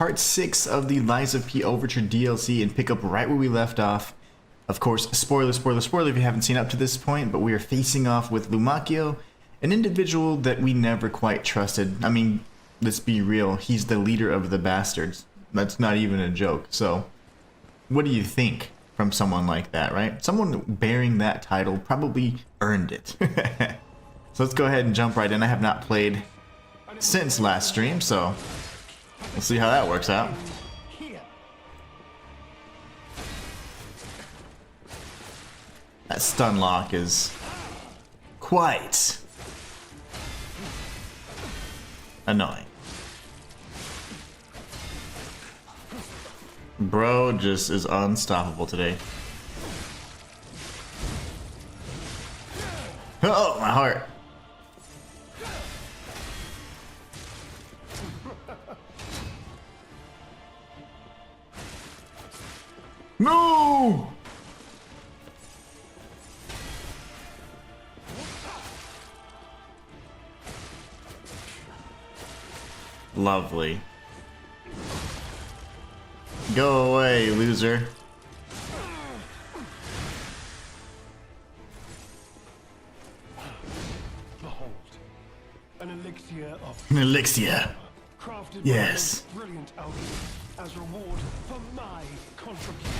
part 6 of the Lies of P Overture DLC and pick up right where we left off. Of course, spoiler if you haven't seen up to this point, but we are facing off with Lumacchio, an individual that we never quite trusted. I mean, let's be real, he's the leader of the bastards. That's not even a joke. So, what do you think from someone like that, right? Someone bearing that title probably earned it. So let's go ahead and jump right in. I have not played since last stream, so we'll see how that works out. That stun lock is quite annoying. Bro just is unstoppable today. Oh, my heart. No! Lovely. Go away, loser. Behold, an elixir of An elixir. crafted Yes. by a brilliant alchemist as reward for my contribution.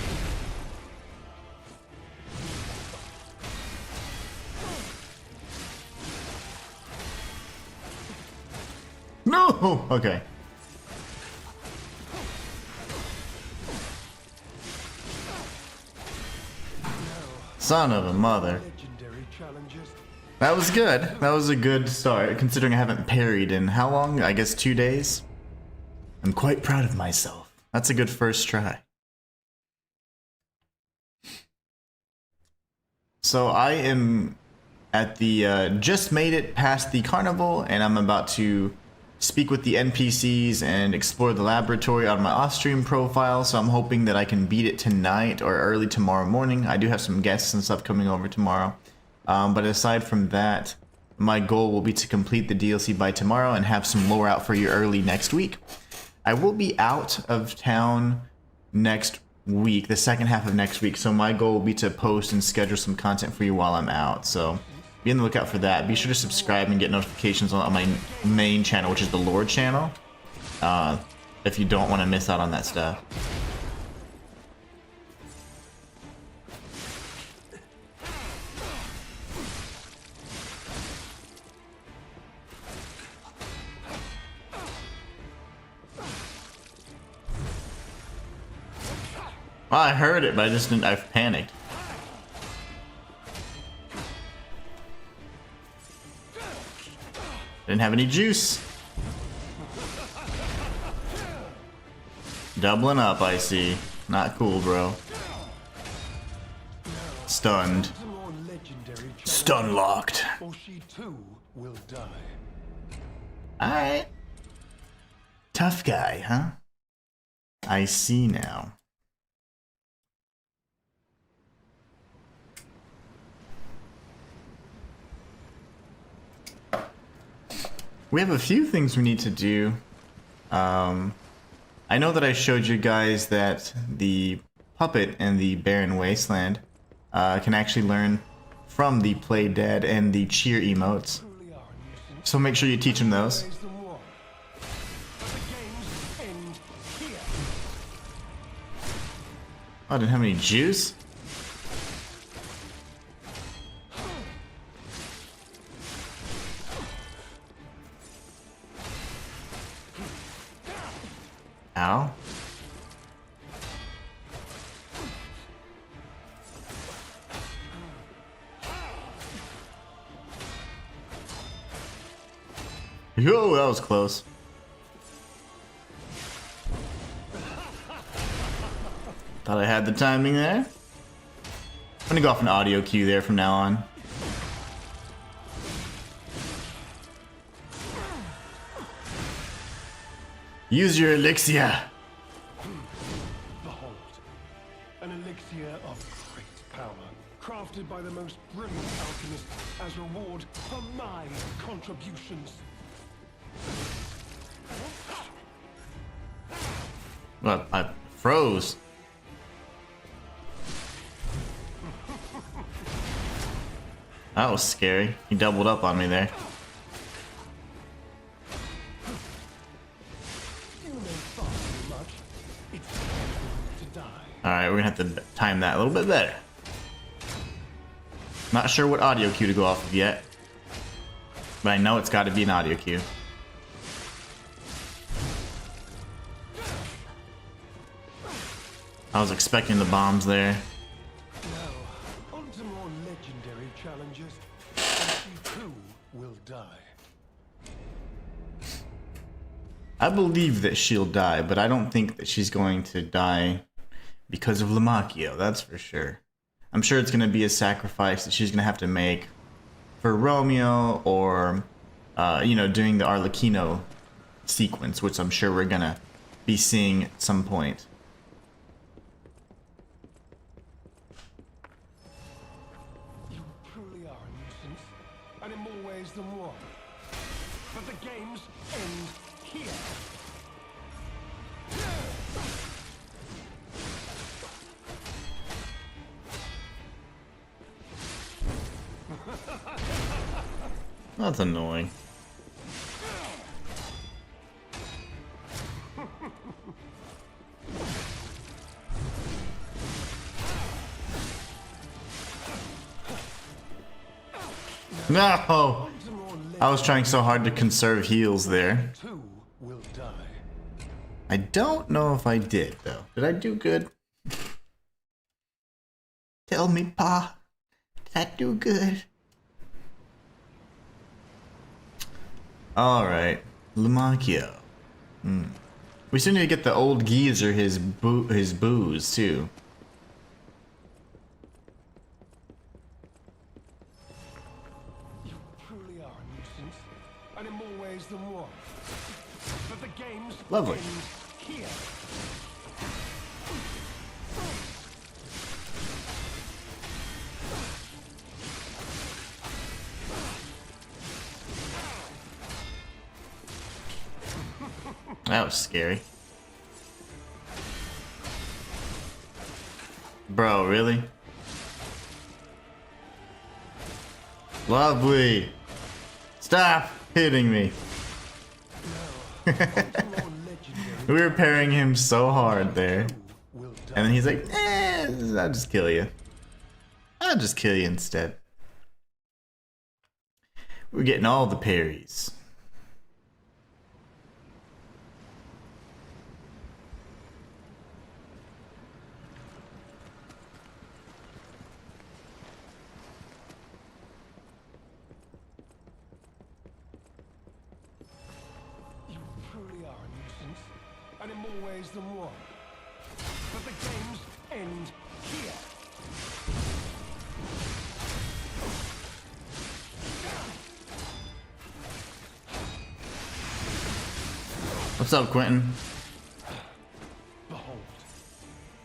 No! Okay. Son of a mother. Legendary challenges. That was good. That was a good start, considering I haven't parried in how long? I guess 2 days? I'm quite proud of myself. That's a good first try. So I am at the, just made it past the carnival, and I'm about to speak with the NPCs and explore the laboratory on my off-stream profile, so I'm hoping that I can beat it tonight or early tomorrow morning. I do have some guests and stuff coming over tomorrow. But aside from that, my goal will be to complete the DLC by tomorrow and have some lore out for you early next week. I will be out of town next week, the second half of next week, so my goal will be to post and schedule some content for you while I'm out. So be on the lookout for that. Be sure to subscribe and get notifications on my main channel, which is the lore channel, if you don't want to miss out on that stuff. Well, I heard it, but I just didn't. I panicked. Didn't have any juice. Doubling up, I see. Not cool, bro. Stunned. Stun locked. Or she too will die. Alright. Tough guy, huh? I see now. We have a few things we need to do. I know that I showed you guys that the puppet in the Barren Wasteland can actually learn from the Play Dead and the cheer emotes. So make sure you teach him those. Oh, I didn't have any juice? Ow. Yo, that was close. Thought I had the timing there. I'm gonna go off an audio cue there from now on. Use your elixir. Behold, an elixir of great power, crafted by the most brilliant alchemist as reward for my contributions. Well, I froze. That was scary. He doubled up on me there. Alright, we're gonna have to time that a little bit better. Not sure what audio cue to go off of yet, but I know it's gotta be an audio cue. I was expecting the bombs there. Now, on to more legendary challenges, and she too will die. I believe that she'll die, but I don't think that she's going to die because of Lamacchio, that's for sure. I'm sure it's going to be a sacrifice that she's going to have to make for Romeo or, you know, doing the Arlecchino sequence, which I'm sure we're going to be seeing at some point. You truly are a nuisance, and in more ways than one. But the games end here. That's annoying. No! I was trying so hard to conserve heals there. Two will die. I don't know if I did, though. Did I do good? Tell me, Pa. Did I do good? Alright. Lamacchio. We still need to get the old geezer his booze, too. You truly are a nuisance, and in more ways than one. But the games Lovely. end here. That was scary. Bro, really? Lovely. Stop hitting me. We were parrying him so hard there. And then he's like, I'll just kill you. I'll just kill you instead. We're getting all the parries. And in more ways than one. But the games end here. What's up, Quentin? Behold,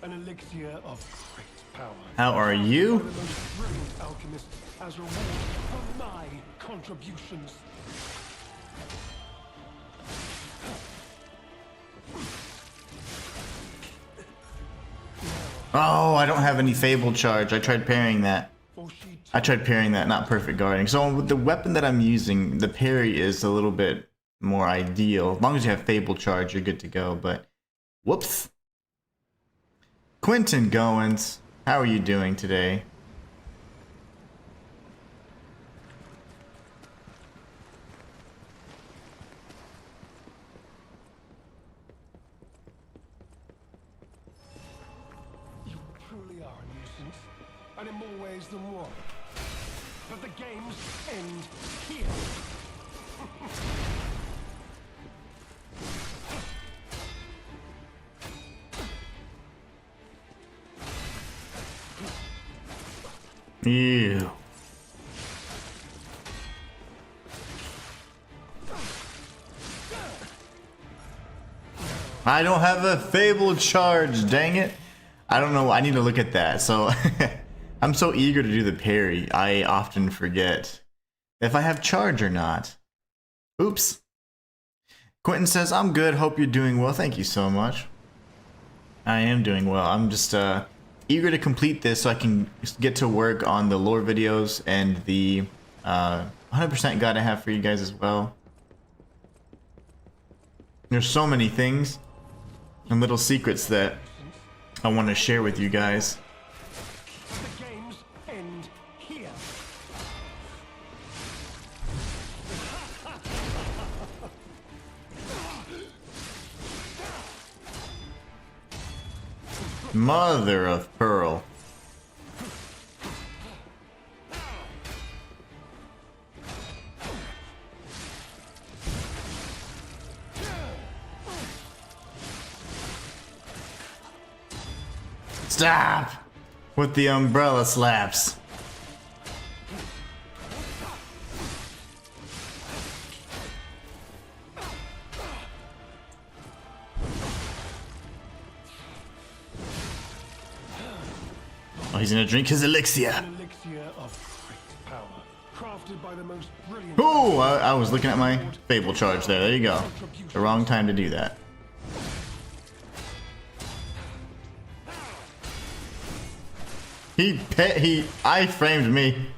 an elixir of great power. How are you? One of the most brilliant alchemists as reward for my contributions. Oh, I don't have any Fable charge. I tried parrying that. Not perfect guarding. So with the weapon that I'm using, the parry is a little bit more ideal. As long as you have Fable charge, you're good to go, but whoops. Quentin Goins, how are you doing today? And in more ways than one. But the games end here. Ew. I don't have a Fable charge, dang it. I don't know, I need to look at that. So I'm so eager to do the parry, I often forget if I have charge or not. Oops. Quentin says, I'm good, hope you're doing well. Thank you so much. I am doing well. I'm just eager to complete this so I can get to work on the lore videos and the 100% guide I have for you guys as well. There's so many things and little secrets that I want to share with you guys. The games end here. Mother of pearl. Stop with the umbrella slaps. Oh, he's gonna drink his elixir. An elixir of great power, crafted by the most brilliant. Ooh, I was looking at my Fable charge there. There you go. The wrong time to do that. He I-framed me.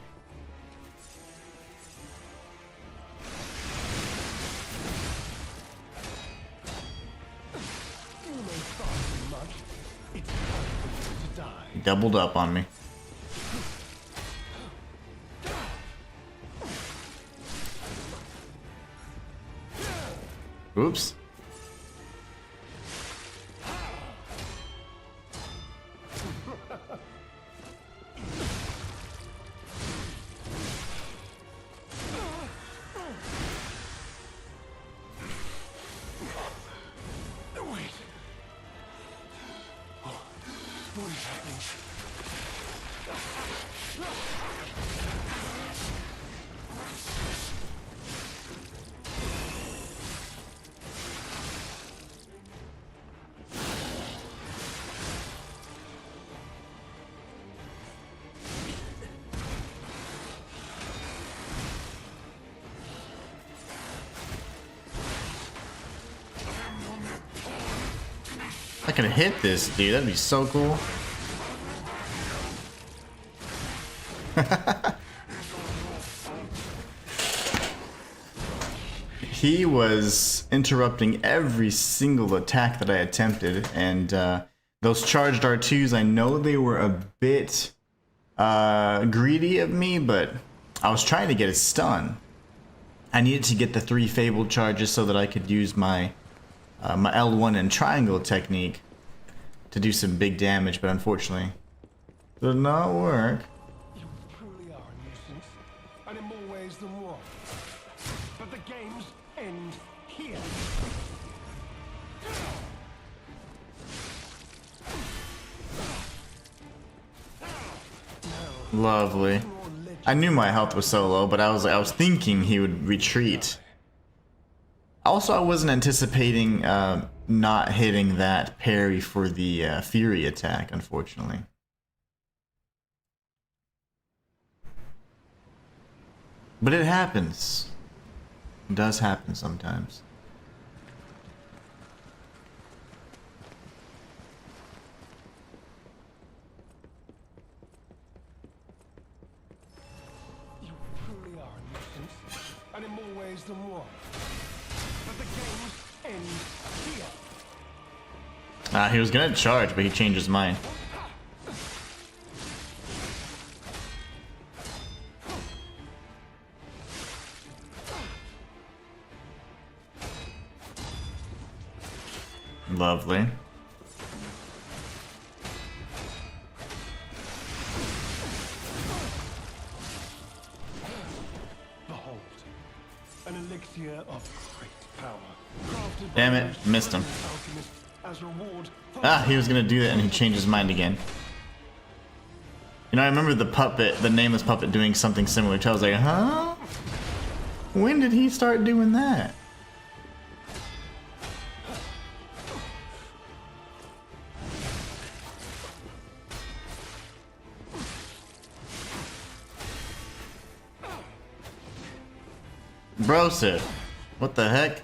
He doubled up on me. Oops. I could hit this dude, that'd be so cool. He was interrupting every single attack that I attempted, and those charged R2s, I know they were a bit greedy of me, but I was trying to get a stun. I needed to get the 3 fabled charges so that I could use my my L1 and triangle technique to do some big damage, but unfortunately did not work. You truly are a nuisance, and in more ways than one. But the games end here. Lovely. I knew my health was so low, but I was thinking he would retreat. Also, I wasn't anticipating not hitting that parry for the Fury attack, unfortunately. But it happens. It does happen sometimes. You truly are a nuisance, and in more ways than one. But the games end here. He was gonna charge, but he changed his mind. Lovely. Behold, an elixir of great power. Crafted Damn by it, missed him. alchemist as reward for He was gonna do that and he changed his mind again. You know, I remember the puppet, the nameless puppet, doing something similar to. I was like, huh? When did he start doing that? Brosif. What the heck?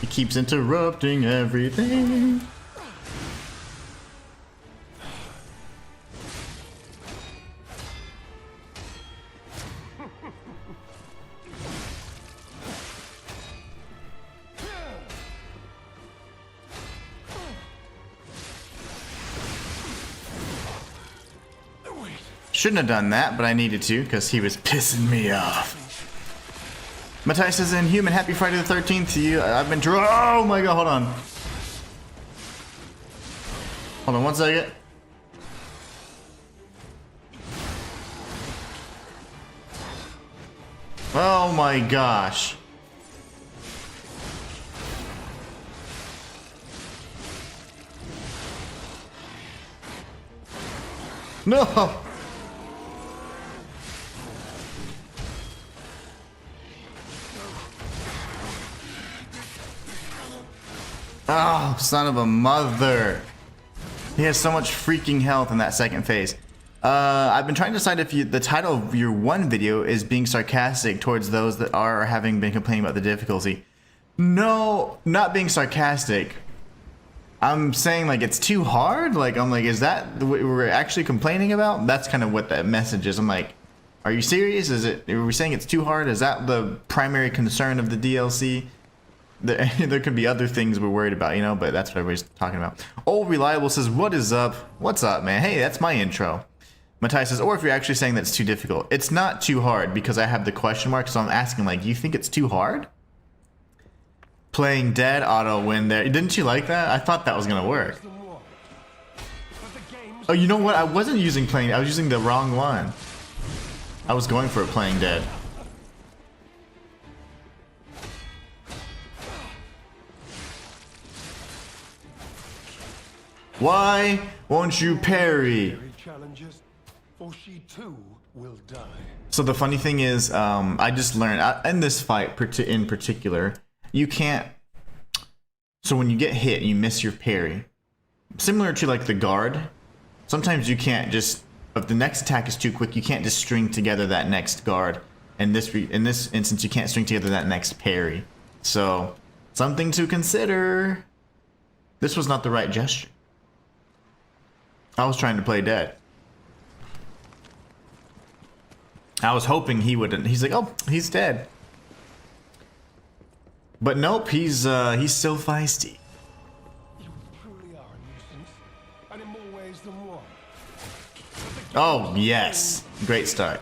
He keeps interrupting everything. Shouldn't have done that, but I needed to because he was pissing me off. Matthias says, Inhuman, happy Friday the 13th to you. I've been oh my god, hold on. Hold on 1 second. Oh my gosh. No! Oh, son of a mother. He has so much freaking health in that second phase. I've been trying to decide if the title of your one video is being sarcastic towards those that are or having been complaining about the difficulty. No, not being sarcastic. I'm saying like it's too hard. Like I'm like, is that what we're actually complaining about? That's kind of what that message is. I'm like, are you serious? Is it? Are we saying it's too hard? Is that the primary concern of the DLC? There could be other things we're worried about, you know, but that's what everybody's talking about. Old Reliable says, what is up? What's up, man? Hey, that's my intro. Matthias says, or if you're actually saying that's too difficult. It's not too hard because I have the question mark, so I'm asking, like, you think it's too hard? Playing dead auto win there. Didn't you like that? I thought that was going to work. Oh, you know what? I wasn't using playing. I was using the wrong one. I was going for a playing dead. Why won't you parry? So the funny thing is, I just learned in this fight in particular, you can't. So when you get hit, you miss your parry. Similar to like the guard, sometimes you can't just. If the next attack is too quick, you can't just string together that next guard. And in this instance, you can't string together that next parry. So something to consider. This was not the right gesture. I was trying to play dead. I was hoping he wouldn't. He's like, oh, he's dead. But nope, he's still feisty. You truly are a nuisance, and in more ways than one. Oh yes, great start.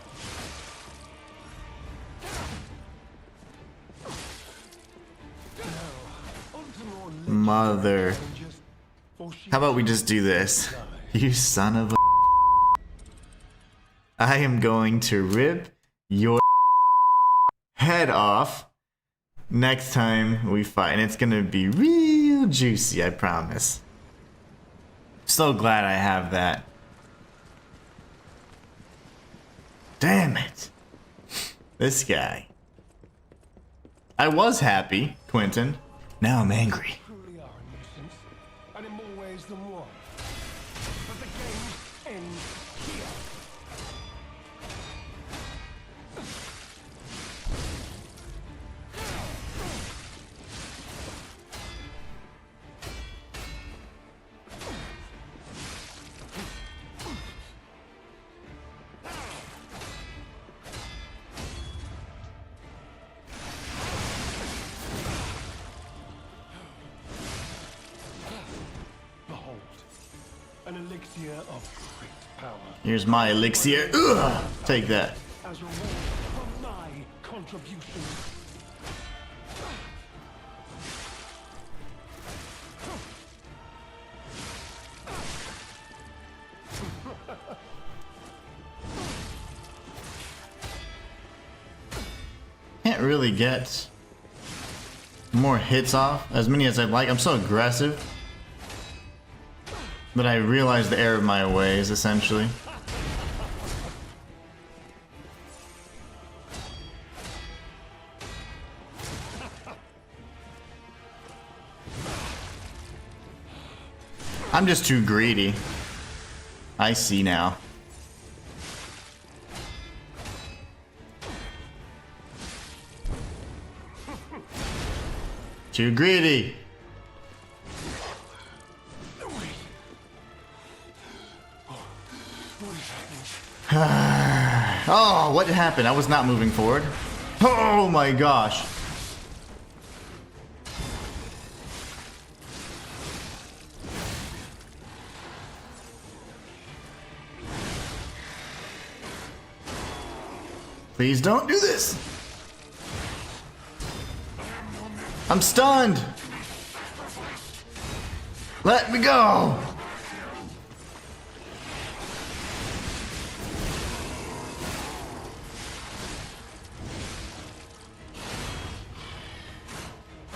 Mother. How about we just do this? You son of a. I am going to rip your head off next time we fight. And it's gonna be real juicy, I promise. So glad I have that. Damn it. This guy. I was happy, Quentin. Now I'm angry. Truly are a nuisance, and in more ways than one. But the game ends here. Behold, an elixir of great power. Here's my elixir. Ugh, take that. As a reward for my contribution. Can't really get more hits off, as many as I'd like. I'm so aggressive. But I realize the error of my ways, essentially. I'm just too greedy. I see now. Too greedy. Oh, what happened? I was not moving forward. Oh my gosh. Please don't do this. I'm stunned. Let me go.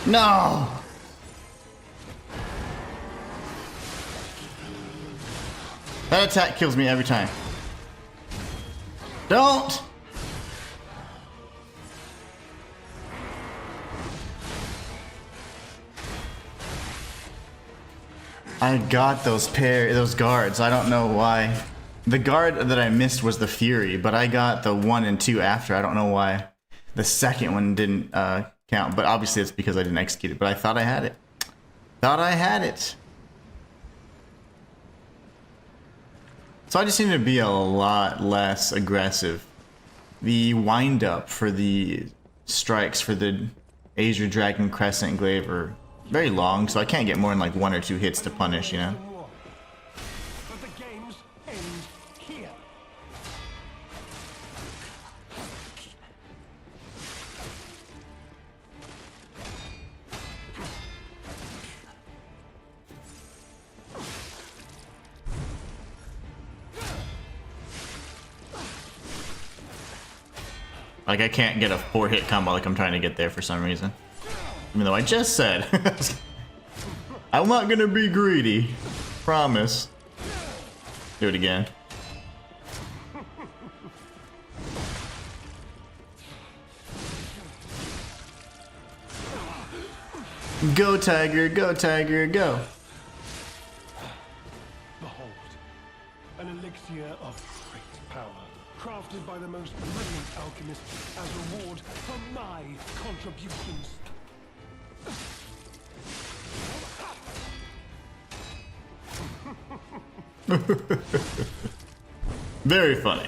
No. That attack kills me every time. Don't. I got those guards. I don't know why. The guard that I missed was the Fury, but I got the 1 and 2 after. I don't know why the second one didn't count, but obviously it's because I didn't execute it, but I thought I had it. Thought I had it. So I just need to be a lot less aggressive. The wind up for the strikes for the Azure Dragon Crescent Glaive are very long, so I can't get more than like 1 or 2 hits to punish, you know? But the games end here. Like I can't get a 4-hit combo like I'm trying to get there for some reason. Even though I just said I'm not gonna be greedy. Promise. Do it again. Go Tiger, go Tiger, go. Behold, an elixir of great power, crafted by the most brilliant alchemist as reward for my contributions. Very funny.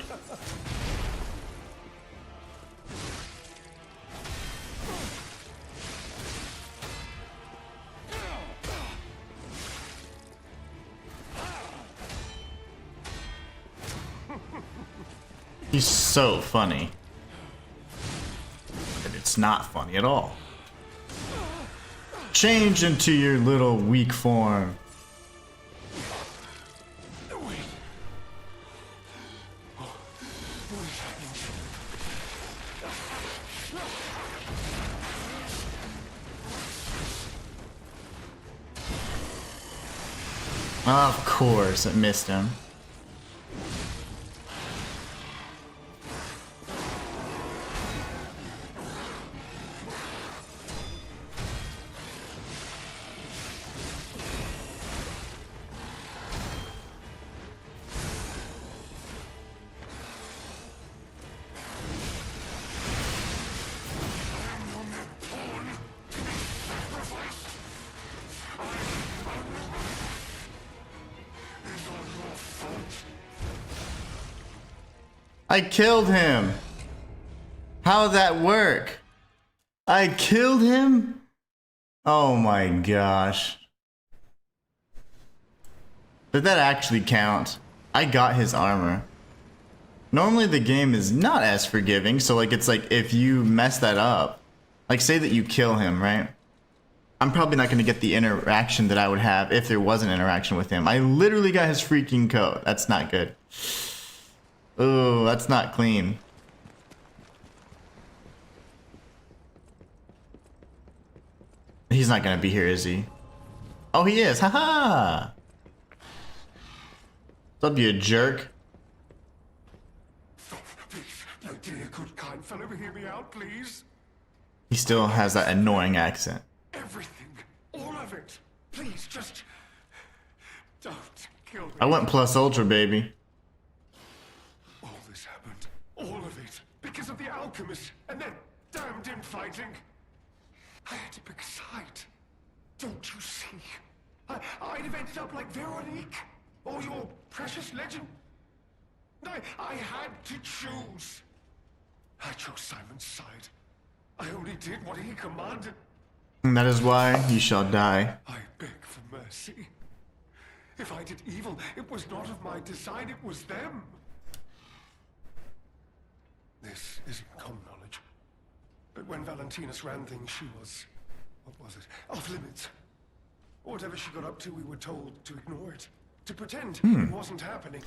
He's so funny. But it's not funny at all. Change into your little weak form. Of course, it missed him. I killed him. How'd that work? I killed him? Oh my gosh. Did that actually count? I got his armor. Normally the game is not as forgiving, so like it's like if you mess that up, like say that you kill him, right? I'm probably not going to get the interaction that I would have if there was an interaction with him. I literally got his freaking coat. That's not good. Oh, that's not clean. He's not gonna be here, is he? Oh, he is. Haha. What's up, you jerk? Oh dear, good kind fellow, hear me out, please. He still has that annoying accent. Everything, all of it. Please, just don't kill me. I went plus ultra, baby. All this happened, all of it, because of the alchemist and their damned infighting. I had to pick a side. Don't you see? I'd have ended up like Veronique, or your precious legend. I had to choose. I chose Simon's side. I only did what he commanded. And that is why you shall die. I beg for mercy. If I did evil, it was not of my design, it was them. This isn't common knowledge. But when Valentinus ran things, she was... what was it? Off limits. Whatever she got up to, we were told to ignore it. To pretend it wasn't happening.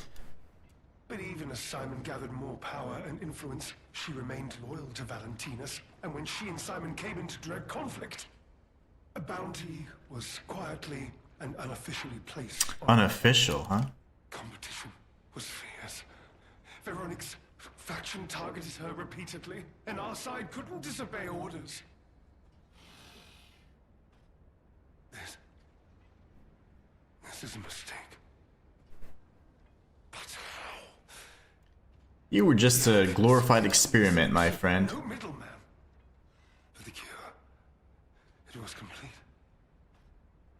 But even as Simon gathered more power and influence, she remained loyal to Valentinus. And when she and Simon came into direct conflict, a bounty was quietly and unofficially placed on... Unofficial, huh? Competition was fierce. Veronique's faction targeted her repeatedly, and our side couldn't disobey orders. This is a mistake. But how? You were just a glorified experiment, my friend. No middleman. For the cure, it was complete.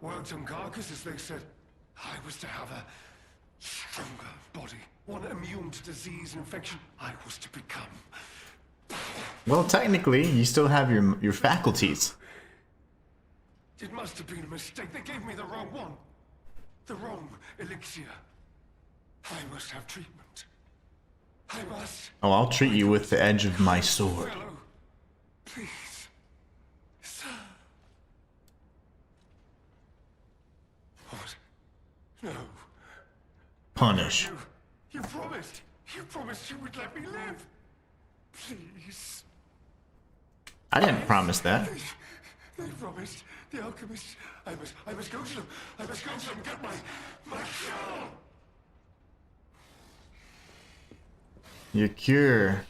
Worked on carcass, as they said. I was to have a stronger body, one immune to disease and infection. I was to become... Well, technically, you still have your faculties. It must have been a mistake. They gave me the wrong one. The wrong elixir. I must have treatment. I must... Oh, I'll treat you with the edge of my sword. Fellow, please, sir. What? No. Punish. You promised. You promised you would let me live. Please. I didn't promise that. They promised. The alchemists. I must go to them. I must go to them and get my cure. Your cure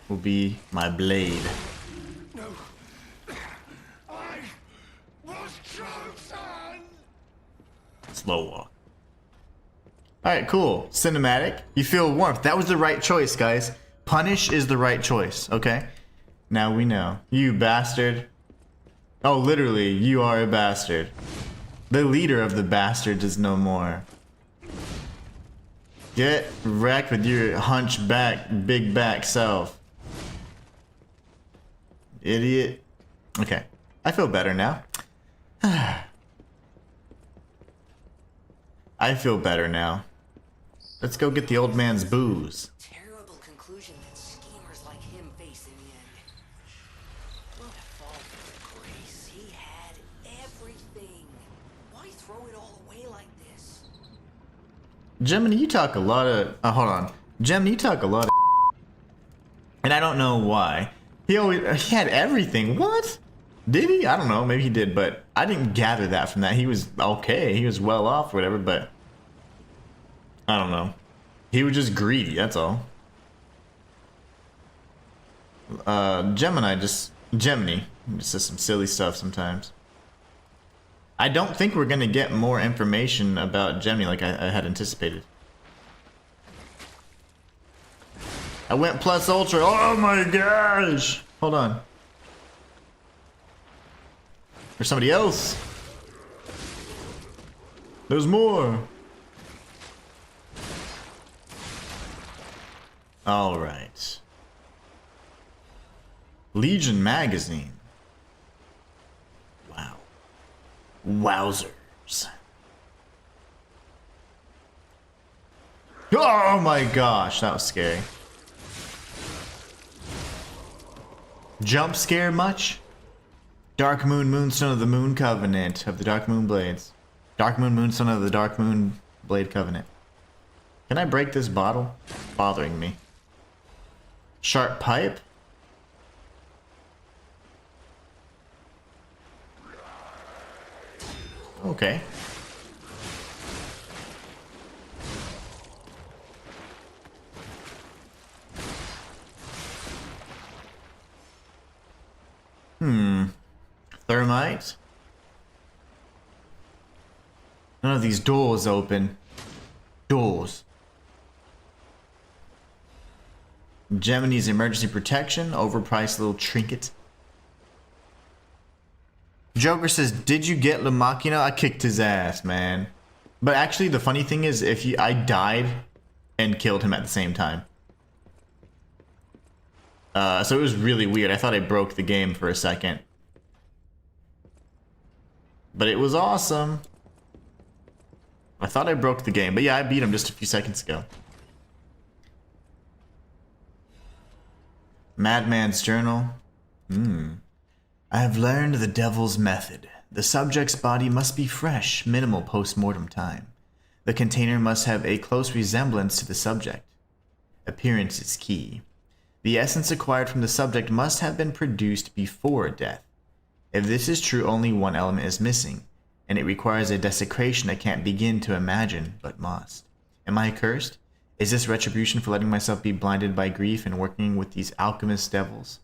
will be my blade. No. I was chosen. Slow walk. Alright, cool. Cinematic. You feel warmth. That was the right choice, guys. Punish is the right choice, okay? Now we know. You bastard. Oh, literally, you are a bastard. The leader of the bastards is no more. Get wrecked with your hunchback, big back self. Idiot. Okay. I feel better now. I feel better now. Let's go get the old man's booze. Terrible conclusion that schemers like him face in the end. What a fall from grace. He had everything. Why throw it all away like this? Gemini, you talk a lot of... hold on. Gemini, you talk a lot of... And I don't know why. He had everything. What? Did he? I don't know. Maybe he did, but I didn't gather that from that. He was okay. He was well off or whatever, but... I don't know. He was just greedy, that's all. Gemini just says some silly stuff sometimes. I don't think we're gonna get more information about Gemini like I had anticipated. I went plus ultra. Oh my gosh! Hold on. There's somebody else. There's more. All right. Legion magazine. Wow. Wowzers. Oh my gosh, that was scary. Jump scare much? Dark Moon, Moonstone of the Moon Covenant of the Dark Moon Blades. Dark Moon, Moonstone of the Dark Moon Blade Covenant. Can I break this bottle? It's bothering me. Sharp pipe? Okay. Thermite? None of these doors open. Doors. Gemini's emergency protection, overpriced little trinket. Joker says, "Did you get La Machina? I kicked his ass, man." But actually, the funny thing is, I died and killed him at the same time. So it was really weird. I thought I broke the game for a second. But it was awesome. I thought I broke the game. But yeah, I beat him just a few seconds ago. Madman's Journal. I have learned the devil's method. The subject's body must be fresh, minimal post-mortem time. The container must have a close resemblance to the subject. Appearance is key. The essence acquired from the subject must have been produced before death. If this is true, only one element is missing, and it requires a desecration I can't begin to imagine, but must. Am I cursed? Is this retribution for letting myself be blinded by grief and working with these alchemist devils?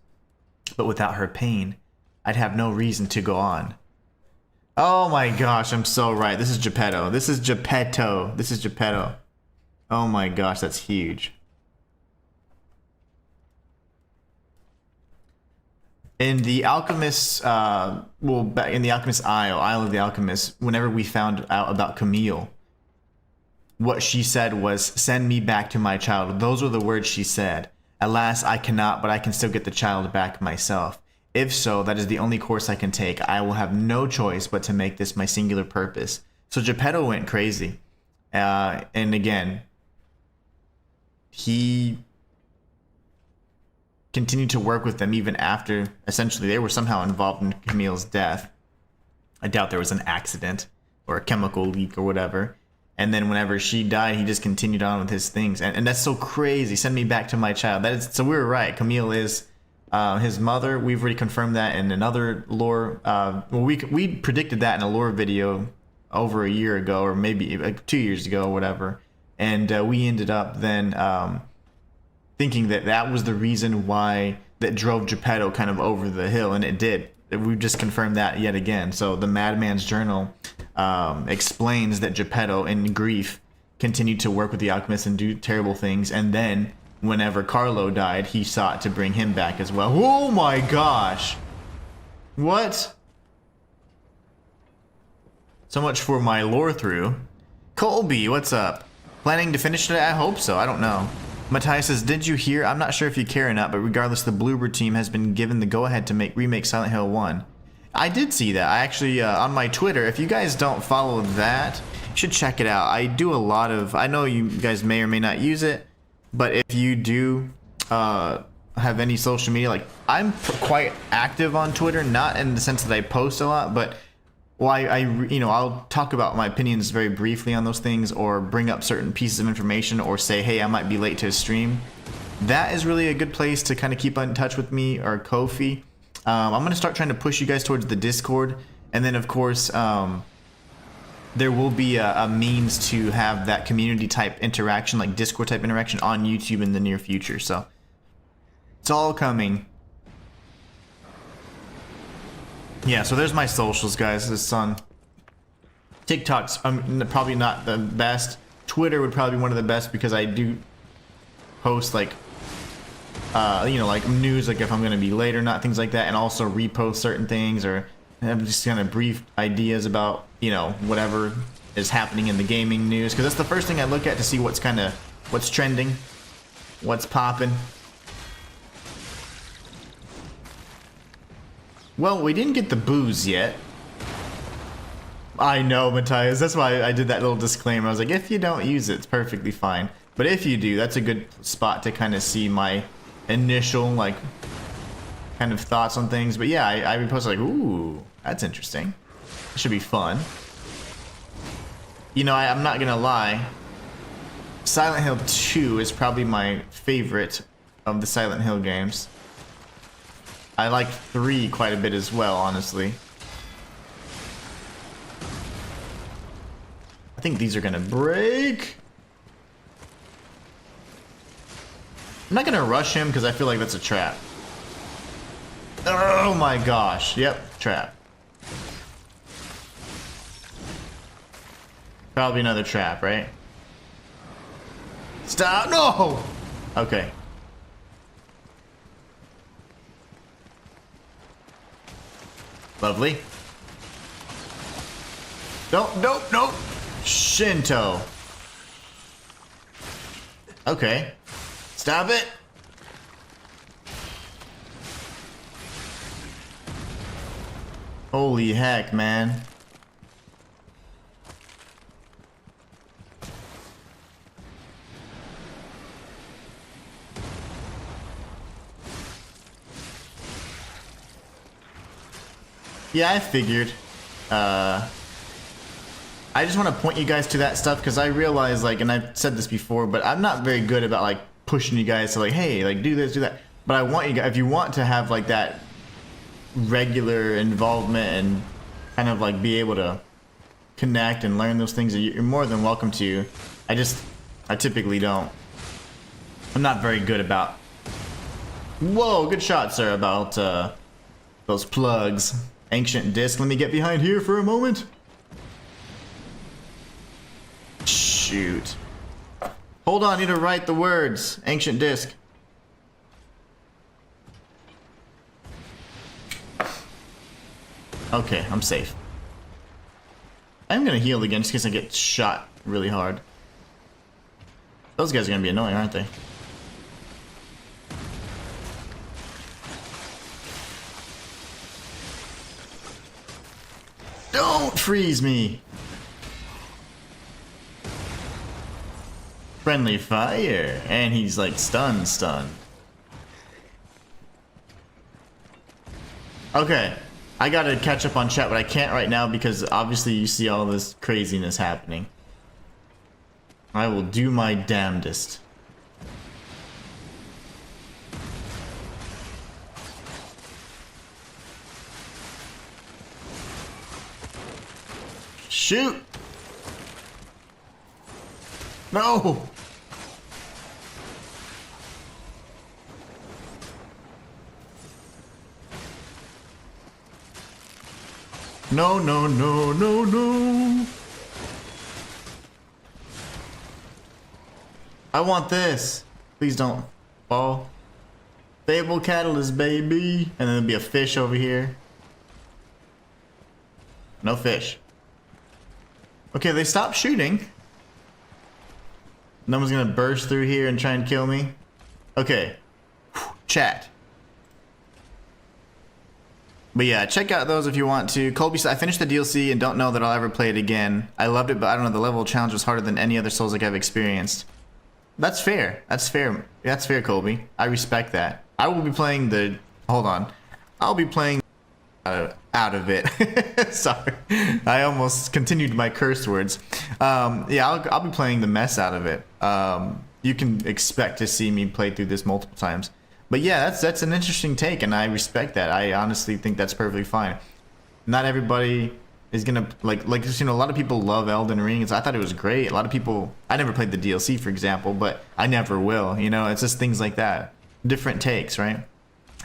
But without her pain, I'd have no reason to go on. Oh my gosh, I'm so right. This is Geppetto. This is Geppetto. This is Geppetto. Oh my gosh, that's huge. In the Alchemist's, in the Alchemist's Isle of the Alchemist, whenever we found out about Camille, what she said was, "Send me back to my child." Those were the words she said. "Alas, I cannot, but I can still get the child back myself. If so, that is the only course I can take. I will have no choice but to make this my singular purpose." So Geppetto went crazy. And again, he continued to work with them even after, essentially, they were somehow involved in Camille's death. I doubt there was an accident or a chemical leak or whatever. And then whenever she died, he just continued on with his things. And that's so crazy. "Send me back to my child." That is, so we were right. Camille is his mother. We've already confirmed that in another lore. We predicted that in a lore video over a year ago, or maybe like 2 years ago or whatever. And we ended up then thinking that that was the reason why that drove Geppetto kind of over the hill, and it did. We've just confirmed that yet again. So the Madman's Journal explains that Geppetto, in grief, continued to work with the alchemists and do terrible things, and then whenever Carlo died, he sought to bring him back as well. Oh my gosh! What? So much for my lore through. Colby, what's up? Planning to finish today? I hope so. I don't know. Matthias says, "Did you hear? I'm not sure if you care or not, but regardless, the Bloober team has been given the go-ahead to remake Silent Hill 1. I did see that. I actually, on my Twitter, if you guys don't follow that, you should check it out. I do a lot of, I know you guys may or may not use it, but if you do have any social media, like, I'm quite active on Twitter, not in the sense that I post a lot, but well, I'll talk about my opinions very briefly on those things, or bring up certain pieces of information, or say, hey, I might be late to a stream. That is really a good place to kind of keep in touch with me, or Ko-fi. I'm going to start trying to push you guys towards the Discord, and then of course there will be a means to have that community type interaction, like Discord type interaction, on YouTube in the near future. So it's all coming. Yeah, so there's my socials, guys. It's on TikTok's probably not the best. Twitter would probably be one of the best, because I do post like like news, like if I'm gonna be late or not, things like that, and also repost certain things, or have just kind of brief ideas about whatever is happening in the gaming news, because that's the first thing I look at to see what's trending, what's popping. Well, we didn't get the booze yet. I know, Matthias. That's why I did that little disclaimer. I was like, if you don't use it, it's perfectly fine. But if you do, that's a good spot to kind of see my initial, kind of thoughts on things. But yeah, I reposted like, ooh, that's interesting. It should be fun. I'm not gonna lie. Silent Hill 2 is probably my favorite of the Silent Hill games. I like 3 quite a bit as well, honestly. I think these are gonna break. I'm not gonna rush him because I feel like that's a trap. Oh my gosh. Yep, trap. Probably another trap, right? Stop! No! Okay. Lovely. Nope. Shinto. Okay. Stop it. Holy heck, man. Yeah, I figured. I just want to point you guys to that stuff because I realize, like, and I've said this before, but I'm not very good about, like, pushing you guys to, like, hey, like, do this, do that. But I want you guys, if you want to have, like, that regular involvement and kind of, like, be able to connect and learn those things, you're more than welcome to. I typically don't. I'm not very good about, whoa, good shot, sir, about, those plugs. Ancient disc, let me get behind here for a moment. Shoot. Hold on, I need to write the words. Ancient disc. Okay, I'm safe. I'm gonna heal again just in case I get shot really hard. Those guys are gonna be annoying, aren't they? Don't freeze me! Friendly fire, and he's like stunned. Okay, I gotta catch up on chat, but I can't right now because obviously you see all this craziness happening. I will do my damnedest. Shoot! No! No. I want this. Please don't fall. Fable catalyst, baby. And then there'll be a fish over here. No fish. Okay, they stopped shooting. No one's gonna burst through here and try and kill me. Okay. Chat. But yeah, check out those if you want to. Colby said, I finished the DLC and don't know that I'll ever play it again. I loved it, but I don't know, the level challenge was harder than any other Souls-like I've experienced. That's fair. That's fair. That's fair, Colby. I respect that. I will be playing the... Hold on. I'll be playing out of it. Sorry. I almost continued my curse words. Yeah, I'll be playing the mess out of it. You can expect to see me play through this multiple times. But yeah, that's an interesting take, and I respect that. I honestly think that's perfectly fine. Not everybody is gonna like you know, a lot of people love Elden Ring. I thought it was great. A lot of people, I never played the DLC, for example, but I never will. You know, it's just things like that. Different takes, right?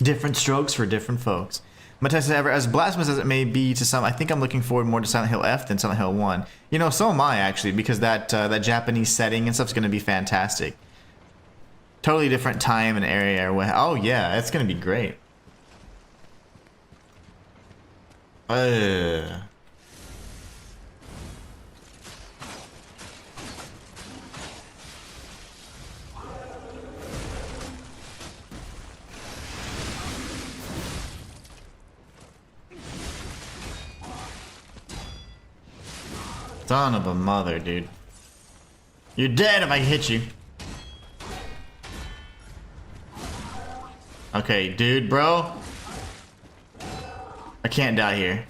Different strokes for different folks. Matessa, ever as blasphemous as it may be to some, I think I'm looking forward more to Silent Hill F than Silent Hill 1. You know, so am I actually, because that Japanese setting and stuff's gonna be fantastic. Totally different time and area. Oh yeah, it's gonna be great. Son of a mother, dude. You're dead if I hit you. Okay, dude, bro. I can't die here.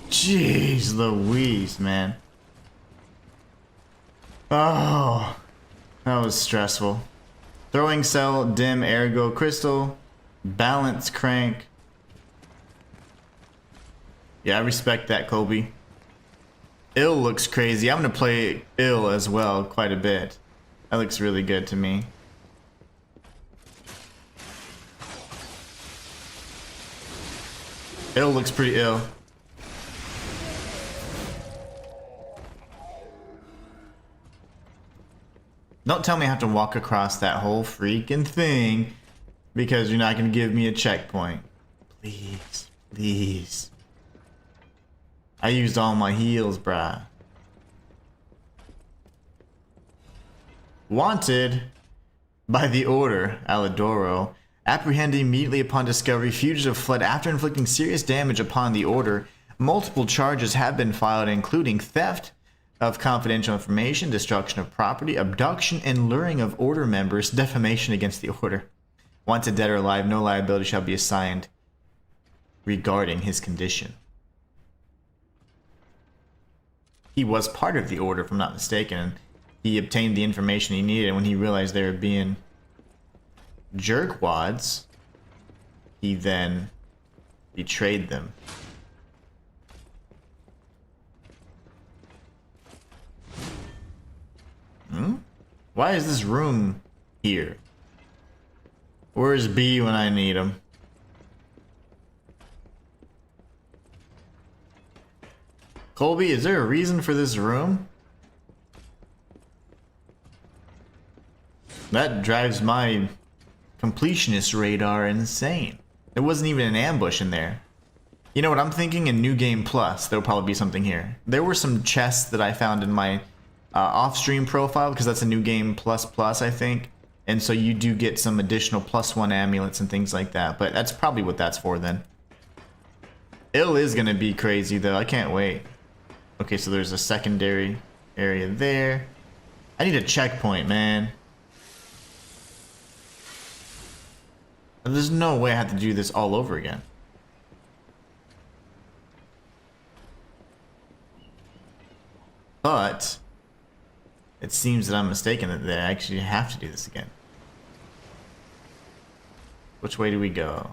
Jeez Louise, man. Oh, that was stressful. Throwing cell, dim, ergo, crystal, balance, crank. Yeah, I respect that, Colby. Ill looks crazy. I'm gonna play Ill as well quite a bit. That looks really good to me. Ill looks pretty ill. Don't tell me I have to walk across that whole freaking thing Because you're not going to give me a checkpoint. Please. Please. I used all my heals, bruh. Wanted by the Order, Alidoro. Apprehended immediately upon discovery, fugitive fled after inflicting serious damage upon the Order. Multiple charges have been filed, including theft of confidential information, destruction of property, abduction and luring of Order members, defamation against the Order. Wanted dead or alive, no liability shall be assigned regarding his condition. He was part of the Order, if I'm not mistaken, and he obtained the information he needed, and when he realized they were being jerkwads, he then betrayed them. Why is this room here? Where's B when I need him? Colby, is there a reason for this room? That drives my completionist radar insane. There wasn't even an ambush in there. You know what I'm thinking? In New Game Plus, there'll probably be something here. There were some chests that I found in my off-stream profile, because that's a New Game Plus Plus, I think. And so you do get some additional +1 amulets and things like that. But that's probably what that's for then. Ill is going to be crazy, though. I can't wait. Okay, so there's a secondary area there. I need a checkpoint, man. There's no way I have to do this all over again. But it seems that I'm mistaken that I actually have to do this again. Which way do we go?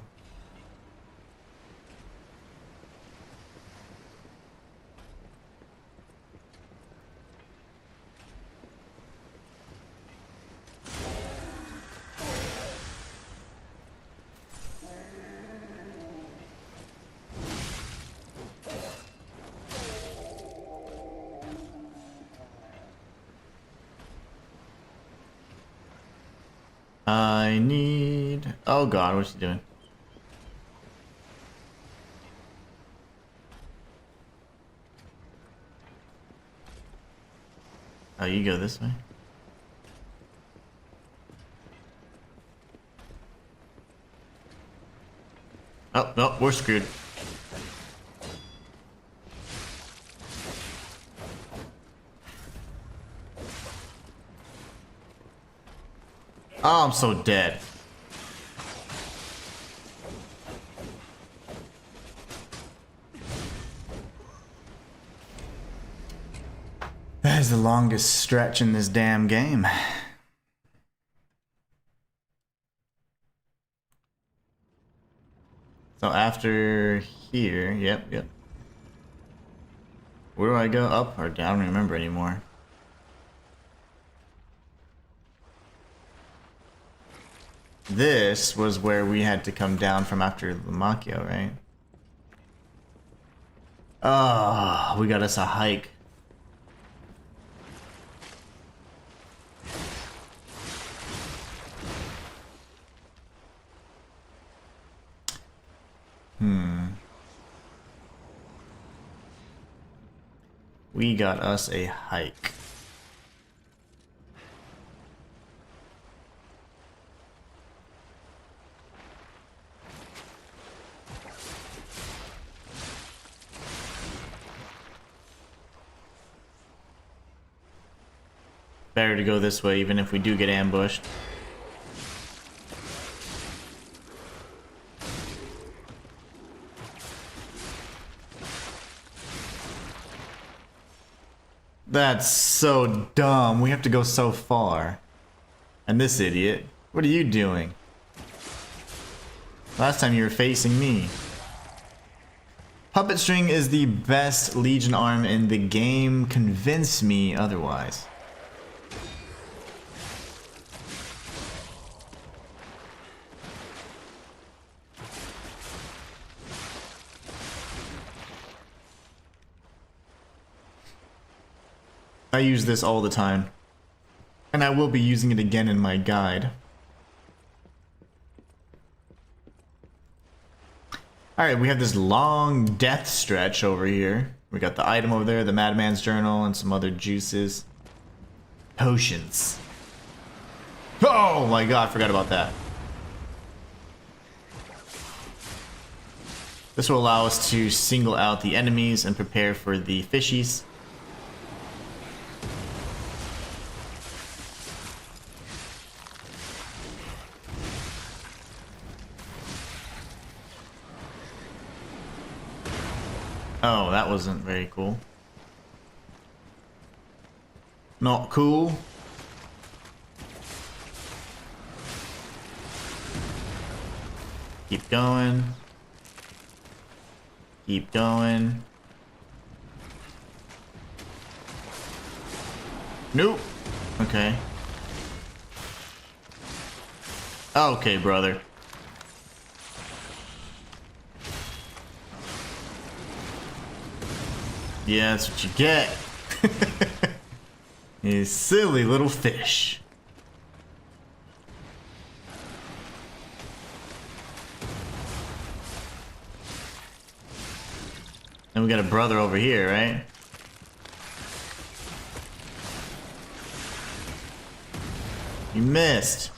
I need... Oh god, what's he doing? Oh, you go this way? Oh, no, we're screwed. Oh, I'm so dead. That is the longest stretch in this damn game. So after here, yep. Where do I go? Up or down? I don't remember anymore. This was where we had to come down from after Lamakio, right? Oh, we got us a hike. We got us a hike. Better to go this way, even if we do get ambushed. That's so dumb. We have to go so far. And this idiot, what are you doing? Last time you were facing me. Puppet string is the best Legion arm in the game. Convince me otherwise. I use this all the time, and I will be using it again in my guide. Alright, we have this long death stretch over here. We got the item over there, the Madman's Journal, and some other juices. Potions. Oh my god, I forgot about that. This will allow us to single out the enemies and prepare for the fishies. Oh, that wasn't very cool. Not cool. Keep going. Keep going. Nope. Okay. Okay, brother. Yeah, that's what you get. You silly little fish. And we got a brother over here, right? You missed.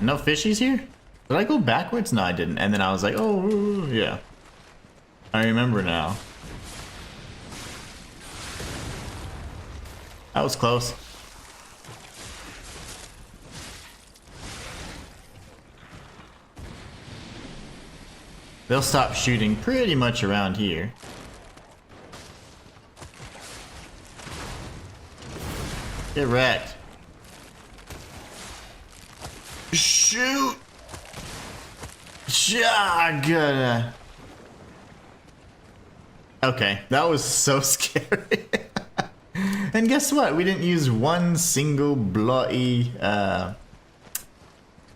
No fishies here? Did I go backwards? No, I didn't. And then I was like, oh, yeah. I remember now. That was close. They'll stop shooting pretty much around here. Get wrecked. Shoot! Shotgun. Okay, that was so scary. And guess what? We didn't use one single bloody. Well,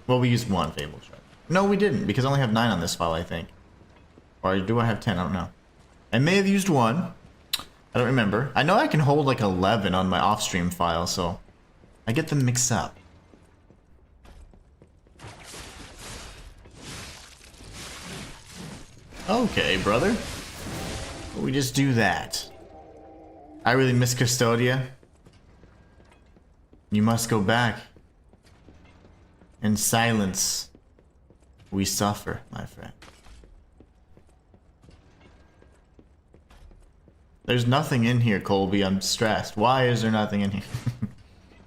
we used one Fable shot. No, we didn't, because I only have 9 on this file, I think. Or do I have 10? I don't know. I may have used one. I don't remember. I know I can hold like 11 on my off-stream file, so I get them mixed up. Okay, brother. We just do that. I really miss Custodia. You must go back. In silence, we suffer, my friend. There's nothing in here, Colby. I'm stressed. Why is there nothing in here?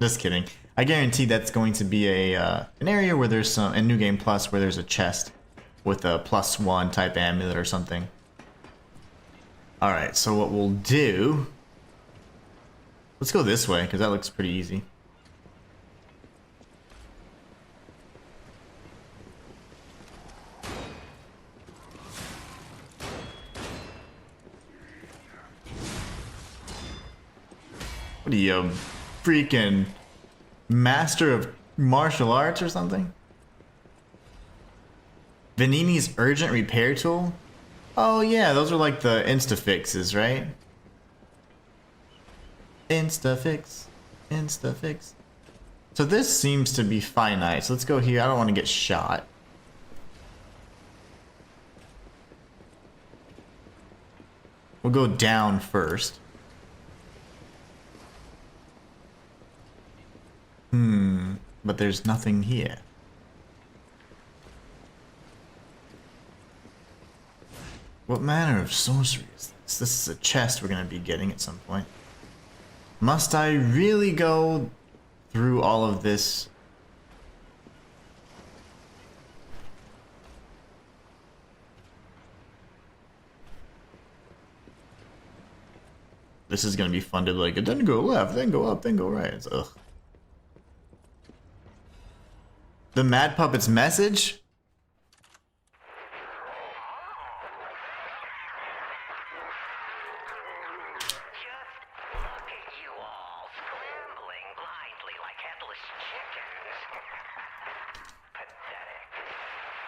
Just kidding. I guarantee that's going to be a an area where there's some in New Game Plus where there's a chest with a +1 type amulet or something. Alright, so what we'll do... Let's go this way, because that looks pretty easy. What are you, a freaking master of martial arts or something? Vanini's urgent repair tool? Oh yeah, those are like the insta-fixes, right? Insta-fix. Insta-fix. So this seems to be finite, so let's go here. I don't want to get shot. We'll go down first. But there's nothing here. What manner of sorcery is this? This is a chest we're going to be getting at some point. Must I really go through all of this? This is going to be fun to like, it doesn't go left, then go up, then go right. It's, ugh. The Mad Puppet's message?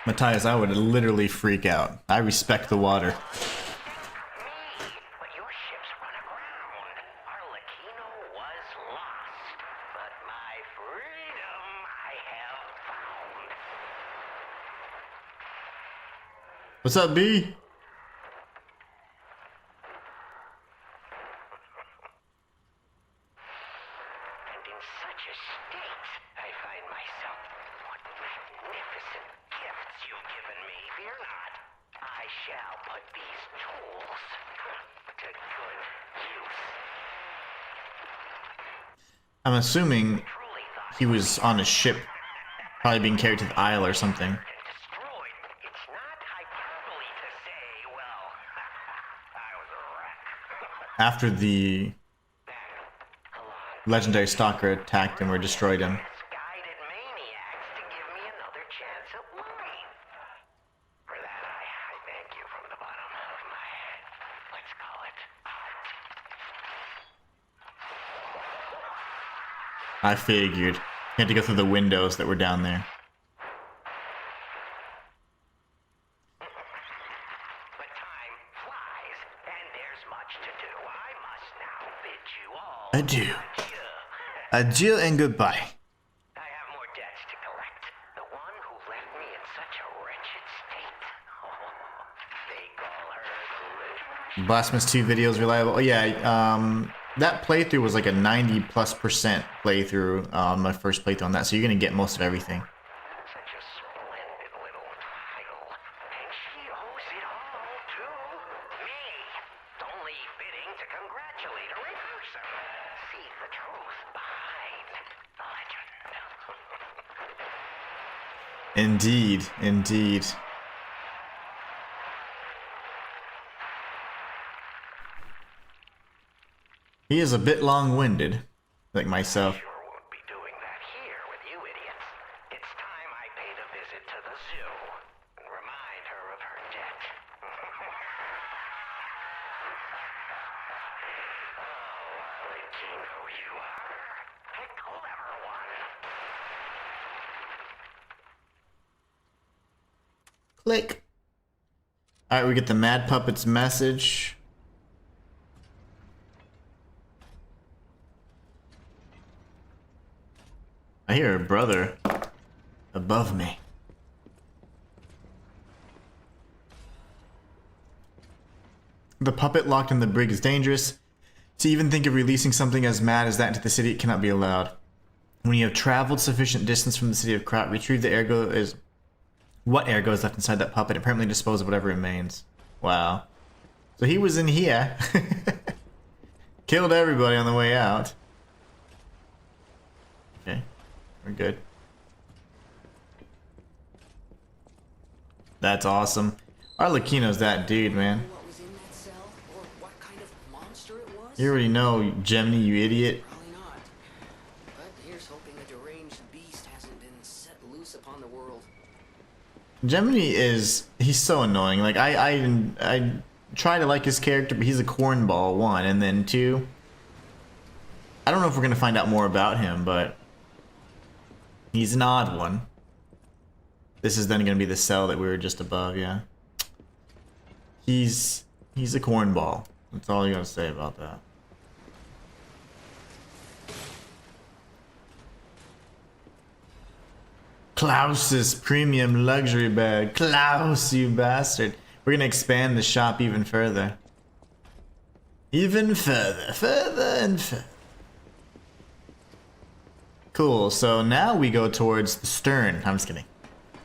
Matthias, I would literally freak out. I respect the water. But your ship's run aground. Arlecchino was lost, but my freedom I have found. What's up, B? And in such a state, I find myself. What magnificent gifts you've given me. Fear not. I shall put these tools to good use. I'm assuming Truly thought he was on a ship, probably being carried to the Isle or something. and destroyed. It's not hyperbole to say, well, I was a wreck. After the legendary Stalker attacked him or destroyed him. Misguided maniacs to give me another chance at lying. For that, I thank you from the bottom of my, let's call it, heart. I figured. You had to go through the windows that were down there. But time flies, and there's much to do. I must now bid you all Adieu. adieu. Adieu and goodbye. I have more debts to collect. The one who left me in such a wretched state. They call her the Lizard. Blasphemous 2 videos reliable. Oh yeah, that playthrough was like a 90+% playthrough on my first playthrough on that, so you're gonna get most of everything. Such a splendid little title. And she owes it all to me. Only fitting to congratulate her in person. See the truth behind the legend. Indeed, indeed. He is a bit long-winded, like myself. Sure won't be doing that here with you idiots. It's time I paid a visit to the zoo and remind her of her debt. Oh, Arlecchino, you are a clever one. Click. Alright, we get the Mad Puppet's message. I hear a brother above me. The puppet locked in the brig is dangerous. To even think of releasing something as mad as that into the city, it cannot be allowed. When you have traveled sufficient distance from the city of Krat, retrieve the ergo is... What ergo is left inside that puppet and permanently dispose of whatever remains. Wow. So he was in here. Killed everybody on the way out. Okay. We're good. That's awesome. Arlecchino's that dude, man. What was in that cell, or what kind of monster it was? You already know, Gemini, you idiot. Probably not. But here's hoping a deranged beast hasn't been set loose upon the world. Gemini is... He's so annoying. Like, I try to like his character, but he's a cornball, 1. And then 2... I don't know if we're going to find out more about him, but... He's an odd one. This is then going to be the cell that we were just above, yeah. He's a cornball. That's all you gotta say about that. Klaus's premium luxury bag. Klaus, you bastard. We're gonna expand the shop even further. Even further. Further and further. Cool, so now we go towards the stern. I'm just kidding.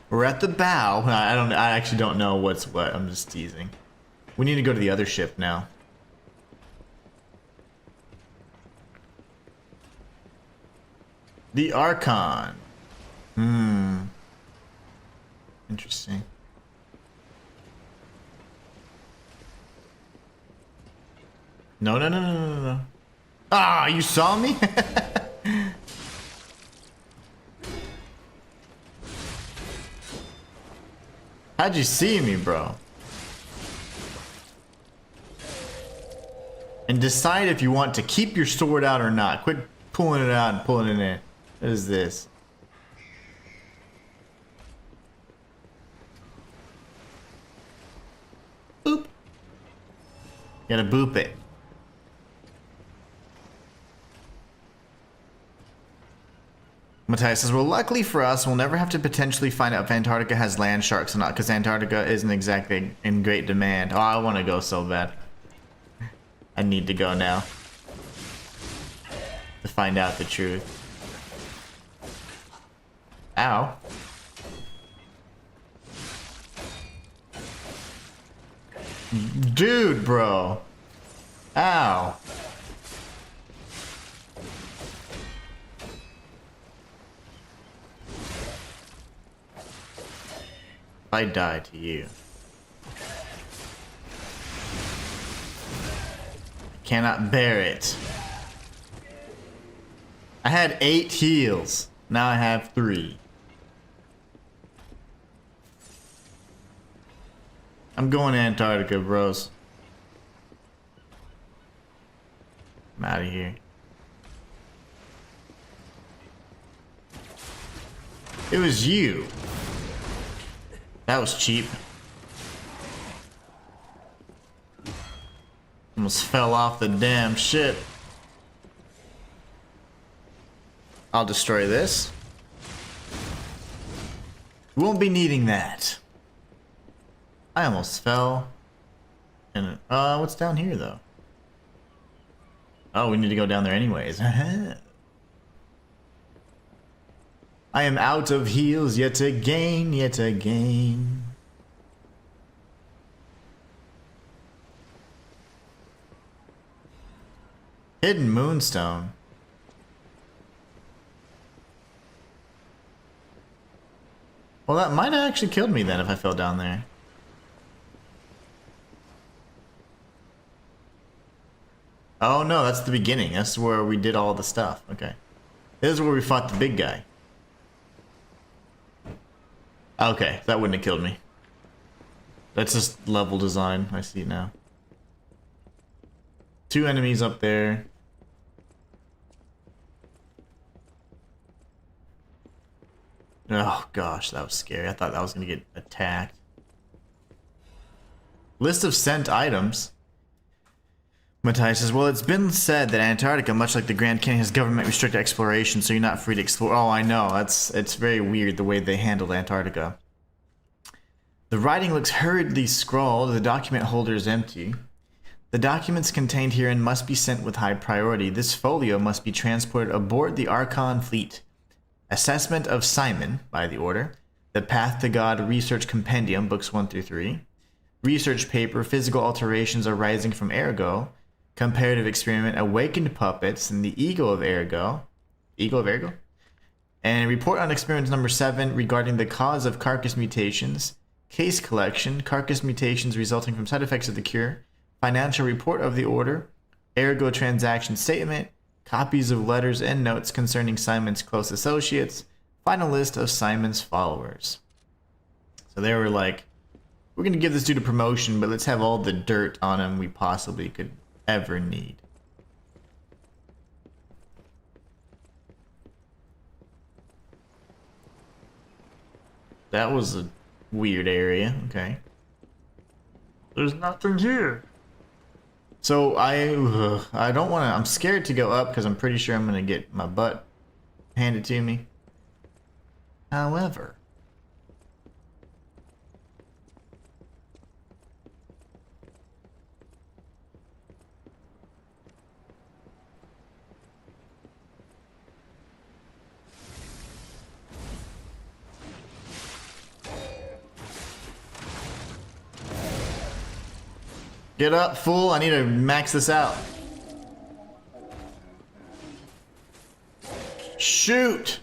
We're at the bow. I actually don't know what's what. I'm just teasing. We need to go to the other ship now. The Archon. Interesting. No, no, no, no, no, no. Ah, you saw me? How'd you see me, bro? And decide if you want to keep your sword out or not. Quit pulling it out and pulling it in. What is this? Gotta boop it. Matthias says, well, luckily for us, we'll never have to potentially find out if Antarctica has land sharks or not, because Antarctica isn't exactly in great demand. Oh, I want to go so bad. I need to go now. To find out the truth. Ow. Dude, bro. Ow. I die to you. I cannot bear it. I had 8 heals. Now I have 3. I'm going to Antarctica, bros. I'm out of here. It was you. That was cheap. Almost fell off the damn ship. I'll destroy this. We won't be needing that. I almost fell. And what's down here though? Oh, we need to go down there anyways. I am out of heals yet again, yet again. Hidden moonstone. Well, that might have actually killed me then if I fell down there. Oh no, that's the beginning. That's where we did all the stuff. Okay. This is where we fought the big guy. Okay, that wouldn't have killed me. That's just level design. I see it now. 2 enemies up there. Oh gosh, that was scary. I thought that was gonna get attacked. List of sent items. Matthias says, well, it's been said that Antarctica, much like the Grand Canyon, has government-restricted exploration, so you're not free to explore. Oh, I know. It's very weird the way they handled Antarctica. The writing looks hurriedly scrawled. The document holder is empty. The documents contained herein must be sent with high priority. This folio must be transported aboard the Archon fleet. Assessment of Simon, by the order. The Path to God Research Compendium, books 1 through 3. Research paper, Physical Alterations Arising from Ergo. Comparative experiment, Awakened Puppets, and the Ego of Ergo. Ego of Ergo? And report on experiment number 7 regarding the cause of carcass mutations. Case collection, carcass mutations resulting from side effects of the cure. Financial report of the order. Ergo transaction statement. Copies of letters and notes concerning Simon's close associates. Final list of Simon's followers. So they were like, we're going to give this dude a promotion, but let's have all the dirt on him we possibly could ever need. That was a weird area. Okay. There's nothing here. So I don't want to. I'm scared to go up because I'm pretty sure I'm gonna get my butt handed to me. However, get up, fool. I need to max this out. Shoot!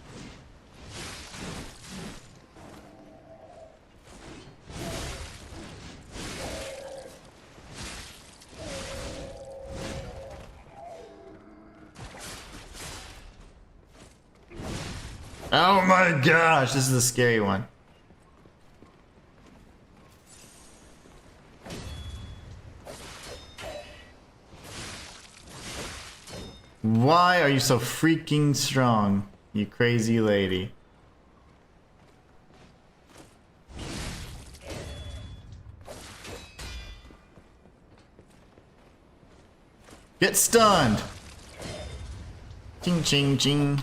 Oh my gosh, this is a scary one. Why are you so freaking strong, you crazy lady? Get stunned. Ching, ching, ching.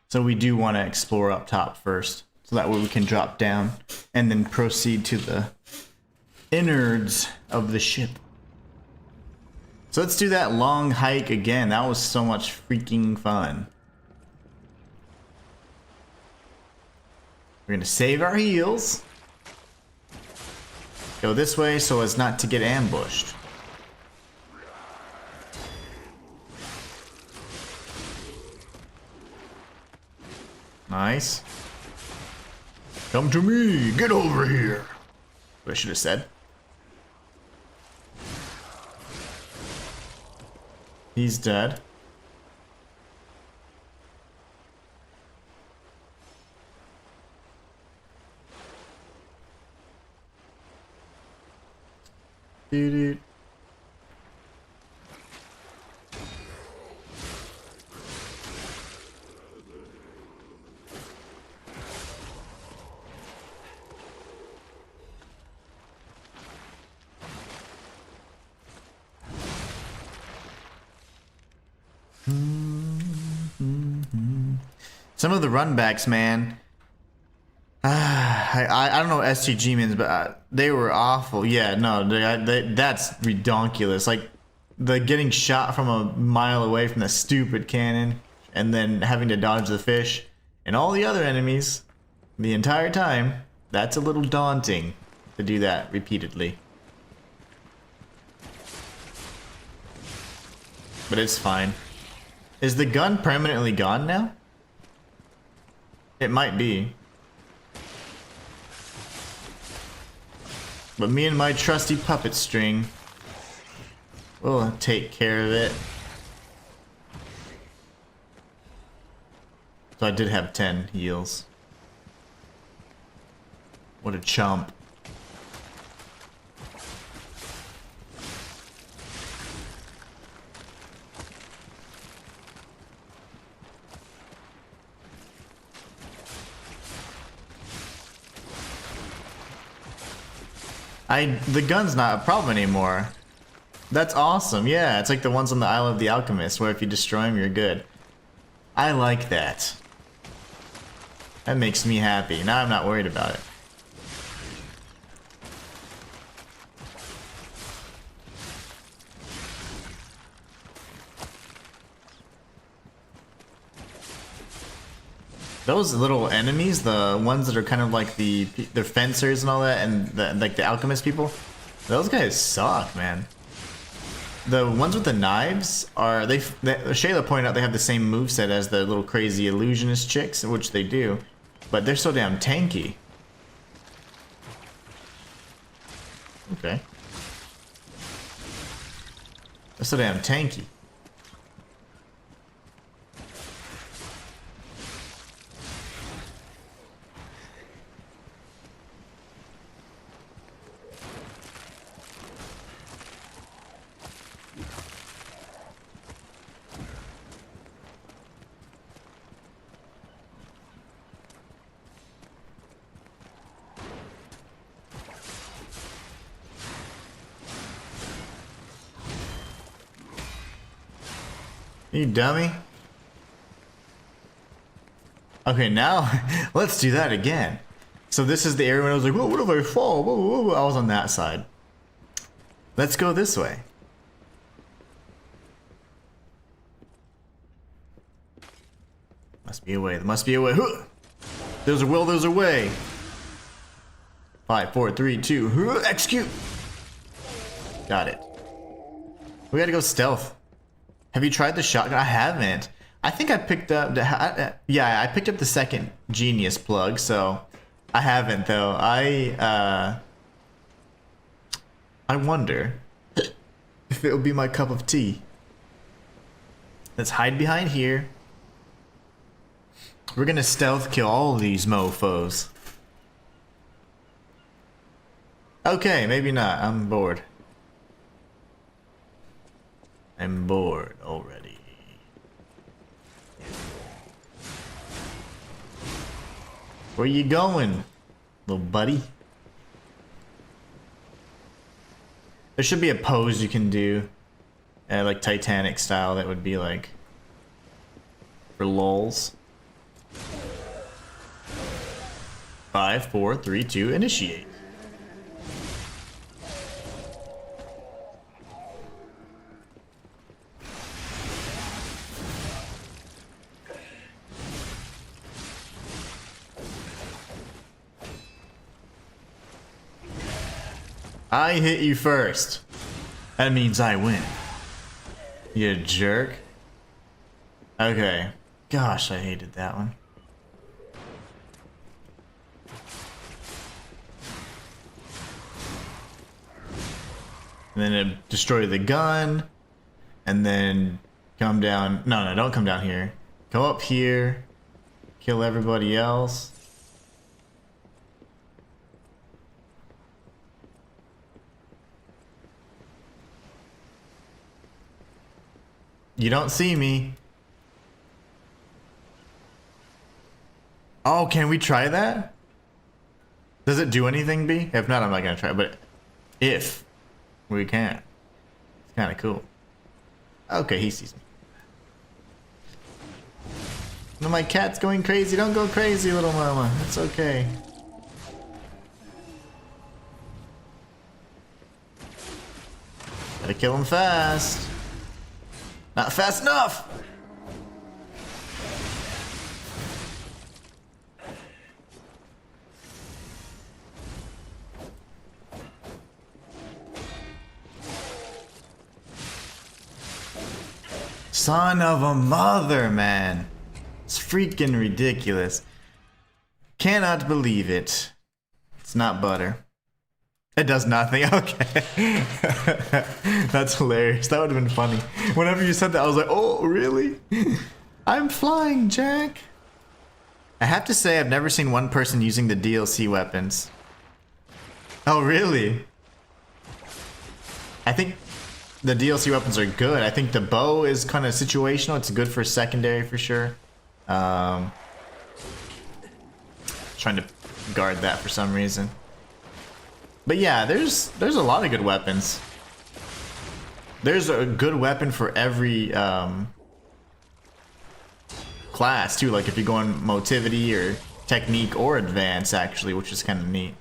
So we do want to explore up top first, so that way we can drop down and then proceed to the innards of the ship. So let's do that long hike again. That was so much freaking fun. We're gonna save our heals. Go this way so as not to get ambushed. Nice. Come to me, get over here. What I should have said. He's dead. Dude. Some of the runbacks, man. I don't know what STG means, but they were awful. Yeah, no, that's redonkulous. Like, the getting shot from a mile away from the stupid cannon, and then having to dodge the fish, and all the other enemies, the entire time. That's a little daunting to do that repeatedly. But it's fine. Is the gun permanently gone now? It might be. But me and my trusty puppet string will take care of it. So I did have 10 heals. What a chump. The gun's not a problem anymore. That's awesome. Yeah, it's like the ones on the Isle of the Alchemist, where if you destroy them, you're good. I like that. That makes me happy. Now I'm not worried about it. Those little enemies, the ones that are kind of like the fencers and all that, and like the alchemist people, those guys suck, man. The ones with the knives are Shayla pointed out they have the same moveset as the little crazy illusionist chicks, which they do, but they're so damn tanky. Okay. They're so damn tanky. You dummy. Okay, now let's do that again. So this is the area when I was like, whoa, what if I fall? Whoa, whoa, whoa. I was on that side. Let's go this way. Must be a way. There must be a way. There's a will, there's a way. 5, 4, 3, 2, execute. Got it. We gotta go stealth. Have you tried the shotgun? I haven't. I think I picked up the I picked up the second genius plug, so I haven't though. I wonder if it will be my cup of tea. Let's hide behind here. We're gonna stealth kill all these mofos. Okay, maybe not. I'm bored. I'm bored already. Where you going, little buddy? There should be a pose you can do, like Titanic style, that would be like for lulz. 5, 4, 3, 2, initiate. I hit you first. That means I win. You jerk. Okay. Gosh, I hated that one. And then it destroy the gun. And then come down. No, don't come down here. Go up here. Kill everybody else. You don't see me. Oh, can we try that? Does it do anything, B? If not, I'm not gonna try. But if we can, it's kind of cool. Okay, he sees me. No, my cat's going crazy. Don't go crazy, little mama. It's okay. Gotta kill him fast. Not fast enough! Son of a mother, man. It's freaking ridiculous. Cannot believe it. It's not butter. It does nothing. Okay. That's hilarious. That would have been funny. Whenever you said that, I was like, oh, really? I'm flying, Jack. I have to say, I've never seen one person using the DLC weapons. Oh, really? I think the DLC weapons are good. I think the bow is kind of situational. It's good for secondary for sure. Trying to guard that for some reason. But yeah, there's a lot of good weapons. There's a good weapon for every class too. Like if you go on motivity or technique or advance, actually, which is kind of neat.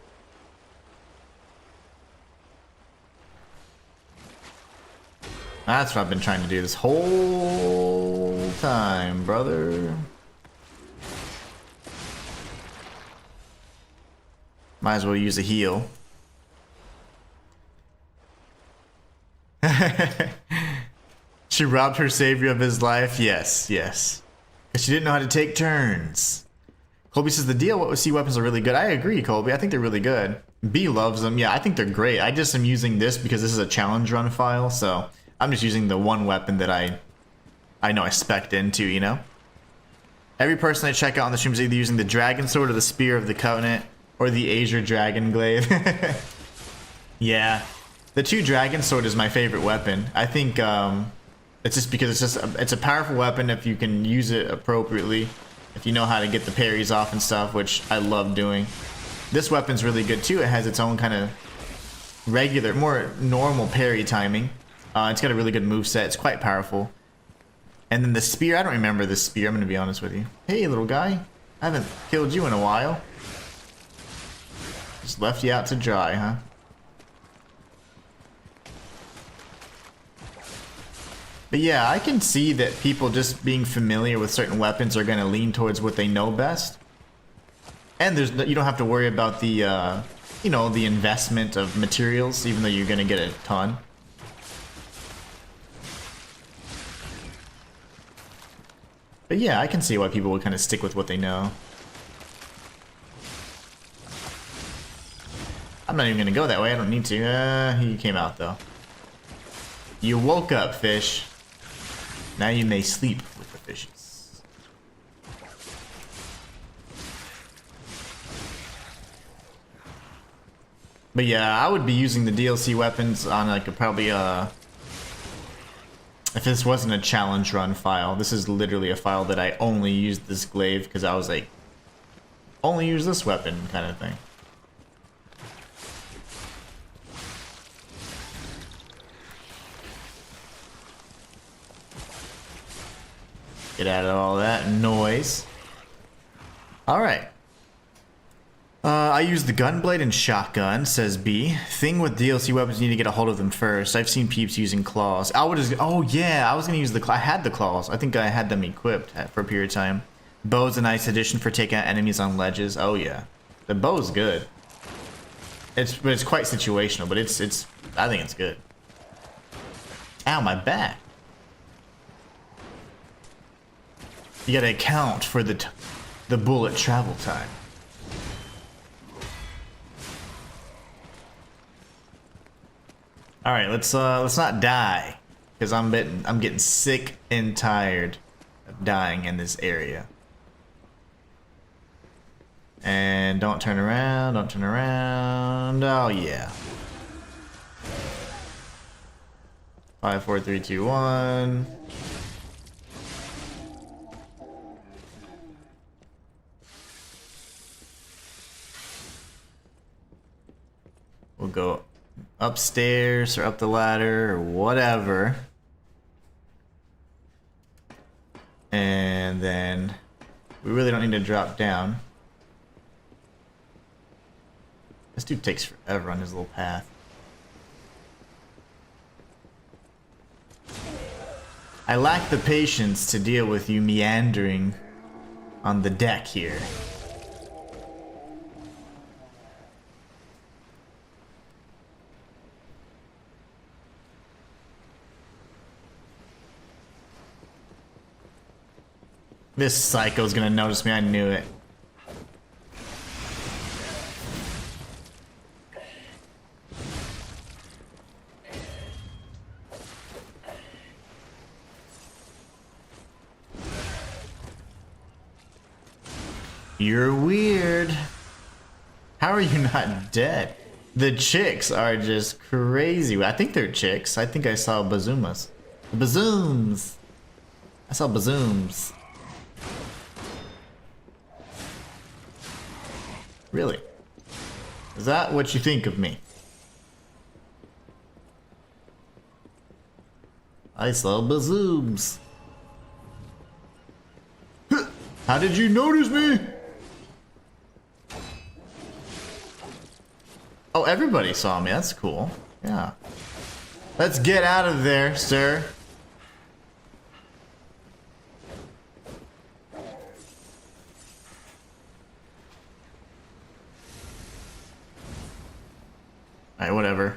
That's what I've been trying to do this whole time, brother. Might as well use a heal. She robbed her savior of his life. Yes, yes. Because she didn't know how to take turns. Colby says the DLC weapons are really good. I agree, Colby. I think they're really good. B loves them. Yeah, I think they're great. I just am using this because this is a challenge run file, so I'm just using the one weapon that I know I spec'd into, you know? Every person I check out on the stream is either using the Dragon Sword or the Spear of the Covenant or the Azure Dragon Glaive. Yeah. The two Dragon Sword is my favorite weapon. I think it's just because it's a powerful weapon if you can use it appropriately, if you know how to get the parries off and stuff, which I love doing. This weapon's really good too. It has its own kind of regular, more normal parry timing. It's got a really good moveset. It's quite powerful. And then the spear, I don't remember this spear, I'm going to be honest with you. Hey, little guy. I haven't killed you in a while. Just left you out to dry, huh? But yeah, I can see that people just being familiar with certain weapons are going to lean towards what they know best. And you don't have to worry about the, you know, the investment of materials, even though you're going to get a ton. But yeah, I can see why people would kind of stick with what they know. I'm not even going to go that way. I don't need to. He came out, though. You woke up, fish. Now you may sleep with the fishes. But yeah, I would be using the DLC weapons on like if this wasn't a challenge run file. This is literally a file that I only used this glaive because I was like, only use this weapon kind of thing. Get out of all that noise. Alright. I use the gunblade and shotgun, says B. Thing with DLC weapons, you need to get a hold of them first. I've seen peeps using claws. Oh yeah, I was gonna use the claws. I had the claws. I think I had them equipped for a period of time. Bow's a nice addition for taking out enemies on ledges. Oh yeah. The bow's good. But it's quite situational, but I think it's good. Ow, my back. You gotta account for the bullet travel time. All right, let's not die, because I'm getting sick and tired of dying in this area. And don't turn around, don't turn around. Oh yeah. 5, 4, 3, 2, 1. We'll go upstairs or up the ladder or whatever. And then we really don't need to drop down. This dude takes forever on his little path. I lack the patience to deal with you meandering on the deck here. This psycho's gonna notice me, I knew it. You're weird. How are you not dead? The chicks are just crazy. I think they're chicks. I think I saw bazoomas. Bazooms. I saw bazooms. Really? Is that what you think of me? I saw bazooms. How did you notice me? Oh, everybody saw me. That's cool. Yeah. Let's get out of there, sir. Alright, whatever.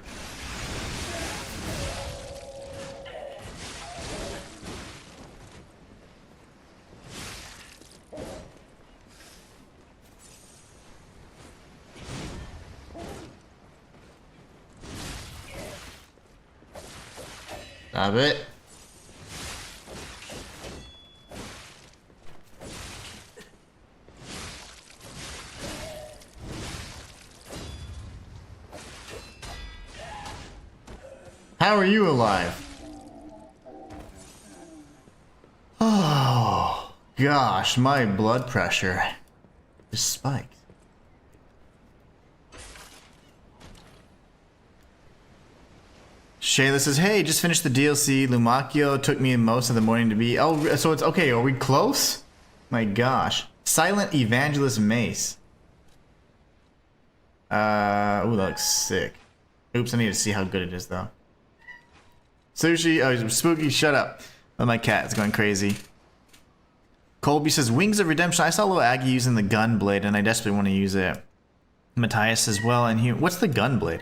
Stop it. How are you alive? Oh, gosh, my blood pressure is spiked. Shayla says, hey, just finished the DLC. Lumacchio took me most of the morning to be... Oh, so it's... Okay, are we close? My gosh. Silent Evangelist Mace. Ooh, that looks sick. Oops, I need to see how good it is, though. Sushi, oh, Spooky, shut up. Oh, my cat is going crazy. Colby says, Wings of Redemption. I saw little Aggie using the gun blade, and I desperately want to use it. Matthias says, well, and what's the gun blade?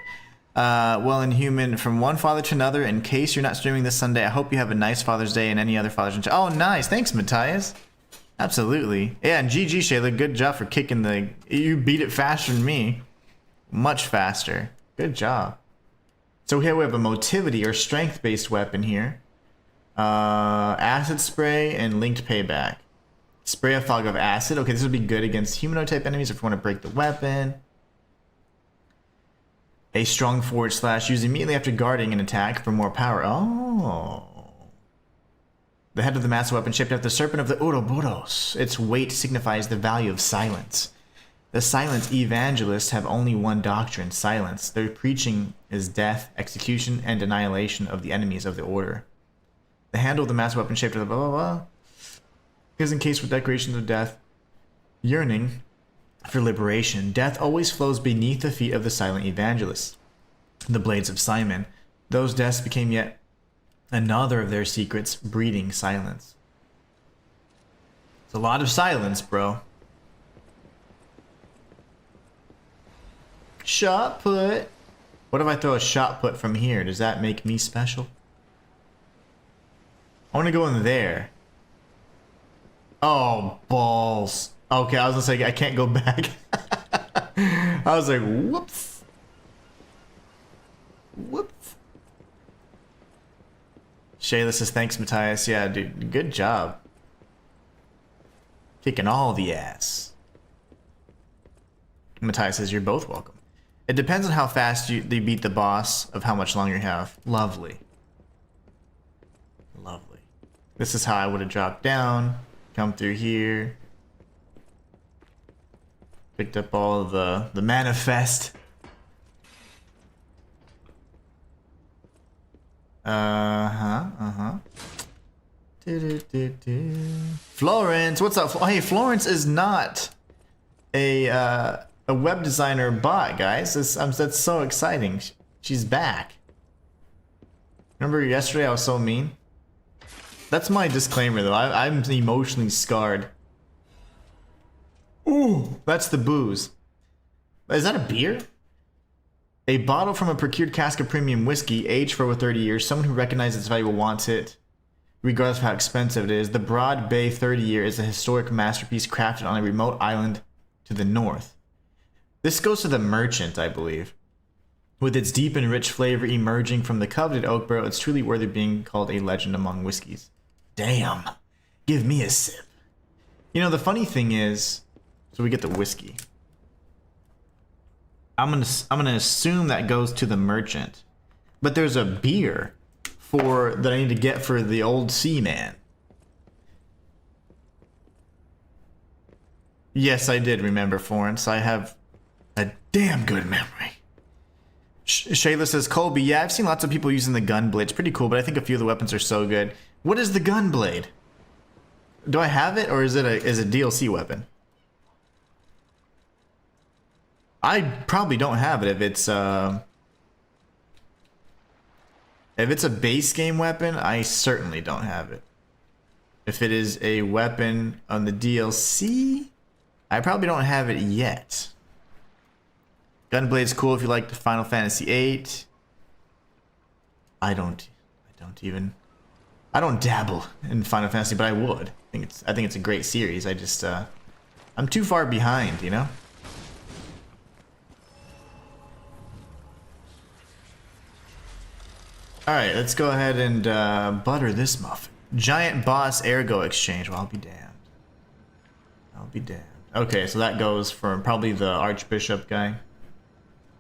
Well, Inhuman, from one father to another, in case you're not streaming this Sunday, I hope you have a nice Father's Day and any other Father's Day. Oh, nice. Thanks, Matthias. Absolutely. Yeah, and GG, Shayla. Good job for kicking the... You beat it faster than me. Much faster. Good job. So here we have a motivity or strength-based weapon here. Acid spray and linked payback. Spray a fog of acid. Okay, this would be good against humanoid-type enemies if you want to break the weapon. A strong forward slash used immediately after guarding an attack for more power. Oh. The head of the massive weapon shaped after the serpent of the Ouroboros. Its weight signifies the value of silence. The silent evangelists have only one doctrine, silence. Their preaching is death, execution, and annihilation of the enemies of the order. The handle of the massive weapon shaped after the blah blah is encased with decorations of death, yearning for liberation. Death always flows beneath the feet of the silent evangelists, the blades of Simon. Those deaths became yet another of their secrets, breeding silence. It's a lot of silence, bro. Shot put. What if I throw a shot put from here? Does that make me special? I want to go in there. Oh, balls. Okay, I was gonna say I can't go back. I was like, whoops. Whoops. Shayla says, thanks, Matthias. Yeah, dude, good job. Kicking all the ass. Matthias says, you're both welcome. It depends on how fast they beat the boss of how much longer you have. Lovely. Lovely. This is how I would have dropped down. Come through here. Picked up all of the manifest. Florence, what's up? Hey, Florence is not a web designer bot, guys. That's so exciting. She's back. Remember yesterday I was so mean? That's my disclaimer though. I'm emotionally scarred. Ooh, that's the booze. Is that a beer? A bottle from a procured cask of premium whiskey, aged for over 30 years. Someone who recognizes its value wants it, regardless of how expensive it is. The Broad Bay 30 Year is a historic masterpiece crafted on a remote island to the north. This goes to the merchant, I believe. With its deep and rich flavor emerging from the coveted oak barrel, it's truly worthy of being called a legend among whiskeys. Damn. Give me a sip. You know, the funny thing is, so we get the whiskey. I'm gonna assume that goes to the merchant. But there's a beer that I need to get for the old seaman. Yes, I did remember Florence. I have a damn good memory. Shayla says, Colby, yeah, I've seen lots of people using the gun blade. It's pretty cool, but I think a few of the weapons are so good. What is the gun blade? Do I have it, or is it a DLC weapon? I probably don't have it if it's a base game weapon. I certainly don't have it. If it is a weapon on the DLC, I probably don't have it yet. Gunblade's cool if you like the Final Fantasy VIII. I don't dabble in Final Fantasy, but I would. I think it's a great series. I just I'm too far behind, you know? Alright, let's go ahead and butter this muffin. Giant boss ergo exchange. Well, I'll be damned. I'll be damned. Okay, so that goes for probably the Archbishop guy.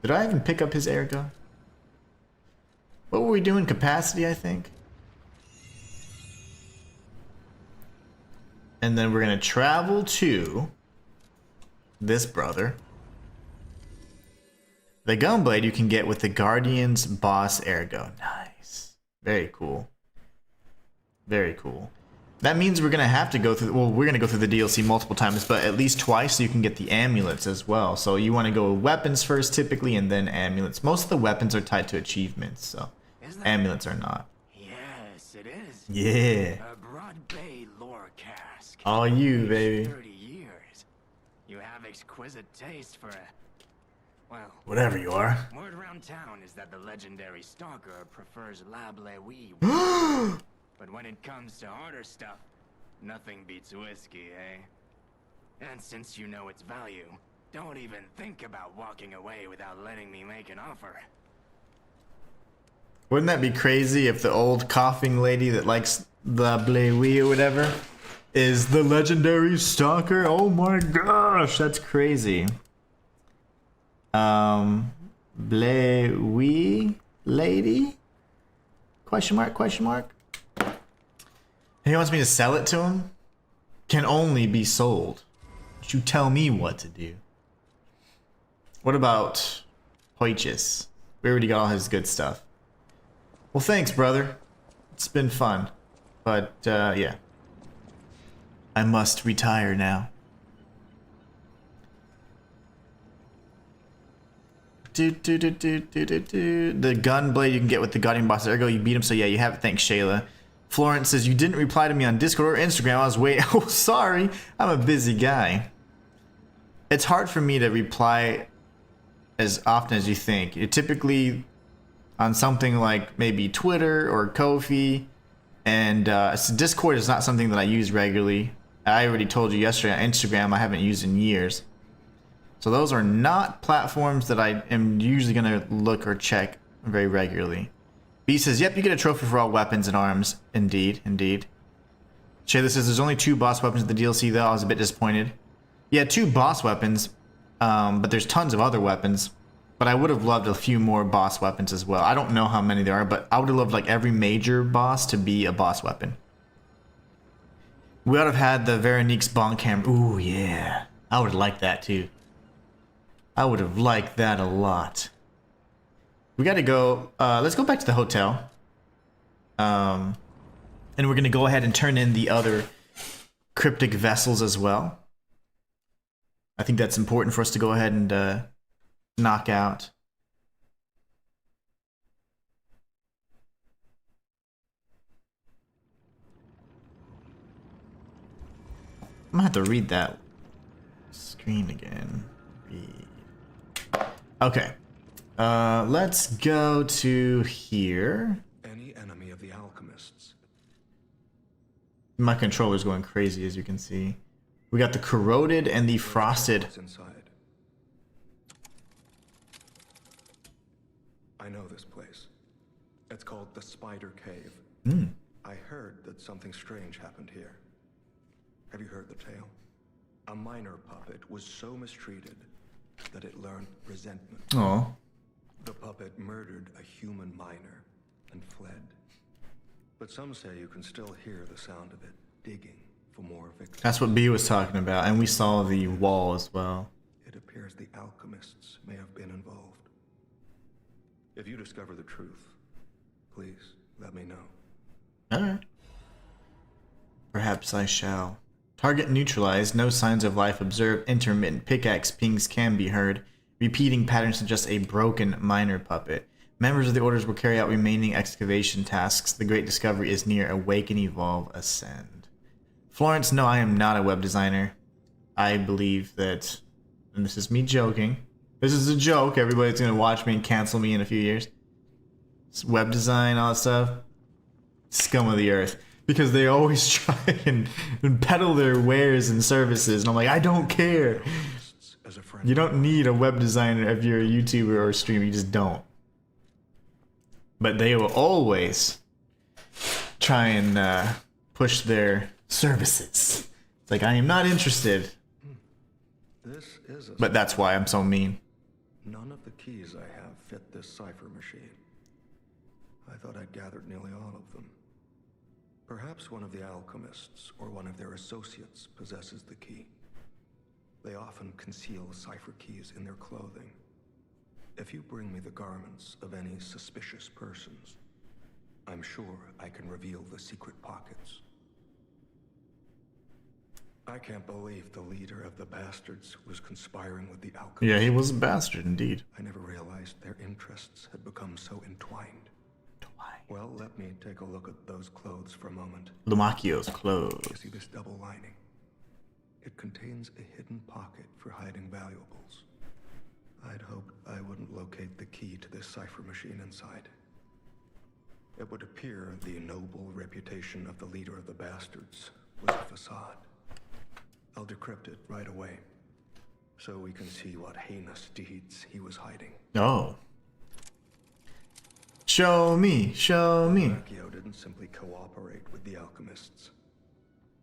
Did I even pick up his ergo? What were we doing? Capacity, I think. And then we're gonna travel to this brother. The gunblade you can get with the Guardian's boss ergo. Nice. Very cool. Very cool. That means we're gonna have to go through, well, we're gonna go through the DLC multiple times, but at least twice so you can get the amulets as well. So you wanna go with weapons first typically and then amulets. Most of the weapons are tied to achievements, so amulets are not. Yes, it is. Yeah. A Broad Bay lore cask. All you, baby. 30 years. You have exquisite taste for a, well, Whatever you are. word around town is that the legendary Stalker prefers La Bleuie. But when it comes to harder stuff, nothing beats whiskey, eh? And since you know its value, don't even think about walking away without letting me make an offer. Wouldn't that be crazy if the old coughing lady that likes the Bleuie or whatever is the legendary Stalker? Oh my gosh, that's crazy. Bleuie lady? Question mark, question mark? He wants me to sell it to him? Can only be sold. Don't you tell me what to do. What about Hoichis? We already got all his good stuff. Well, thanks, brother. It's been fun. But, yeah. I must retire now. The gun blade you can get with the guardian boss. Ergo, you beat him, so yeah, you have it. Thanks, Shayla. Florence says, you didn't reply to me on Discord or Instagram. I was waiting. Oh, sorry. I'm a busy guy. It's hard for me to reply as often as you think. You're typically on something like maybe Twitter or Ko-fi. And so Discord is not something that I use regularly. I already told you yesterday on Instagram I haven't used in years. So those are not platforms that I am usually going to look or check very regularly. B says, yep, you get a trophy for all weapons and arms. Indeed, indeed. Shayla says, there's only 2 boss weapons in the DLC, though. I was a bit disappointed. Yeah, 2 boss weapons, but there's tons of other weapons. But I would have loved a few more boss weapons as well. I don't know how many there are, but I would have loved like every major boss to be a boss weapon. We would have had the Veronique's bonk hammer. Ooh, yeah. I would have liked that, too. I would have liked that a lot. We gotta go, let's go back to the hotel. And we're gonna go ahead and turn in the other cryptic vessels as well. I think that's important for us to go ahead and knock out. I'm gonna have to read that screen again. Okay. Let's go to here. Any enemy of the alchemists. My controller's going crazy, as you can see. We got the corroded and the frosted. What's inside? I know this place. It's called the Spider Cave. I heard that something strange happened here. Have you heard the tale? A minor puppet was so mistreated that it learned resentment. Oh. The puppet murdered a human miner and fled. But some say you can still hear the sound of it digging for more victims. That's what B was talking about, and we saw the wall as well. It appears the alchemists may have been involved. If you discover the truth, please let me know. Alright. Perhaps I shall. Target neutralized. No signs of life observed. Intermittent pickaxe pings can be heard. Repeating patterns suggest a broken miner puppet. Members of the orders will carry out remaining excavation tasks. The great discovery is near. Awaken, evolve, ascend. Florence, no, I am not a web designer. I believe that, and this is me joking. This is a joke. Everybody's going to watch me and cancel me in a few years. It's web design, all that stuff. Scum of the earth. Because they always try and peddle their wares and services. And I'm like, I don't care. You don't need a web designer if you're a YouTuber or a streamer. You just don't. But they will always try and push their services. It's like, I am not interested. This is But that's why I'm so mean. None of the keys I have fit this cipher machine. I thought I'd gathered nearly all of them. Perhaps one of the alchemists or one of their associates possesses the key. They often conceal cipher keys in their clothing. If you bring me the garments of any suspicious persons, I'm sure I can reveal the secret pockets. I can't believe the leader of the bastards was conspiring with the alchemists. Yeah, he was a bastard indeed. I never realized their interests had become so entwined. Well, let me take a look at those clothes for a moment. Lumacchio's You clothes. see this double lining? It contains a hidden pocket for hiding valuables. I'd hoped I wouldn't locate the key to this cipher machine inside. It would appear the noble reputation of the leader of the bastards was a facade. I'll decrypt it right away, so we can see what heinous deeds he was hiding. Oh. Show me, show me. Pinocchio didn't simply cooperate with the alchemists.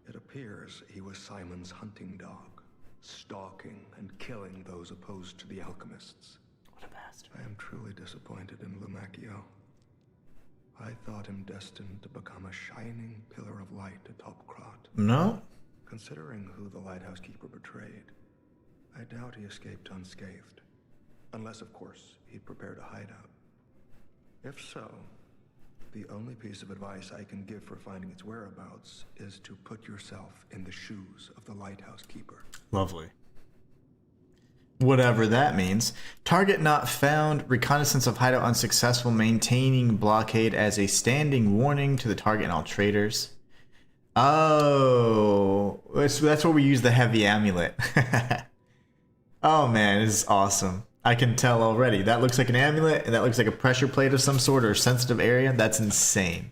It appears he was Simon's hunting dog, stalking and killing those opposed to the alchemists. What a bastard. I am truly disappointed in Lumacchio. I thought him destined to become a shining pillar of light atop Krat. No? Considering who the lighthouse keeper betrayed, I doubt he escaped unscathed. Unless, of course, he'd prepared a hideout. If so, The only piece of advice I can give for finding its whereabouts is to put yourself in the shoes of the lighthouse keeper. Lovely. Whatever that means. Target not found. Reconnaissance of hideout unsuccessful. Maintaining blockade as a standing warning to the target and all traders. Oh, that's where we use the heavy amulet. Oh man, this is awesome. I can tell already. That looks like an amulet, and that looks like a pressure plate of some sort or sensitive area. That's insane.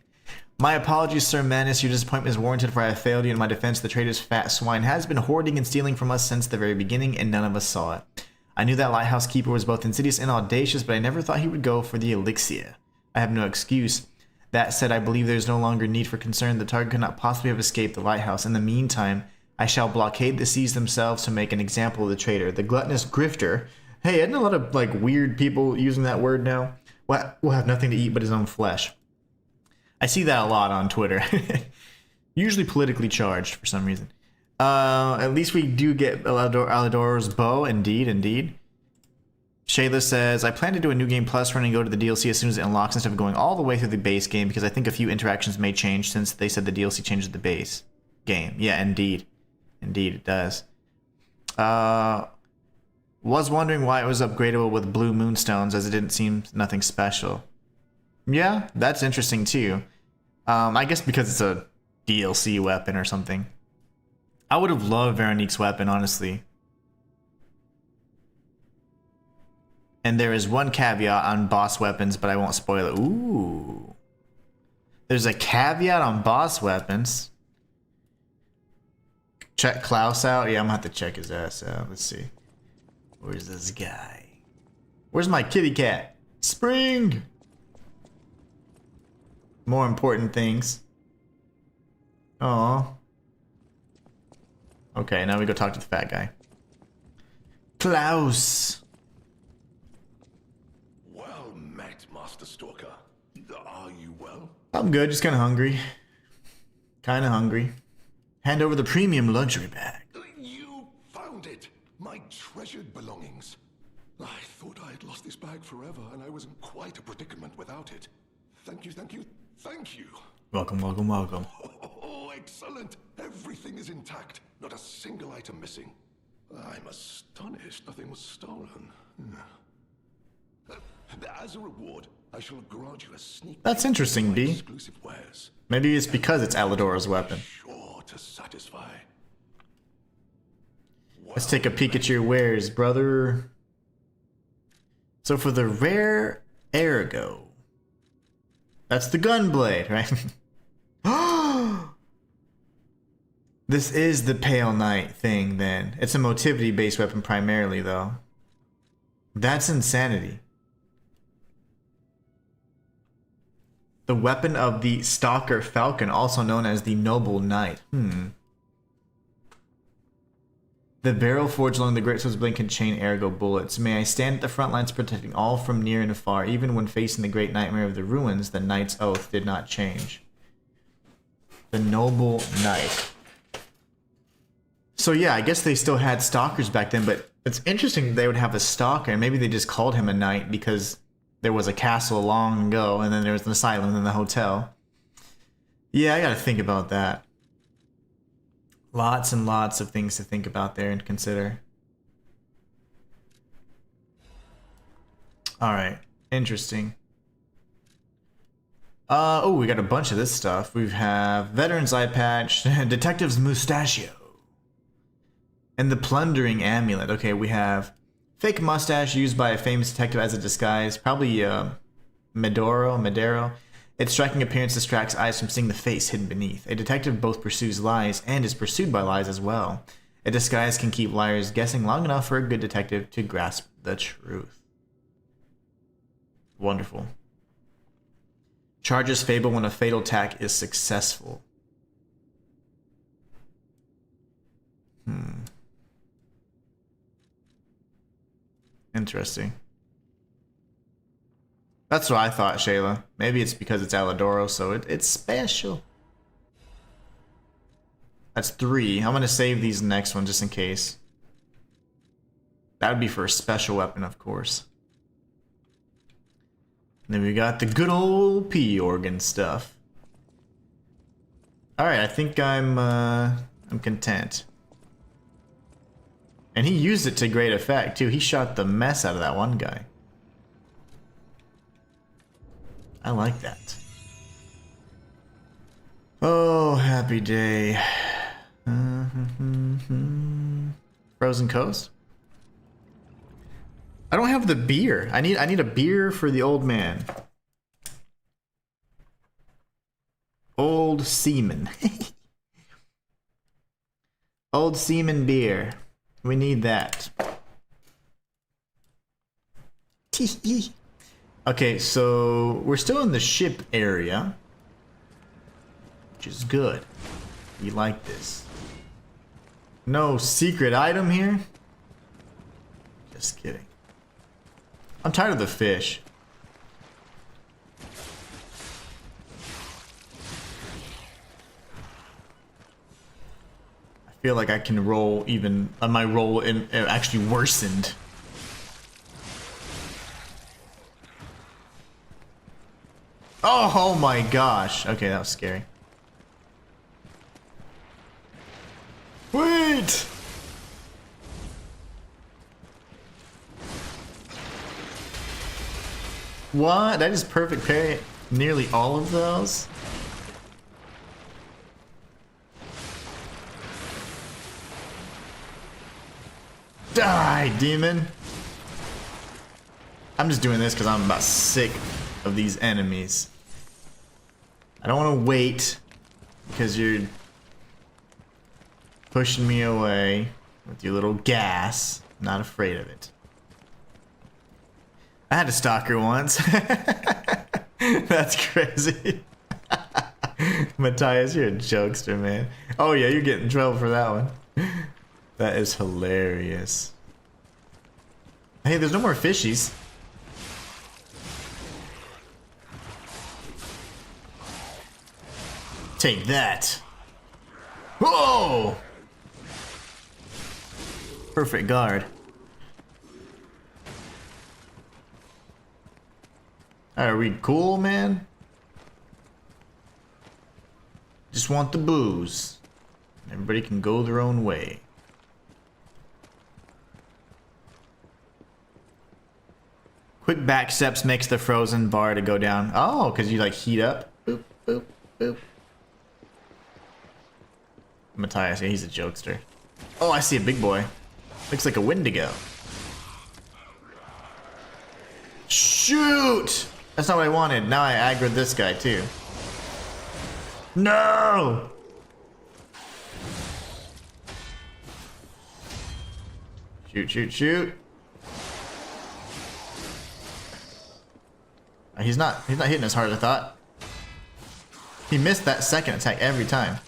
My apologies, Sir Manus. Your disappointment is warranted, for I have failed you in my defense. The traitor's fat swine has been hoarding and stealing from us since the very beginning, and none of us saw it. I knew that lighthouse keeper was both insidious and audacious, but I never thought he would go for the elixir. I have no excuse. That said, I believe there is no longer need for concern. The target could not possibly have escaped the lighthouse. In the meantime, I shall blockade the seas themselves to make an example of the traitor. The gluttonous grifter. Hey, isn't a lot of like weird people using that word now? Will have nothing to eat but his own flesh. I see that a lot on Twitter. Usually politically charged for some reason. At least we do get Alador's bow. Indeed, indeed. Shayla says, I plan to do a New Game Plus run and go to the DLC as soon as it unlocks instead of going all the way through the base game, because I think a few interactions may change since they said the DLC changes the base game. Yeah, indeed. Indeed, it does. Was wondering why it was upgradable with blue moonstones, as it didn't seem nothing special. Yeah, that's interesting too. I guess because it's a DLC weapon or something. I would have loved Veronique's weapon, honestly. And there is one caveat on boss weapons, but I won't spoil it. Ooh. There's a caveat on boss weapons. Check Klaus out? Yeah, I'm gonna have to check his ass out. Let's see. Where's this guy? Where's my kitty cat? Spring! More important things. Aww. Okay, now we go talk to the fat guy. Klaus! Well met, Master Stalker. Are you well? I'm good, just kinda hungry. Kinda hungry. Hand over the premium luxury bag. You found it! My treasured belongings. I thought I had lost this bag forever, and I was in quite a predicament without it. Thank you, thank you, thank you. Welcome, welcome, welcome. Oh, excellent. Everything is intact. Not a single item missing. I'm astonished nothing was stolen. As a reward, I shall grant you a sneak. That's interesting, B. Exclusive wares. Maybe it's because it's Aladora's weapon. Sure to satisfy. Let's take a peek at your wares, brother. So for the rare Ergo, that's the gunblade, right? This is the Pale Knight thing, then. It's a motivity-based weapon primarily, though. That's insanity. The weapon of the Stalker Falcon, also known as the Noble Knight. The barrel forged along the great sword's blade can chain Ergo bullets. May I stand at the front lines protecting all from near and far. Even when facing the great nightmare of the ruins, the Knight's oath did not change. The Noble Knight. So yeah, I guess they still had stalkers back then, but it's interesting they would have a stalker, and maybe they just called him a knight because there was a castle long ago, and then there was an asylum, and then the hotel. Yeah, I gotta think about that. Lots and lots of things to think about there and consider. Alright, interesting. Oh, we got a bunch of this stuff. We have Veteran's Eye Patch, Detective's Mustachio, and the Plundering Amulet. Okay, we have fake mustache used by a famous detective as a disguise. Probably Madero. Its striking appearance distracts eyes from seeing the face hidden beneath. A detective both pursues lies and is pursued by lies as well. A disguise can keep liars guessing long enough for a good detective to grasp the truth. Wonderful. Charges Fable when a fatal attack is successful. Interesting. That's what I thought, Shayla. Maybe it's because it's Aladoro, so it's special. That's 3. I'm gonna save these next one just in case. That would be for a special weapon, of course. Then we got the good old P organ stuff. All right, I think I'm content. And he used it to great effect too. He shot the mess out of that one guy. I like that. Oh, happy day. Frozen Coast? I don't have the beer. I need a beer for the old man. Old seaman. Old seaman beer. We need that. Okay, so we're still in the ship area, which is good. We like this. No secret item here? Just kidding. I'm tired of the fish. I feel like I can roll even, my roll actually worsened. Oh my gosh. Okay, that was scary. Wait! What? That is perfect parry. Nearly all of those? Die, demon! I'm just doing this because I'm about sick of these enemies. I don't want to wait because you're pushing me away with your little gas. I'm not afraid of it. I had a stalker once. That's crazy. Matthias, you're a jokester, man. Oh yeah, you're getting in trouble for that one. That is hilarious. Hey, there's no more fishies. Take that. Whoa! Perfect guard. Are we cool, man? Just want the booze. Everybody can go their own way. Quick back steps makes the frozen bar to go down. Oh, because you like heat up. Boop, boop, boop. Matthias, yeah, he's a jokester. Oh, I see a big boy. Looks like a Wendigo. Shoot! That's not what I wanted. Now I aggroed this guy too. No! Shoot, shoot, shoot. He's not hitting as hard as I thought. He missed that second attack every time.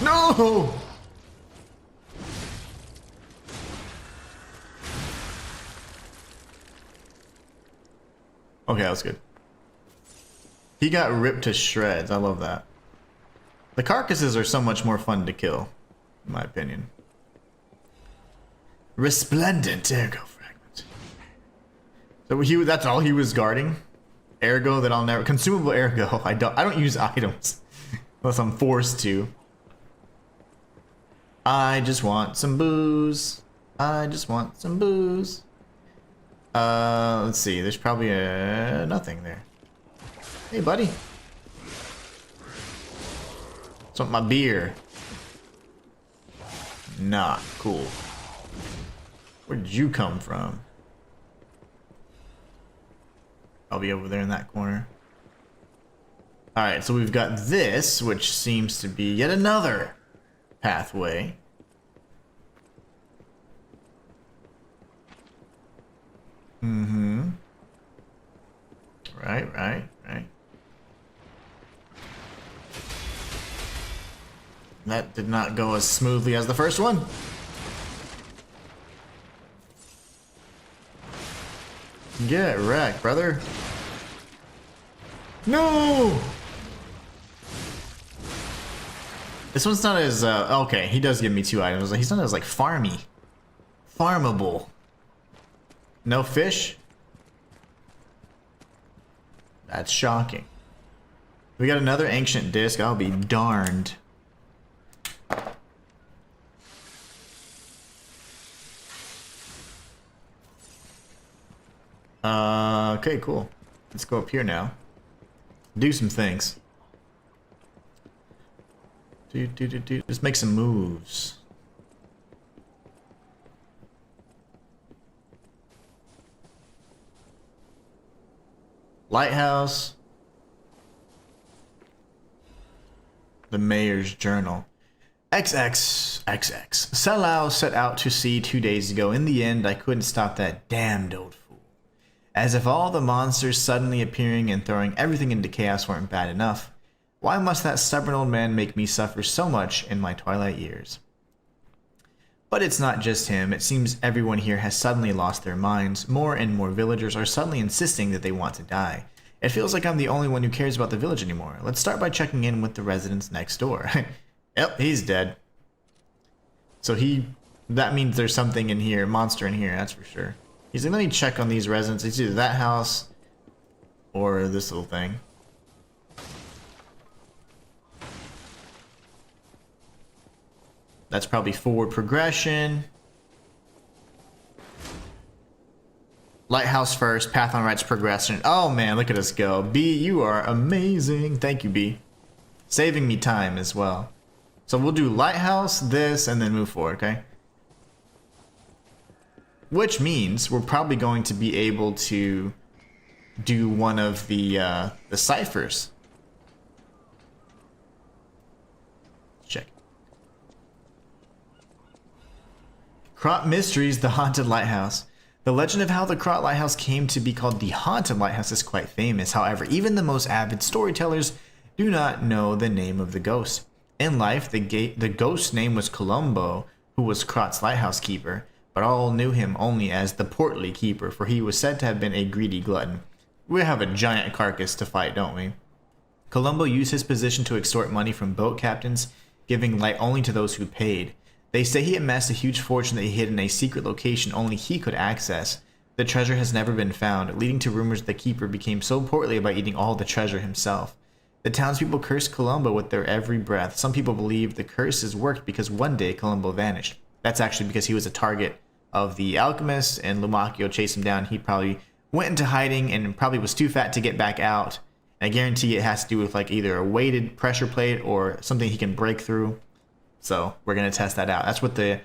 No! Okay, that was good. He got ripped to shreds. I love that. The carcasses are so much more fun to kill, in my opinion. Resplendent ergo fragment. So that's all he was guarding? Ergo that I'll never... Consumable ergo. I don't use items. Unless I'm forced to. I just want some booze. I just want some booze. Let's see. There's probably nothing there. Hey, buddy. What's up, my beer? Not cool. Where did you come from? I'll be over there in that corner. Alright, so we've got this, which seems to be yet another pathway. Mm-hmm. Right. That did not go as smoothly as the first one. Get wrecked, brother. No! This one's not as, okay, he does give me 2 items. He's not as, like, farmable. No fish? That's shocking. We got another ancient disc. I'll be darned. Okay, cool. Let's go up here now. Do some things. Let's make some moves. Lighthouse. The Mayor's Journal. XXXX. Salau set out to sea 2 days ago. In the end, I couldn't stop that damned old fool. As if all the monsters suddenly appearing and throwing everything into chaos weren't bad enough. Why must that stubborn old man make me suffer so much in my twilight years? But it's not just him. It seems everyone here has suddenly lost their minds. More and more villagers are suddenly insisting that they want to die. It feels like I'm the only one who cares about the village anymore. Let's start by checking in with the residents next door. Yep, he's dead. So that means there's something in here, monster in here, that's for sure. He's like, let me check on these residents. It's either that house or this little thing. That's probably forward progression. Lighthouse first, path on right's progression. Oh man, look at us go. B, you are amazing. Thank you, B. Saving me time as well. So we'll do lighthouse, this, and then move forward, okay? Which means we're probably going to be able to do one of the ciphers. Check. Krat Mysteries, the Haunted Lighthouse. The legend of how the Krat Lighthouse came to be called the Haunted Lighthouse is quite famous. However, even the most avid storytellers do not know the name of the ghost. In life, the ghost's name was Columbo, who was Krat's lighthouse keeper, but all knew him only as the portly keeper, for he was said to have been a greedy glutton. We have a giant carcass to fight, don't we? Columbo used his position to extort money from boat captains, giving light only to those who paid. They say he amassed a huge fortune that he hid in a secret location only he could access. The treasure has never been found, leading to rumors the keeper became so portly by eating all the treasure himself. The townspeople cursed Columbo with their every breath. Some people believe the curses worked because one day Columbo vanished. That's actually because he was a target of the alchemists and Lumacchio chased him down. He probably went into hiding and probably was too fat to get back out. And I guarantee it has to do with like either a weighted pressure plate or something he can break through. So we're gonna test that out. That's what the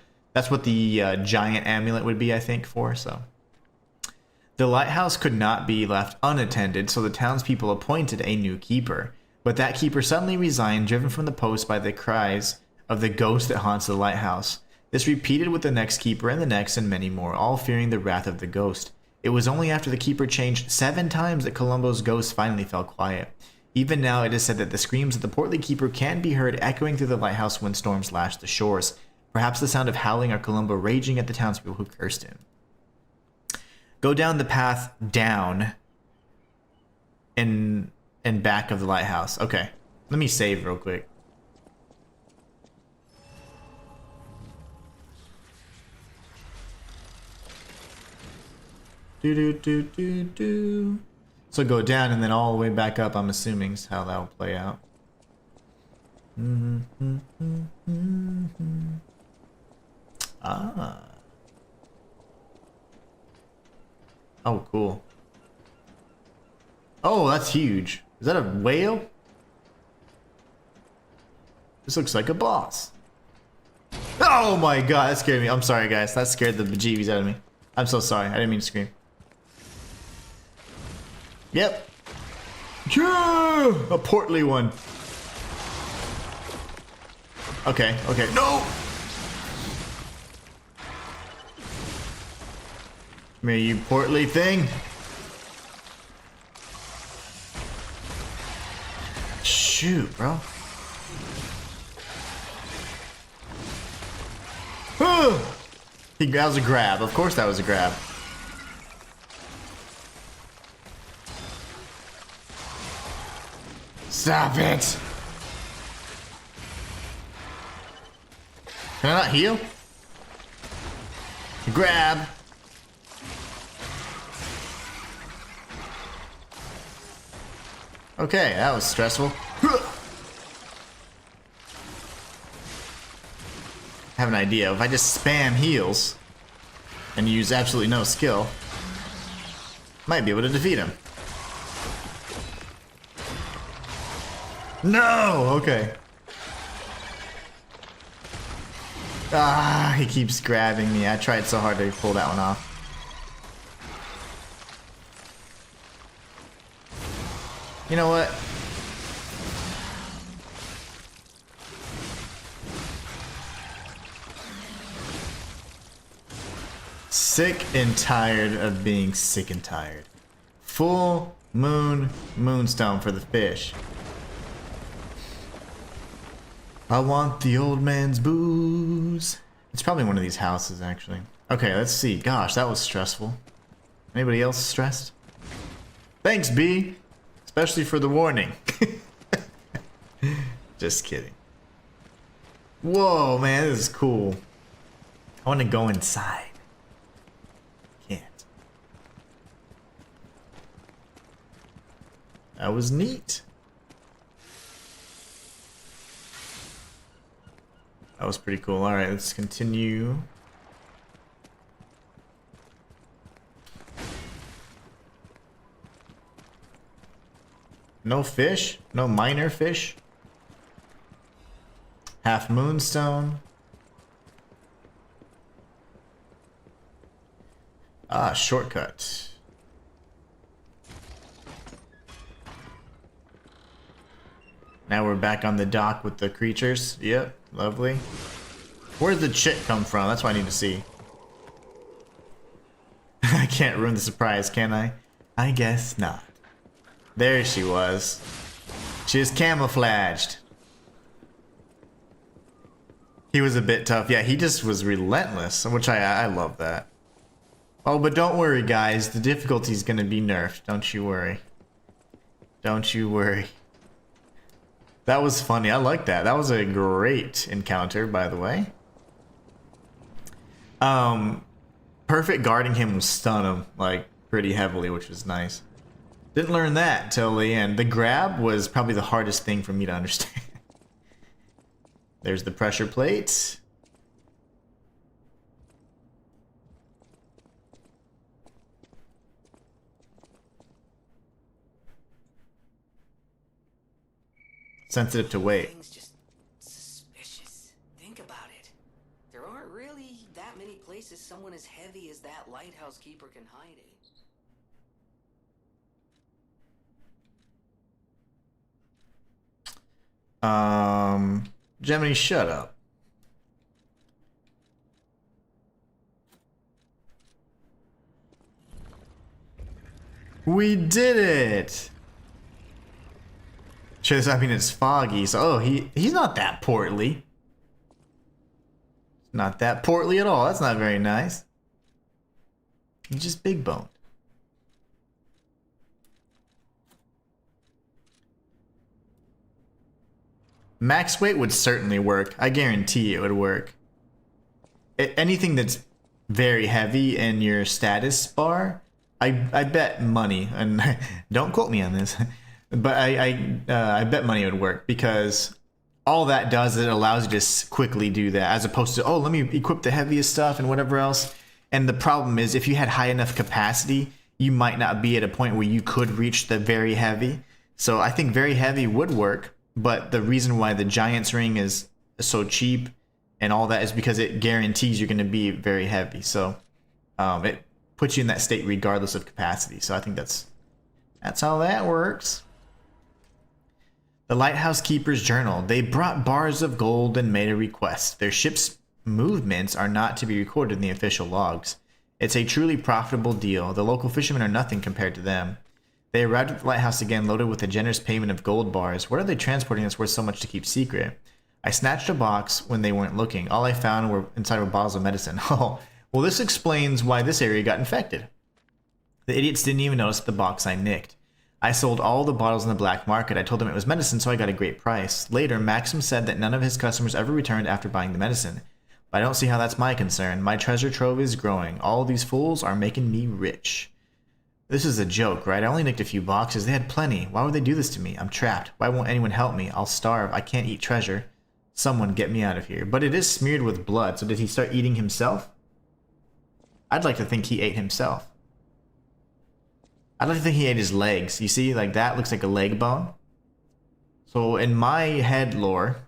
giant amulet would be, I think, for. So the lighthouse could not be left unattended, so the townspeople appointed a new keeper. But that keeper suddenly resigned, driven from the post by the cries of the ghost that haunts the lighthouse. This repeated with the next keeper and the next and many more, all fearing the wrath of the ghost. It was only after the keeper changed 7 times that Columbo's ghost finally fell quiet. Even now it is said that the screams of the portly keeper can be heard echoing through the lighthouse when storms lash the shores. Perhaps the sound of howling or Columbo raging at the townspeople who cursed him. Go down the path down and back of the lighthouse. Okay, let me save real quick. So go down and then all the way back up, I'm assuming is how that will play out. Ah. Oh, cool. Oh, that's huge. Is that a whale? This looks like a boss. Oh my god, that scared me. I'm sorry, guys. That scared the bejeebies out of me. I'm so sorry. I didn't mean to scream. Yep. Yeah! A portly one. Okay, okay. No! Come here, you portly thing. Shoot, bro. That was a grab. Of course that was a grab. Stop it! Can I not heal? Grab. Okay, that was stressful. I have an idea. If I just spam heals and use absolutely no skill, might be able to defeat him. No! Okay. Ah, he keeps grabbing me. I tried so hard to pull that one off. You know what? Sick and tired of being sick and tired. Full moon, moonstone for the fish. I want the old man's booze. It's probably one of these houses, actually. Okay, let's see. Gosh, that was stressful. Anybody else stressed? Thanks, B. Especially for the warning. Just kidding. Whoa, man, this is cool. I want to go inside. Can't. That was neat. That was pretty cool. Alright, let's continue. No fish? No minor fish? Half moonstone. Ah, shortcut. Now we're back on the dock with the creatures. Yep, lovely. Where'd the chick come from? That's what I need to see. I can't ruin the surprise, can I? I guess not. There she was. She is camouflaged. He was a bit tough. Yeah, he just was relentless, which I love that. Oh, but don't worry, guys. The difficulty's gonna be nerfed. Don't you worry. Don't you worry. That was funny. I like that. That was a great encounter, by the way. Perfect guarding him will stun him, like, pretty heavily, which was nice. Didn't learn that till the end. The grab was probably the hardest thing for me to understand. There's the pressure plate. Sensitive to weight. Things just suspicious. Think about it. There aren't really that many places someone as heavy as that lighthouse keeper can hide it. Gemini, shut up. We did it! I mean, it's foggy, so oh, he's not that portly. Not that portly at all. That's not very nice. He's just big boned. Max weight would certainly work. I guarantee it would work. Anything that's very heavy in your status bar, I bet money, and don't quote me on this, but I bet money it would work, because all that does is it allows you to quickly do that, as opposed to, oh, let me equip the heaviest stuff and whatever else. And the problem is, if you had high enough capacity, you might not be at a point where you could reach the very heavy. So I think very heavy would work. But the reason why the Giant's Ring is so cheap and all that is because it guarantees you're going to be very heavy. So it puts you in that state regardless of capacity. So I think that's how that works. The Lighthouse Keeper's Journal. They brought bars of gold and made a request. Their ship's movements are not to be recorded in the official logs. It's a truly profitable deal. The local fishermen are nothing compared to them. They arrived at the lighthouse again, loaded with a generous payment of gold bars. What are they transporting that's worth so much to keep secret? I snatched a box when they weren't looking. All I found were inside were bottles of medicine. Oh, well, this explains why this area got infected. The idiots didn't even notice the box I nicked. I sold all the bottles in the black market. I told them it was medicine, so I got a great price. Later, Maxim said that none of his customers ever returned after buying the medicine. But I don't see how that's my concern. My treasure trove is growing. All these fools are making me rich. This is a joke, right? I only nicked a few boxes. They had plenty. Why would they do this to me? I'm trapped. Why won't anyone help me? I'll starve. I can't eat treasure. Someone get me out of here. But it is smeared with blood, so did he start eating himself? I'd like to think he ate himself. I'd like to think he ate his legs. You see, like that looks like a leg bone. So in my head lore,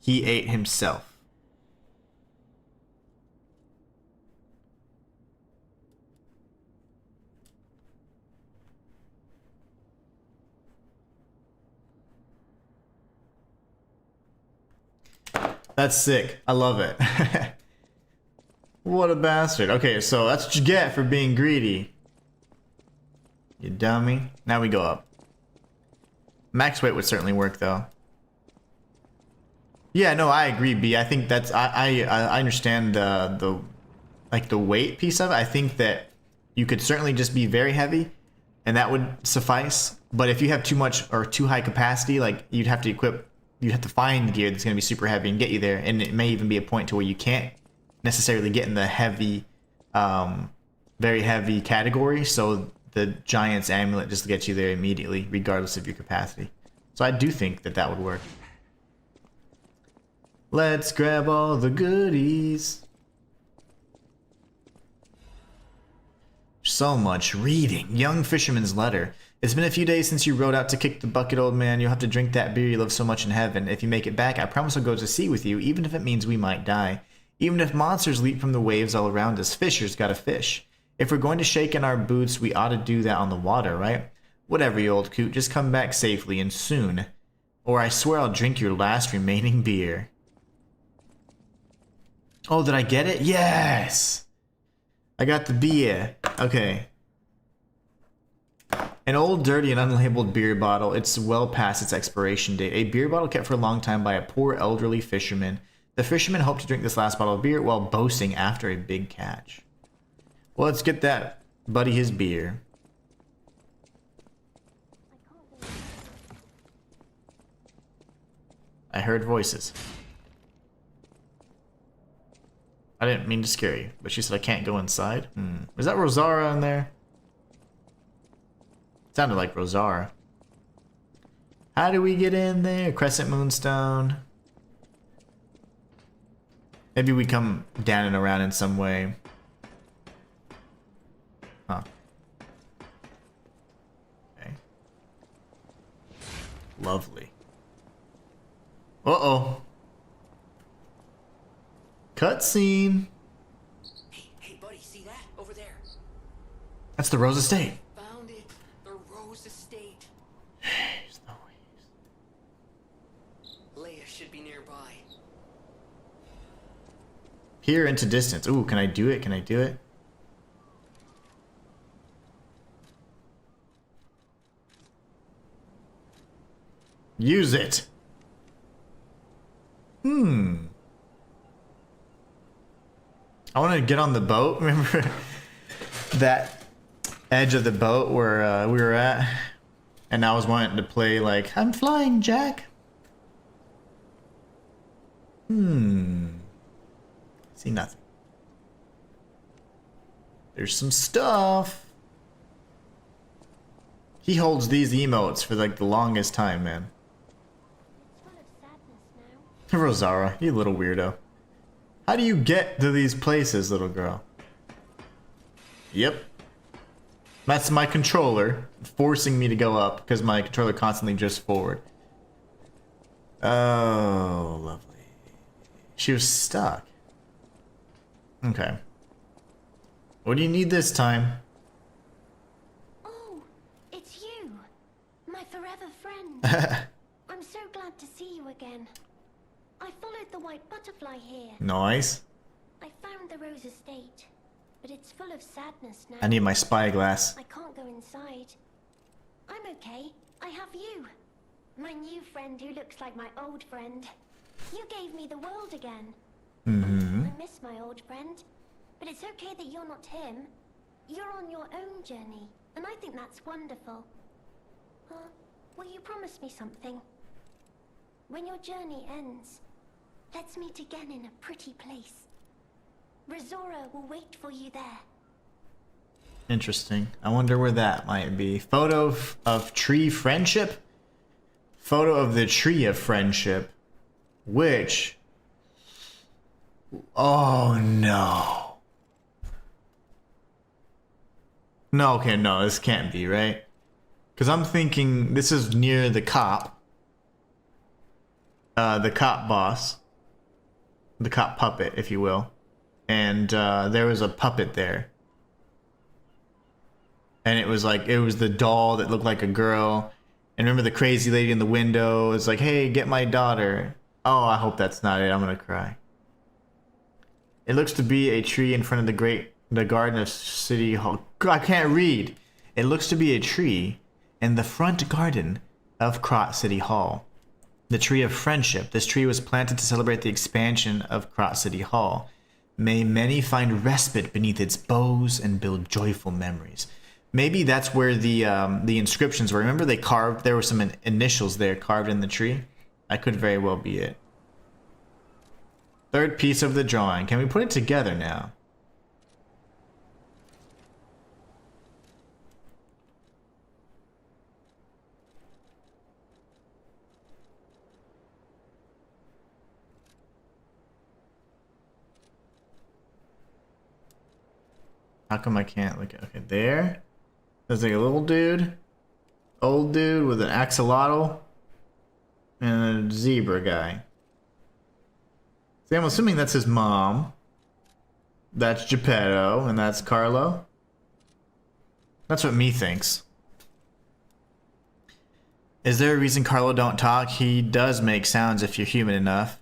he ate himself. That's sick. I love it. What a bastard. Okay, so that's what you get for being greedy. You dummy. Now we go up. Max weight would certainly work though. Yeah, no, I agree, B. I think that's I understand the like the weight piece of it. I think that you could certainly just be very heavy and that would suffice. But if you have too much or too high capacity, like you'd have to find gear that's going to be super heavy and get you there, and it may even be a point to where you can't necessarily get in the heavy, very heavy category, so the Giant's Amulet just gets you there immediately, regardless of your capacity. So I do think that that would work. Let's grab all the goodies. So much reading. Young Fisherman's Letter. It's been a few days since you rode out to kick the bucket, old man. You'll have to drink that beer you love so much in heaven. If you make it back, I promise I'll go to sea with you, even if it means we might die. Even if monsters leap from the waves all around us, Fisher's gotta fish. If we're going to shake in our boots, we ought to do that on the water, right? Whatever, you old coot, just come back safely and soon. Or I swear I'll drink your last remaining beer. Oh, did I get it? Yes! I got the beer. Okay. An old, dirty, and unlabeled beer bottle. It's well past its expiration date. A beer bottle kept for a long time by a poor elderly fisherman. The fisherman hoped to drink this last bottle of beer while boasting after a big catch. Well, let's get that buddy his beer. I heard voices. I didn't mean to scare you, but she said I can't go inside. Was that Rosara in there? Sounded like Rosara. How do we get in there? Crescent Moonstone. Maybe we come down and around in some way. Huh. Okay. Lovely. Uh-oh. Cutscene. Hey, buddy, see that? Over there. That's the Rose Estate. Found it. The Rose Estate. Jeez Louise. Leia should be nearby. Peer into distance. Ooh, can I do it? Can I do it? Use it. I want to get on the boat. Remember that edge of the boat where we were at? And I was wanting to play like, I'm flying, Jack. See nothing. There's some stuff. He holds these emotes for like the longest time, man. Rosara, you little weirdo. How do you get to these places, little girl? Yep. That's my controller forcing me to go up because my controller constantly drifts forward. Oh, lovely. She was stuck. Okay. What do you need this time? Oh, it's you. My forever friend. I'm so glad to see you again. I followed the white butterfly here. Nice. I found the Rose Estate, but it's full of sadness now. I need my spyglass. I can't go inside. I'm okay. I have you. My new friend who looks like my old friend. You gave me the world again. I miss my old friend, but it's okay that you're not him. You're on your own journey, and I think that's wonderful. Will you promise me something? When your journey ends, let's meet again in a pretty place. Rosora will wait for you there. Interesting. I wonder where that might be. Photo of tree friendship? Photo of the tree of friendship. Which... Oh no. No, okay, no, this can't be, right? Because I'm thinking this is near the cop. The cop boss. The cop puppet, if you will. And there was a puppet there. And it was like, it was the doll that looked like a girl. And remember the crazy lady in the window is like, hey, get my daughter. Oh, I hope that's not it. I'm gonna cry. It looks to be a tree in front of the garden of City Hall. I can't read. It looks to be a tree in the front garden of Krat City Hall. The tree of friendship. This tree was planted to celebrate the expansion of Krat City Hall. May many find respite beneath its boughs and build joyful memories. Maybe that's where the inscriptions were. Remember they carved, there were some initials there carved in the tree? That could very well be it. Third piece of the drawing. Can we put it together now? How come I can't look at, okay, there. There's like a little dude, old dude with an axolotl, and a zebra guy. See, I'm assuming that's his mom. That's Geppetto, and that's Carlo. That's what me thinks. Is there a reason Carlo don't talk? He does make sounds if you're human enough.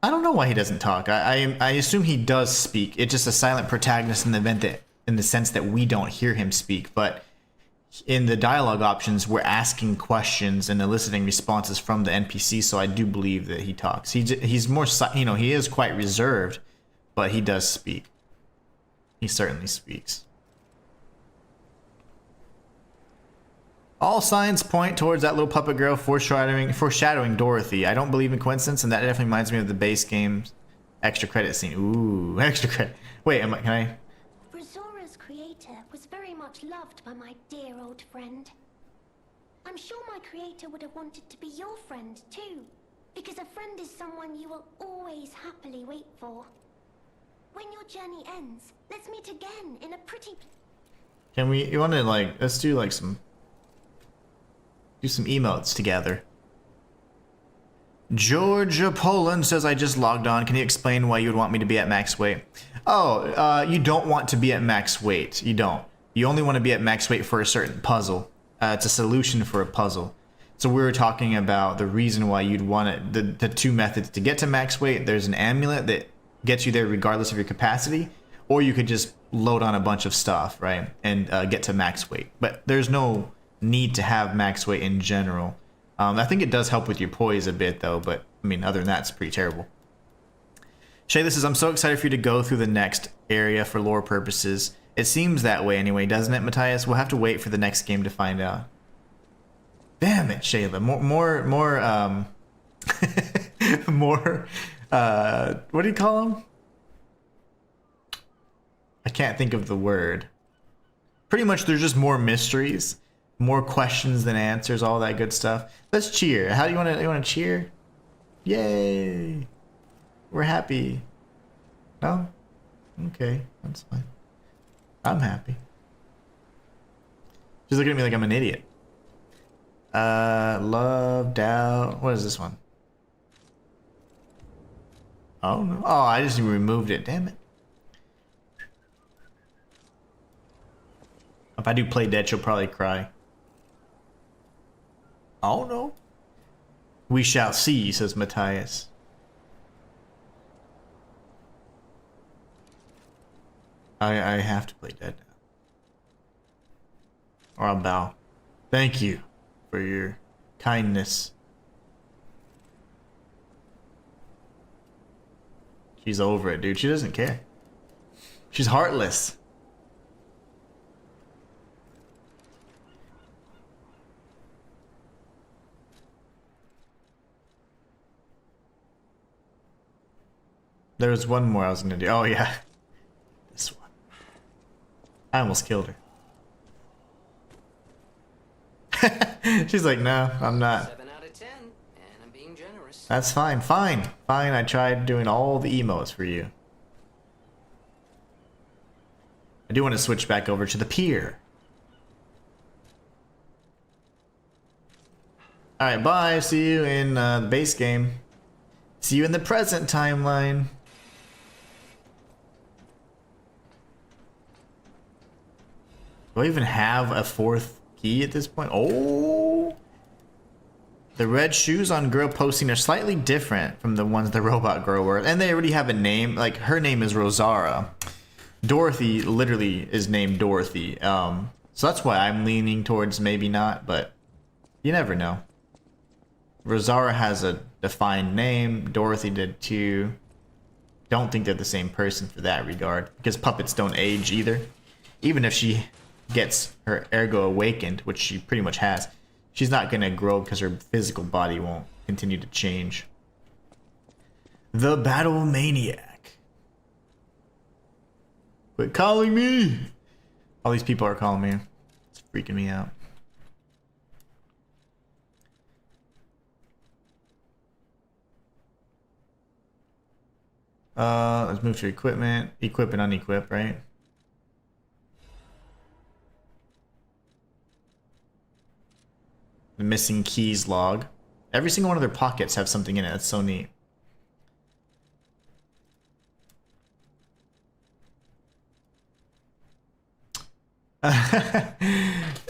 I don't know why he doesn't talk. I assume he does speak. It's just a silent protagonist in the event that, in the sense that we don't hear him speak. But in the dialogue options, we're asking questions and eliciting responses from the NPC. So I do believe that he talks. He's more, you know, he is quite reserved, but he does speak. He certainly speaks. All signs point towards that little puppet girl foreshadowing Dorothy. I don't believe in coincidence, and that definitely reminds me of the base game's extra credit scene. Ooh, extra credit. Wait, can I? Brazora's creator was very much loved by my dear old friend. I'm sure my creator would have wanted to be your friend too, because a friend is someone you will always happily wait for. When your journey ends, let's meet again in a pretty... Can we, you want to like, let's do like some emotes together. Georgia Poland says, I just logged on. Can you explain why you would want me to be at max weight? Oh, you don't want to be at max weight. You don't. You only want to be at max weight for a certain puzzle. It's a solution for a puzzle. So we were talking about the reason why you'd want it. The two methods to get to max weight. There's an amulet that gets you there regardless of your capacity, or you could just load on a bunch of stuff, right, and get to max weight. But there's no need to have max weight in general. I think it does help with your poise a bit though, but I mean, other than that, it's pretty terrible. Shayla says, I'm so excited for you to go through the next area for lore purposes. It seems that way anyway, doesn't it, Matthias? We'll have to wait for the next game to find out. Damn it, Shayla. What do you call them? I can't think of the word. Pretty much there's just more mysteries. More questions than answers, all that good stuff. Let's cheer. How do you want to cheer? Yay! We're happy. No? Okay, that's fine. I'm happy. She's looking at me like I'm an idiot. Love, doubt. What is this one? Oh no. Oh, I just removed it. Damn it. If I do play dead, she'll probably cry. Oh no. We shall see, says Matthias. I have to play dead now. Or I'll bow. Thank you for your kindness. She's over it, dude. She doesn't care. She's heartless. There was one more I was gonna do. Oh yeah, this one. I almost killed her. She's like, no, I'm not. 7 out of 10, and I'm being generous. That's fine, fine, fine. I tried doing all the emotes for you. I do want to switch back over to the pier. Alright, bye. See you in the base game. See you in the present timeline. Do I even have a 4th key at this point? Oh! The red shoes on girl posting are slightly different from the ones the robot girl wore. And they already have a name. Like, her name is Rosara. Dorothy literally is named Dorothy. So that's why I'm leaning towards maybe not, but you never know. Rosara has a defined name. Dorothy did too. Don't think they're the same person for that regard, because puppets don't age either. Even if she gets her ergo awakened, which she pretty much has, she's not gonna grow because her physical body won't continue to change. The Battle Maniac. Quit calling me! All these people are calling me. It's freaking me out. Let's move to equipment. Equip and unequip, right? The missing keys log. Every single one of their pockets have something in it. That's so neat.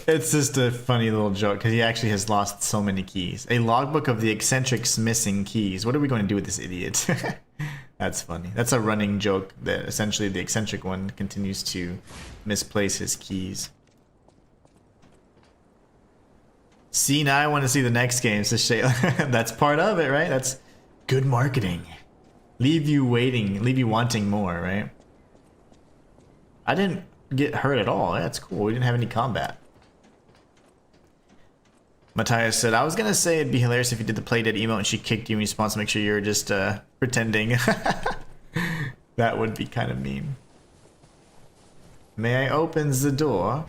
It's just a funny little joke because he actually has lost so many keys. A logbook of the eccentric's missing keys. What are we going to do with this idiot? That's funny. That's a running joke that essentially the eccentric one continues to misplace his keys. See, now I want to see the next game. So that's part of it, right? That's good marketing. Leave you waiting, leave you wanting more, right? I didn't get hurt at all. That's cool. We didn't have any combat. Matthias said, I was gonna say it'd be hilarious if you did the play dead emote and she kicked you in response to make sure you're just pretending. That would be kind of mean. May I opens the door?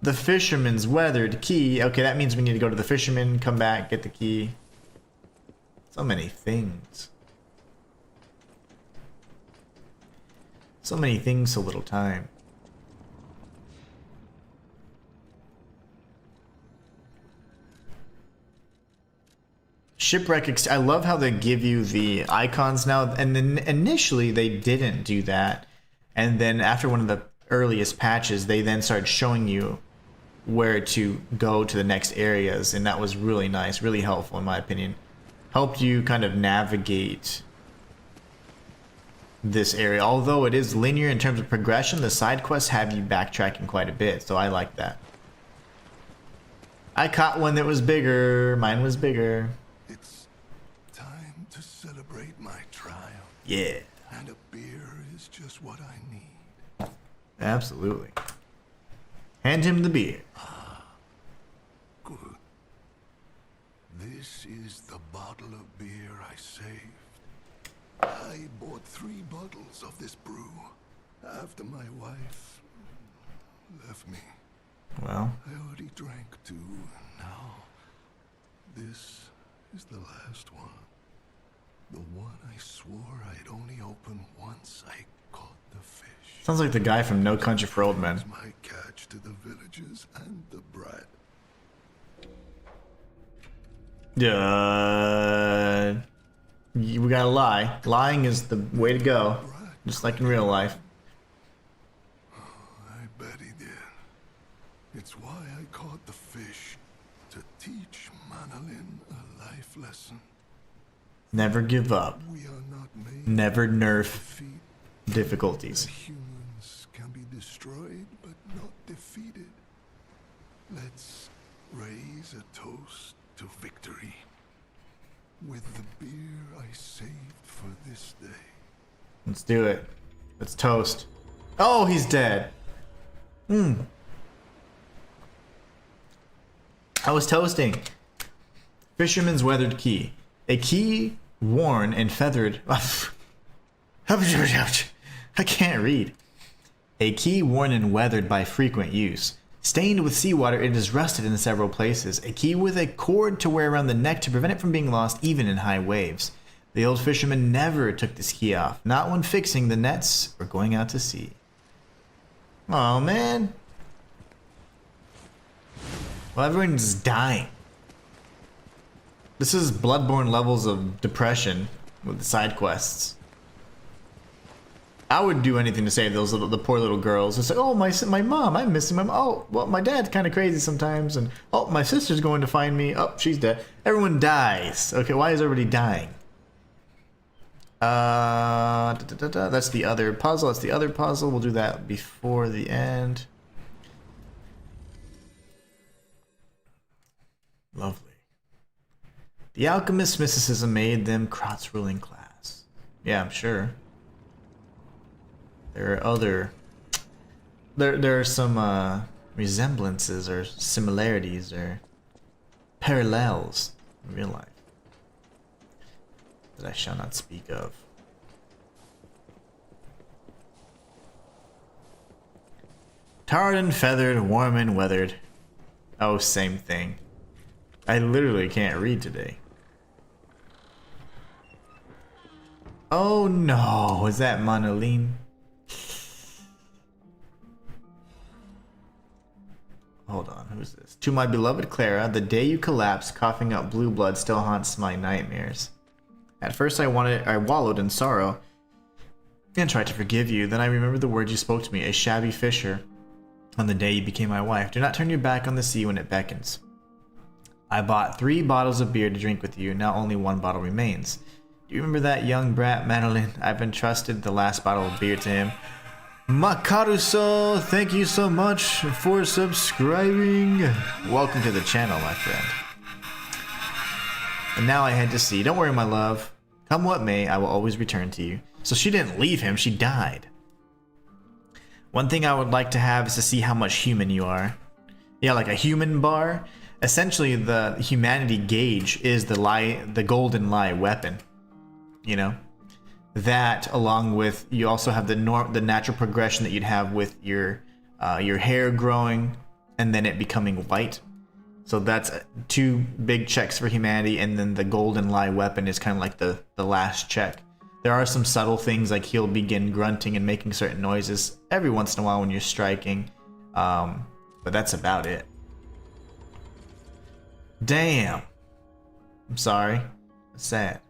The fisherman's weathered key. Okay, that means we need to go to the fisherman, come back, get the key. So many things. So many things, so little time. Shipwreck. I love how they give you the icons now, and then initially they didn't do that, and then after one of the earliest patches, they then started showing you where to go to the next areas, and that was really nice, really helpful in my opinion. Helped you kind of navigate this area. Although it is linear in terms of progression, the side quests have you backtracking quite a bit, so I like that. I caught one that was bigger. Mine was bigger. It's time to celebrate my triumph. Yeah. And a beer is just what I need. Absolutely. Hand him the beer. Good. This is the bottle of beer I saved. I bought 3 bottles of this brew after my wife left me. Well, I already drank 2. Now, this is the last one. The one I swore I'd only open once I caught the fish. sounds like the guy from No Country for Old Men. It's my catch to the villagers and the brat. We gotta lie. Lying is the way to go. Just like in real life. I bet he did. It's why I caught the fish, to teach Manolin a life lesson. Never give up. We are not made Never to nerf defeat. difficulties. Humans can be destroyed, but not defeated. Let's raise a toast to victory. With the beer I saved for this day. Let's do it. Let's toast. Oh, he's dead. I was toasting. Fisherman's weathered key. A key worn and feathered. I can't read. A key worn and weathered by frequent use. Stained with seawater, it is rusted in several places. A key with a cord to wear around the neck to prevent it from being lost even in high waves. The old fisherman never took this key off, not when fixing the nets or going out to sea. Oh man. Well, everyone's dying. This is Bloodborne levels of depression with the side quests. I would do anything to save the poor little girls. It's like, oh, my mom, I'm missing my mom. Oh, well, my dad's kind of crazy sometimes. And, oh, my sister's going to find me. Oh, she's dead. Everyone dies. Okay, why is everybody dying? That's the other puzzle. That's the other puzzle. We'll do that before the end. Lovely. The alchemist's mysticism made them Krat's ruling class. Yeah, I'm sure. There are other... There are some resemblances or similarities or parallels in real life that I shall not speak of. Tarred and feathered, warm and weathered. Oh, same thing. I literally can't read today. Oh no, is that Monoline? Hold on, who's this? To my beloved Clara, the day you collapsed, coughing up blue blood still haunts my nightmares. At first I wallowed in sorrow and tried to forgive you. Then I remembered the words you spoke to me, a shabby fisher, on the day you became my wife. Do not turn your back on the sea when it beckons. I bought 3 bottles of beer to drink with you. Now only 1 bottle remains. Do you remember that young brat, Madeline? I've entrusted the last bottle of beer to him. Makaruso, thank you so much for subscribing. Welcome to the channel, my friend. And now I head to sea. Don't worry, my love. Come what may, I will always return to you. So she didn't leave him, she died. One thing I would like to have is to see how much human you are. Yeah, like a human bar. Essentially, the humanity gauge is the golden lie weapon. You know? That, along with, you also have the natural progression that you'd have with your hair growing and then it becoming white. So that's 2 big checks for humanity, and then the golden lie weapon is kind of like the last check. There are some subtle things, like he'll begin grunting and making certain noises every once in a while when you're striking, but that's about it. Damn. I'm sorry. That's sad.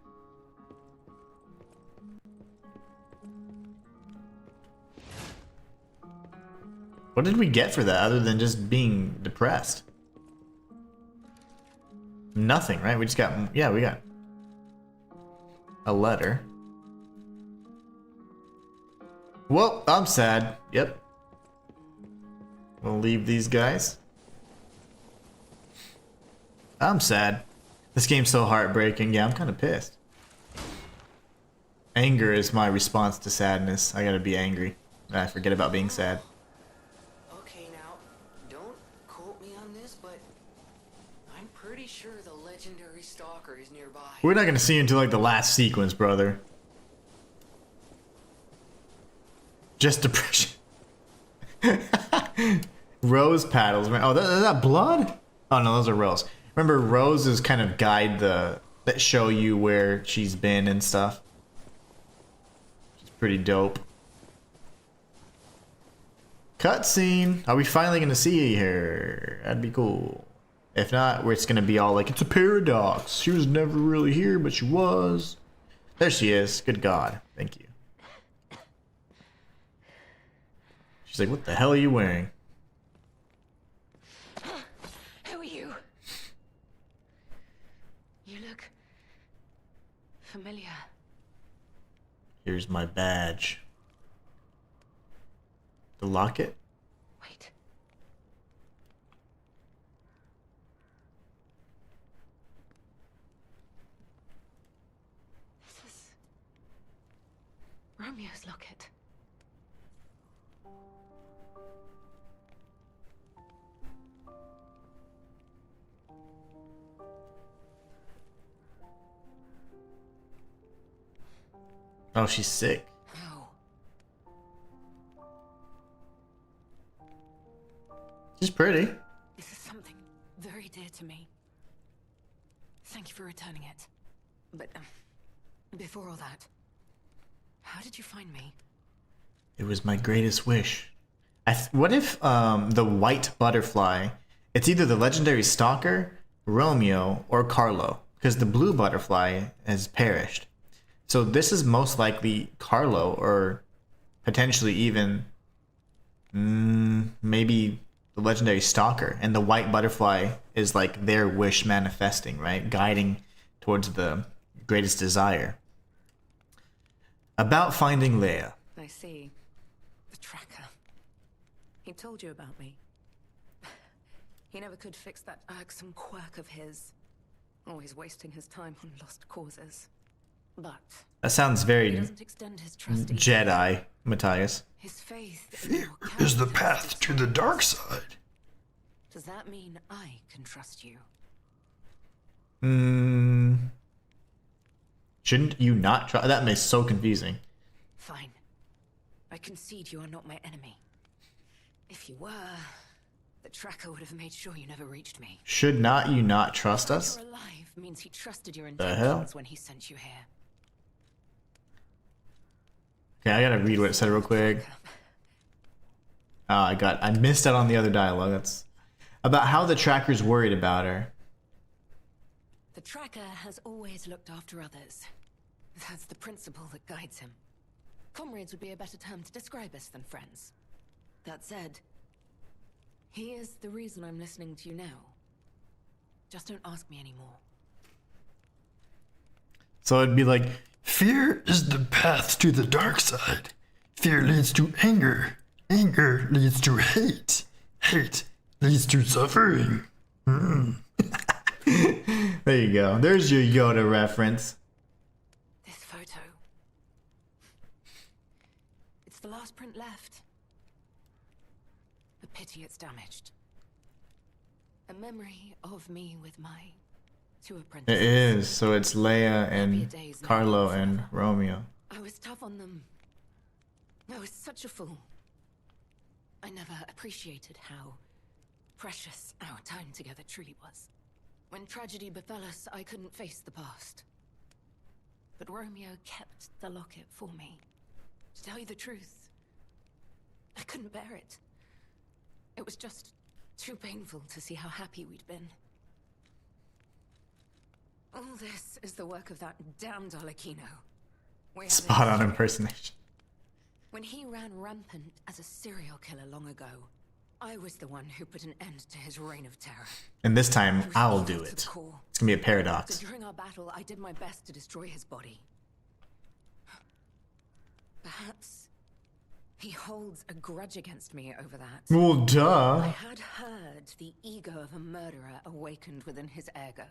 What did we get for that other than just being depressed? Nothing, right? We just got... Yeah, we got a letter. Well, I'm sad. Yep. We'll leave these guys. I'm sad. This game's so heartbreaking. Yeah, I'm kind of pissed. Anger is my response to sadness. I gotta be angry. I forget about being sad. Okay, now, don't quote me on this, but I'm pretty sure the legendary Stalker is nearby. We're not gonna see you until like the last sequence, brother. Just depression. Rose paddles, man. Oh, is that blood? Oh no, those are rose. Remember, roses kind of guide that show you where she's been and stuff. It's pretty dope. Cutscene. Are we finally gonna see her? That'd be cool. If not, it's gonna be all like, it's a paradox. She was never really here, but she was. There she is. Good God. Thank you. She's like, what the hell are you wearing? Who are you? You look familiar. Here's my badge. The locket? Wait. This is Romeo's locket. Oh, she's sick. How? She's pretty. This is something very dear to me. Thank you for returning it. But, before all that, how did you find me? It was my greatest wish. What if the white butterfly, it's either the legendary Stalker, Romeo, or Carlo, because the blue butterfly has perished. So this is most likely Carlo, or potentially even maybe the legendary Stalker, and the white butterfly is like their wish manifesting, right? Guiding towards the greatest desire. About finding Leia. I see. The tracker. He told you about me. He never could fix that irksome quirk of his. Always wasting his time on lost causes. But That sounds he very doesn't extend his trust either. Jedi, Matthias. His faith Fear is the path to the dark side. Does that mean I can trust you? Shouldn't you not try? That makes so confusing. Fine. I concede you are not my enemy. If you were, the tracker would have made sure you never reached me. Should not you not trust us? You're alive means he trusted your The hell? intentions when he sent you here. Okay, I gotta read what it said real quick. Oh, I missed out on the other dialogue. That's about how the tracker's worried about her. The tracker has always looked after others. That's the principle that guides him. Comrades would be a better term to describe us than friends. That said, he is the reason I'm listening to you now. Just don't ask me anymore. So it'd be like, Fear is the path to the dark side. Fear leads to anger. Anger leads to hate. Hate leads to suffering. there you go. There's your Yoda reference. This photo. It's the last print left. A pity it's damaged. A memory of me with my two apprentices. It is. So it's Leia and Carlo and Romeo. I was tough on them. I was such a fool. I never appreciated how precious our time together truly was. When tragedy befell us, I couldn't face the past. But Romeo kept the locket for me. To tell you the truth, I couldn't bear it. It was just too painful to see how happy we'd been. All this is the work of that damned Arlecchino. We had Spot on history. impersonation. When he ran rampant as a serial killer long ago, I was the one who put an end to his reign of terror. And this time, I was I'll evil do to the it. core. It's gonna be a paradox. So during our battle, I did my best to destroy his body. Perhaps he holds a grudge against me over that. Well, I duh. had heard the ego of a murderer awakened within his ergo.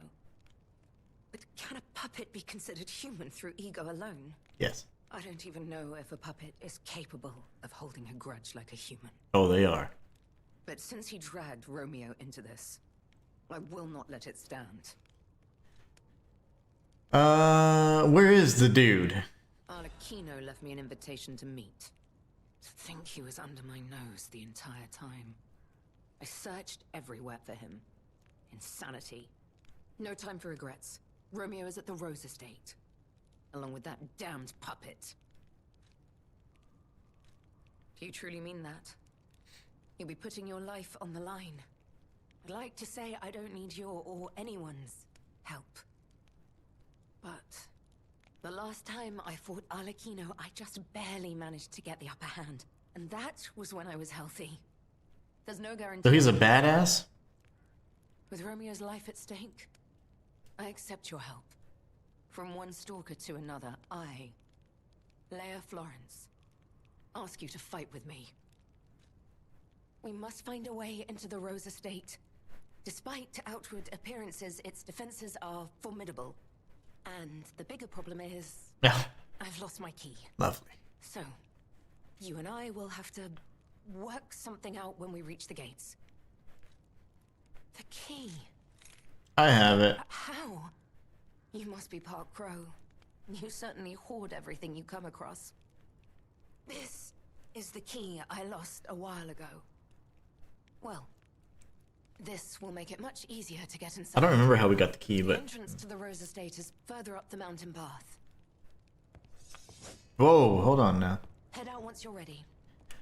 But can a puppet be considered human through ego alone? Yes. I don't even know if a puppet is capable of holding a grudge like a human. Oh, they are. But since he dragged Romeo into this, I will not let it stand. Where is the dude? Arlecchino left me an invitation to meet. To think he was under my nose the entire time. I searched everywhere for him. Insanity. No time for regrets. Romeo is at the Rose Estate. Along with that damned puppet. Do you truly mean that? You'll be putting your life on the line. I'd like to say I don't need your or anyone's help. But the last time I fought Arlecchino, I just barely managed to get the upper hand. And that was when I was healthy. There's no guarantee. So he's a badass? With Romeo's life at stake, I accept your help. From one stalker to another, I, Leia Florence, ask you to fight with me. We must find a way into the Rose Estate. Despite outward appearances, its defenses are formidable. And the bigger problem is, Yeah. I've lost my key. Lovely. So, you and I will have to work something out when we reach the gates. The key. I have it. How? You must be part crow. You certainly hoard everything you come across. This is the key I lost a while ago. Well, This will make it much easier to get inside. I don't remember how we got the key, The but entrance to the Rose Estate is further up the mountain path. whoa, hold on now. Head out once you're ready.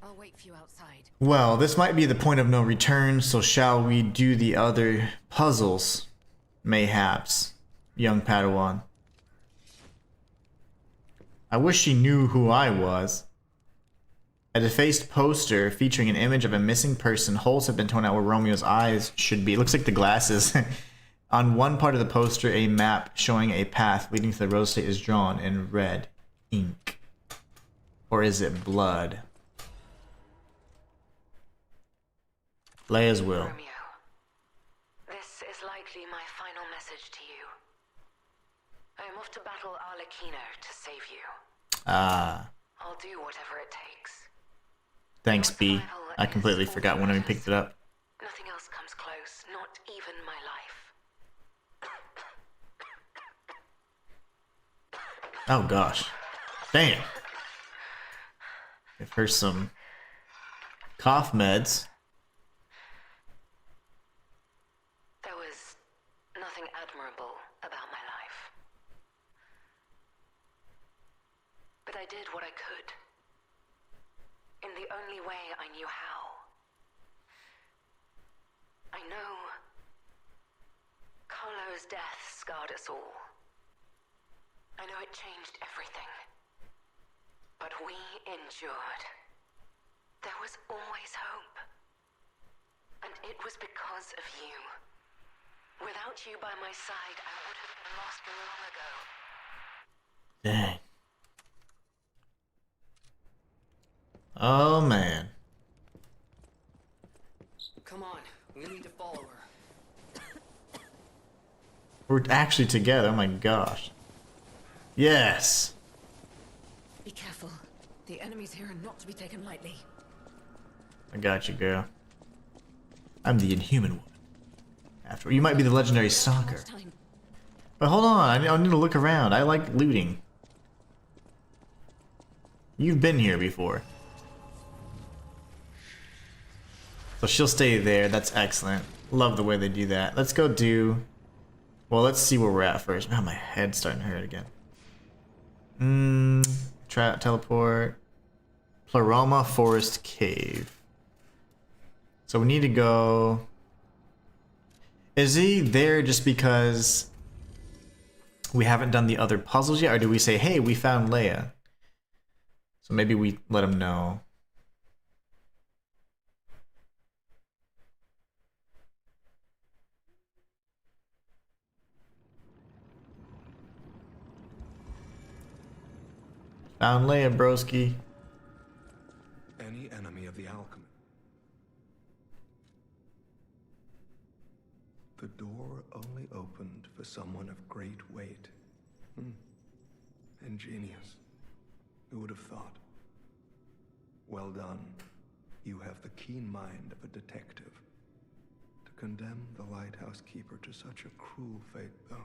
I'll wait for you outside. Well, this might be the point of no return, so shall we do the other puzzles? Mayhaps, young Padawan. I wish she knew who I was. A defaced poster featuring an image of a missing person. Holes have been torn out where Romeo's eyes should be. It looks like the glasses. On one part of the poster, a map showing a path leading to the Rose Estate is drawn in red ink. Or is it blood? Leia's will. Romeo, this is likely my final message to you. I am off to battle Arlecchino to save you. Ah, I'll do whatever it takes. thanks, B. I completely forgot when we picked it up. Nothing else comes close, not even my life. Oh gosh. Damn. Give her some cough meds. There was nothing admirable about my life. But I did what I could. In the only way I knew how. I know Carlo's death scarred us all. I know it changed everything. But we endured. There was always hope. And it was because of you. Without you by my side, I would have been lost long ago. Dang. Oh man. Come on, we need to follow her. We're actually together. Oh my gosh. Yes. Be careful. The enemies here are not to be taken lightly. I got you, girl. I'm the Inhuman one. After you might be the legendary Stalker. But hold on, I need to look around. I like looting. You've been here before. So she'll stay there. That's excellent. Love the way they do that. Let's go do... Well, let's see where we're at first. Now my head's starting to hurt again. Teleport. Pleroma Forest Cave. So we need to go... Is he there just because we haven't done the other puzzles yet? Or do we say, hey, we found Leia? So maybe we let him know. Found Leia, broski. Any enemy of the alchemy. The door only opened for someone of great weight. Ingenious. Who would have thought? Well done. You have the keen mind of a detective. To condemn the lighthouse keeper to such a cruel fate, though.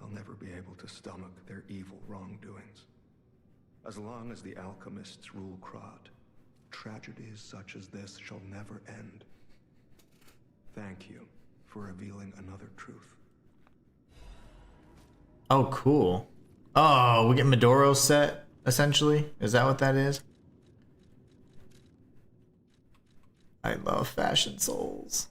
I'll never be able to stomach their evil wrongdoings. As long as the alchemists rule Krat, tragedies such as this shall never end. Thank you for revealing another truth. Oh, cool. Oh, we get Medoro set, essentially? Is that what that is? I love fashion souls.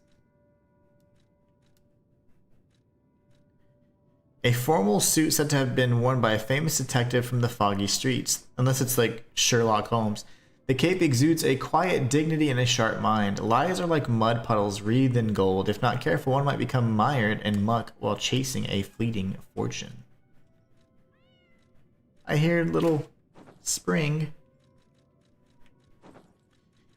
A formal suit said to have been worn by a famous detective from the foggy streets. Unless it's like Sherlock Holmes. The cape exudes a quiet dignity and a sharp mind. Lies are like mud puddles wreathed in gold. If not careful, one might become mired in muck while chasing a fleeting fortune. I hear little spring.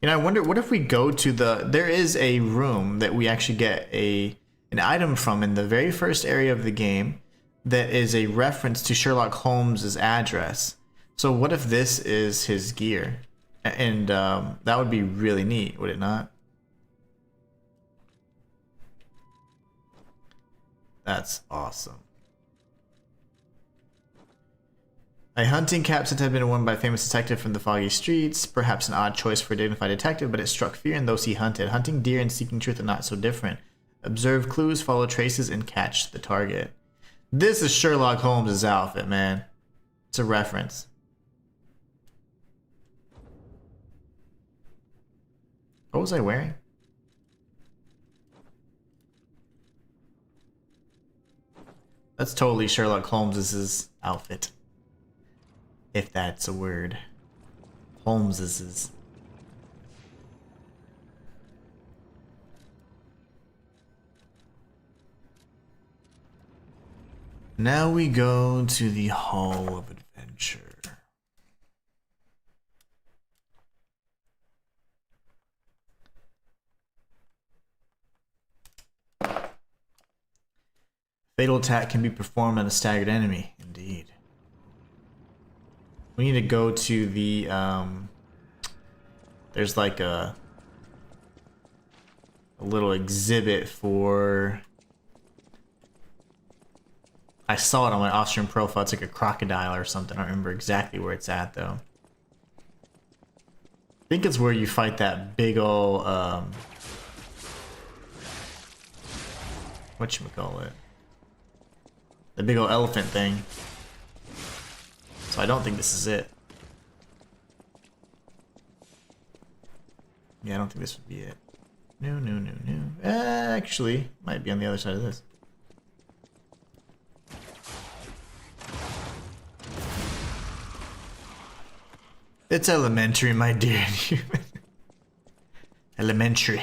You know, I wonder, what if we go to the... There is a room that we actually get an item from in the very first area of the game that is a reference to Sherlock Holmes's address. So what if this is his gear? And that would be really neat, would it not? That's awesome. A hunting captain had been worn by a famous detective from the foggy streets. Perhaps an odd choice for a dignified detective, but it struck fear in those he hunted. Hunting deer and seeking truth are not so different. Observe clues, follow traces, and catch the target. This is Sherlock Holmes' outfit, man. It's a reference. What was I wearing? That's totally Sherlock Holmes' outfit. If that's a word. Holmes's. Now we go to the Hall of Adventure. Fatal attack can be performed on a staggered enemy. Indeed. We need to go to the, there's like a little exhibit for, I saw it on my off-stream profile. It's like a crocodile or something. I don't remember exactly where it's at though. I think it's where you fight that big ol', whatchamacallit? The big ol' elephant thing. So I don't think this is it. Yeah, I don't think this would be it. No. Actually, might be on the other side of this. It's elementary, my dear human. Elementary.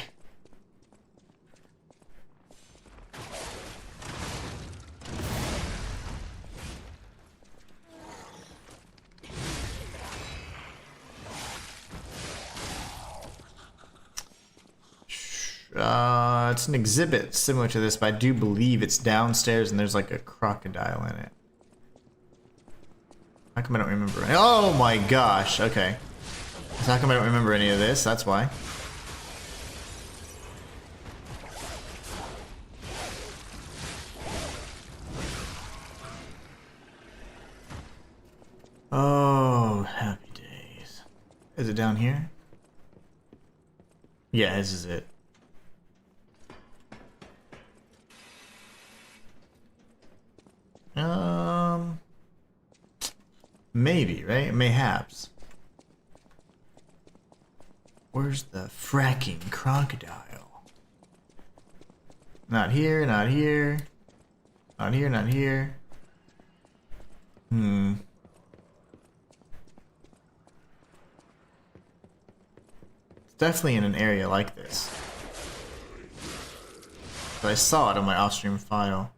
It's an exhibit similar to this, but I do believe it's downstairs and there's like a crocodile in it. How come I don't remember? Oh my gosh, okay. So how come I don't remember any of this? That's why. Oh, happy days. Is it down here? Yeah, this is it. Maybe, right? Mayhaps. Where's the fracking crocodile? Not here, not here. Not here, not here. It's definitely in an area like this. But I saw it on my off-stream file.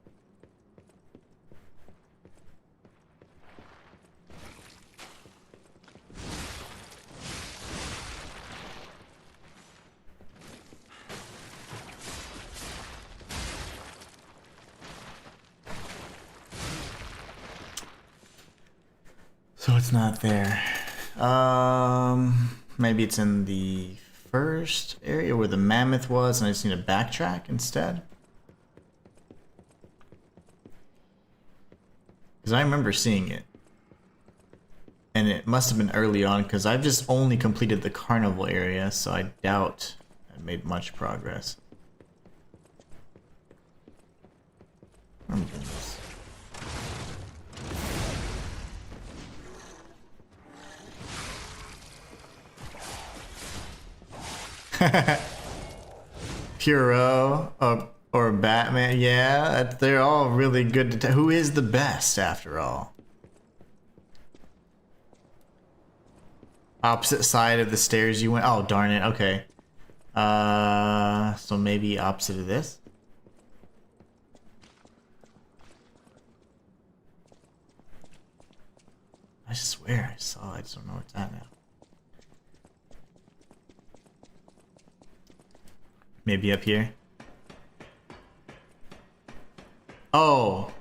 So it's not there. Maybe it's in the first area where the mammoth was and I just need to backtrack instead. Because I remember seeing it. And it must have been early on because I've just only completed the carnival area, so I doubt I made much progress. Oh my goodness. Puro or Batman, yeah, they're all really good to who is the best after all? Opposite side of the stairs you went. Oh darn it, okay. So maybe opposite of this? I swear I saw it, I just don't know where it's at now. Maybe up here. Oh.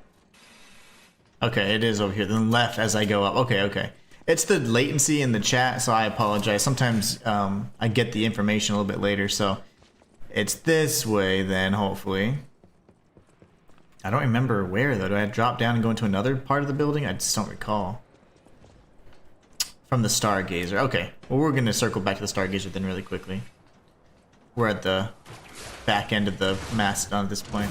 Okay, it is over here. Then left as I go up. Okay. It's the latency in the chat, so I apologize. Sometimes I get the information a little bit later, so it's this way then, hopefully. I don't remember where, though. Do I drop down and go into another part of the building? I just don't recall. From the Stargazer. Okay. Well, we're going to circle back to the Stargazer then really quickly. We're at the back end of the Mastodon at this point.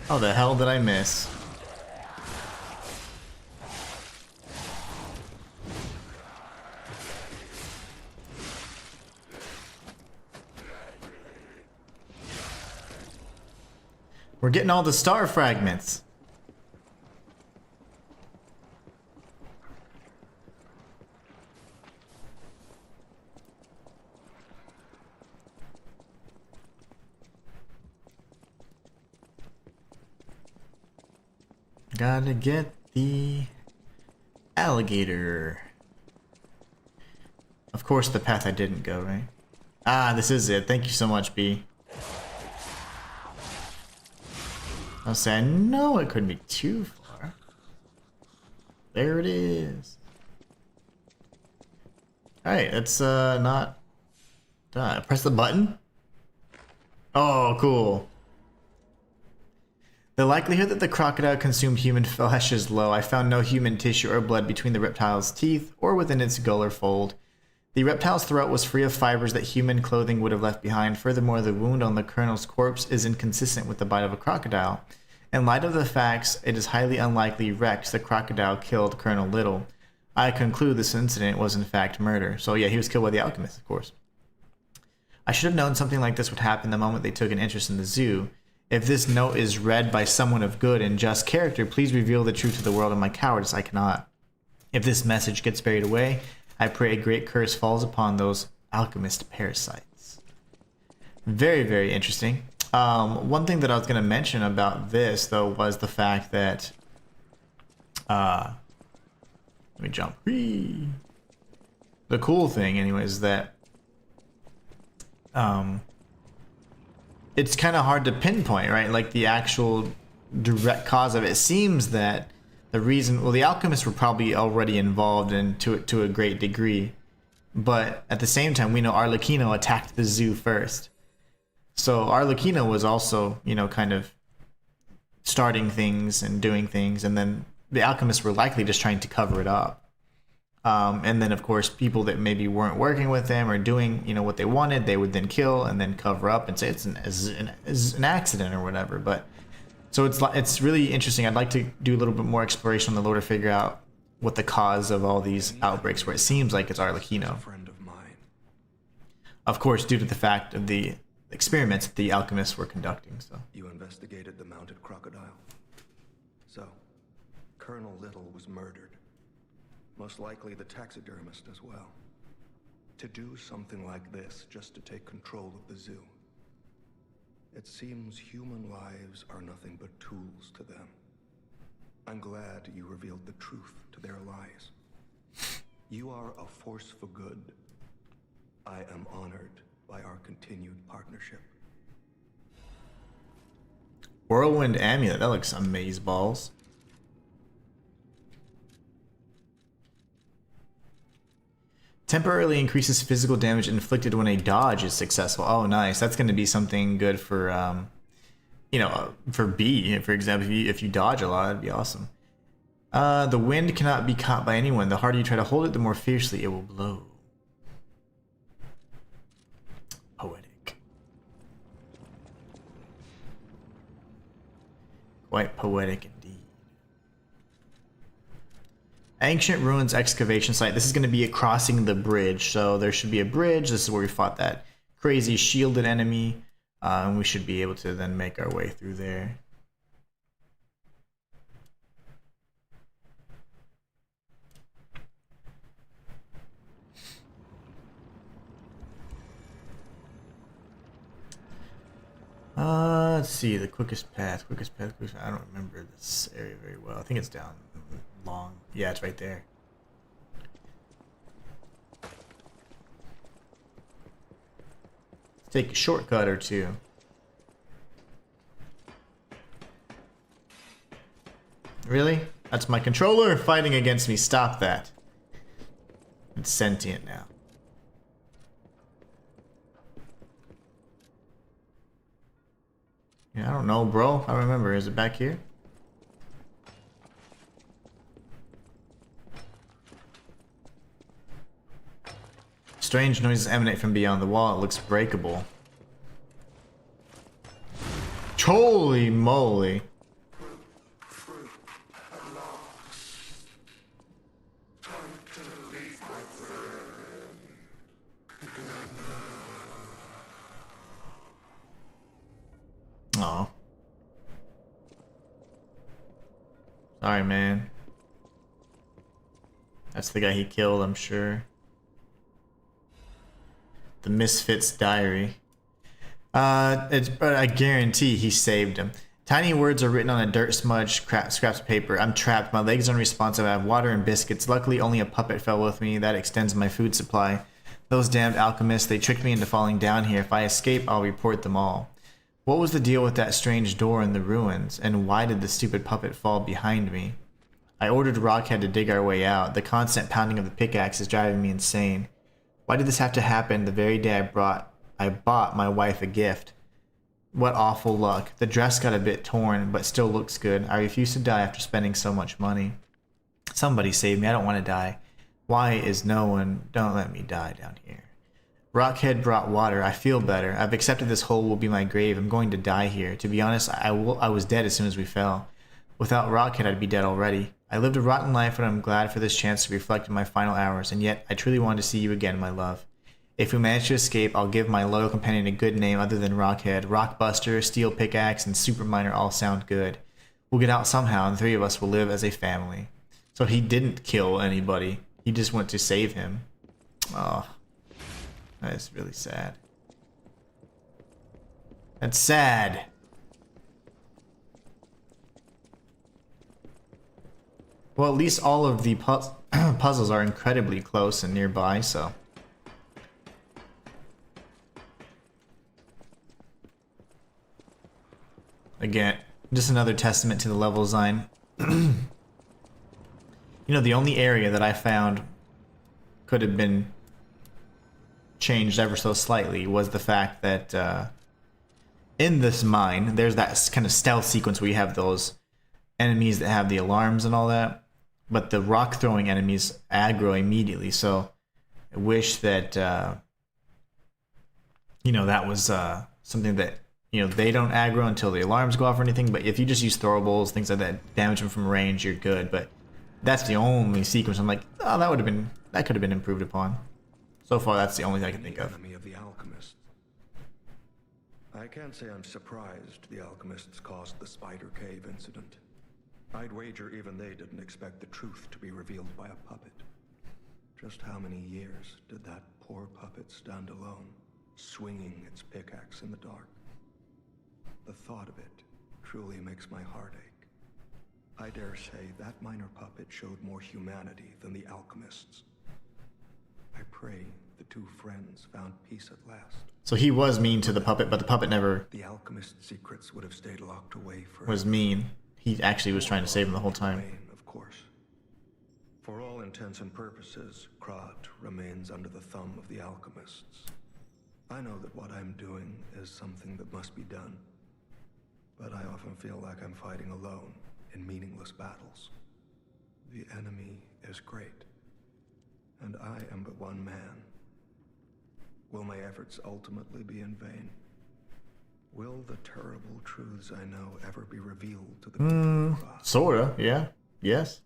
Oh, the hell did I miss? We're getting all the star fragments. Gotta get the alligator. Of course, the path I didn't go, right? Ah, this is it. Thank you so much, B. I'll say, I know it couldn't be too far. There it is. Alright, it's not done. Press the button. Oh, cool. The likelihood that the crocodile consumed human flesh is low. I found no human tissue or blood between the reptile's teeth or within its gular fold. The reptile's throat was free of fibers that human clothing would have left behind. Furthermore, the wound on the colonel's corpse is inconsistent with the bite of a crocodile. In light of the facts, it is highly unlikely Rex, the crocodile, killed Colonel Little. I conclude this incident was in fact murder. So yeah, he was killed by the alchemist, of course. I should have known something like this would happen the moment they took an interest in the zoo. If this note is read by someone of good and just character, please reveal the truth to the world of my cowardice. I cannot. If this message gets buried away, I pray a great curse falls upon those alchemist parasites. Very, very interesting. One thing that I was going to mention about this, though, was the fact that... let me jump. Whee! The cool thing, anyways, is that... it's kind of hard to pinpoint, right? Like the actual direct cause of it. It seems that the reason, well, the alchemists were probably already involved to a great degree, but at the same time, we know Arlecchino attacked the zoo first. So Arlecchino was also, you know, kind of starting things and doing things, and then the alchemists were likely just trying to cover it up. And then, of course, people that maybe weren't working with them or doing, you know, what they wanted, they would then kill and then cover up and say it's an accident or whatever. But so it's really interesting. I'd like to do a little bit more exploration on the lore to figure out what the cause of all these outbreaks were. It seems like it's Arlecchino. Friend of mine. Of course, due to the fact of the experiments that the alchemists were conducting. So You investigated the mounted crocodile. So, Colonel Little was murdered. Most likely the taxidermist as well. To do something like this just to take control of the zoo. It seems human lives are nothing but tools to them. I'm glad you revealed the truth to their lies. You are a force for good. I am honored by our continued partnership. Whirlwind Amulet, that looks amazeballs. Temporarily increases physical damage inflicted when a dodge is successful. Oh, nice. That's going to be something good for, you know, for B, for example. If you dodge a lot, it'd be awesome. The wind cannot be caught by anyone. The harder you try to hold it, the more fiercely it will blow. Poetic. Quite poetic indeed. Ancient Ruins excavation site. This is going to be crossing the bridge. So there should be a bridge. This is where we fought that crazy shielded enemy. And we should be able to then make our way through there. Let's see. The quickest path. Quickest path. I don't remember this area very well. I think it's down long. Yeah, it's right there. Let's take a shortcut or two. Really? That's my controller fighting against me. Stop that. It's sentient now. Yeah, I don't know, bro. I remember. Is it back here? Strange noises emanate from beyond the wall. It looks breakable. Holy moly. Aw. Sorry, man. That's the guy he killed, I'm sure. The Misfit's diary. But I guarantee he saved him. Tiny words are written on a dirt smudge scraps of paper. I'm trapped. My legs are unresponsive. I have water and biscuits. Luckily, only a puppet fell with me. That extends my food supply. Those damned alchemists, they tricked me into falling down here. If I escape, I'll report them all. What was the deal with that strange door in the ruins? And why did the stupid puppet fall behind me? I ordered Rockhead to dig our way out. The constant pounding of the pickaxe is driving me insane. Why did this have to happen the very day I bought my wife a gift? What awful luck. The dress got a bit torn, but still looks good. I refuse to die after spending so much money. Somebody save me. I don't want to die. Why is no one... Don't let me die down here. Rockhead brought water. I feel better. I've accepted this hole will be my grave. I'm going to die here. To be honest, I was dead as soon as we fell. Without Rockhead, I'd be dead already. I lived a rotten life, and I'm glad for this chance to reflect in my final hours, and yet I truly want to see you again, my love. If we manage to escape, I'll give my loyal companion a good name other than Rockhead. Rockbuster, Steel Pickaxe, and Superminer all sound good. We'll get out somehow, and the three of us will live as a family. So he didn't kill anybody. He just went to save him. Oh, that is really sad. That's sad. Well, at least all of the puzzles are incredibly close and nearby, so... Again, just another testament to the level design. You know, the only area that I found could have been changed ever so slightly was the fact that in this mine, there's that kind of stealth sequence where you have those enemies that have the alarms and all that, but the rock throwing enemies aggro immediately, so I wish that, you know, that was something that, you know, they don't aggro until the alarms go off or anything, but if you just use throwables, things like that, damage them from range, you're good. But that's the only sequence I'm like, oh, that could have been improved upon. So far, that's the only thing I can think of. Enemy of the alchemists. I can't say I'm surprised the alchemists caused the Spider Cave incident. I'd wager even they didn't expect the truth to be revealed by a puppet. Just how many years did that poor puppet stand alone, swinging its pickaxe in the dark? The thought of it truly makes my heart ache. I dare say that minor puppet showed more humanity than the alchemists. I pray the two friends found peace at last. So he was mean to the puppet, but the puppet never The alchemist's secrets would have stayed locked away for was mean. He actually was trying to save him the whole time. Of course. For all intents and purposes, Krat remains under the thumb of the alchemists. I know that what I'm doing is something that must be done. But I often feel like I'm fighting alone in meaningless battles. The enemy is great, and I am but one man. Will my efforts ultimately be in vain? Will the terrible truths I know ever be revealed to the people of Krat? Sorta, yeah. Yes.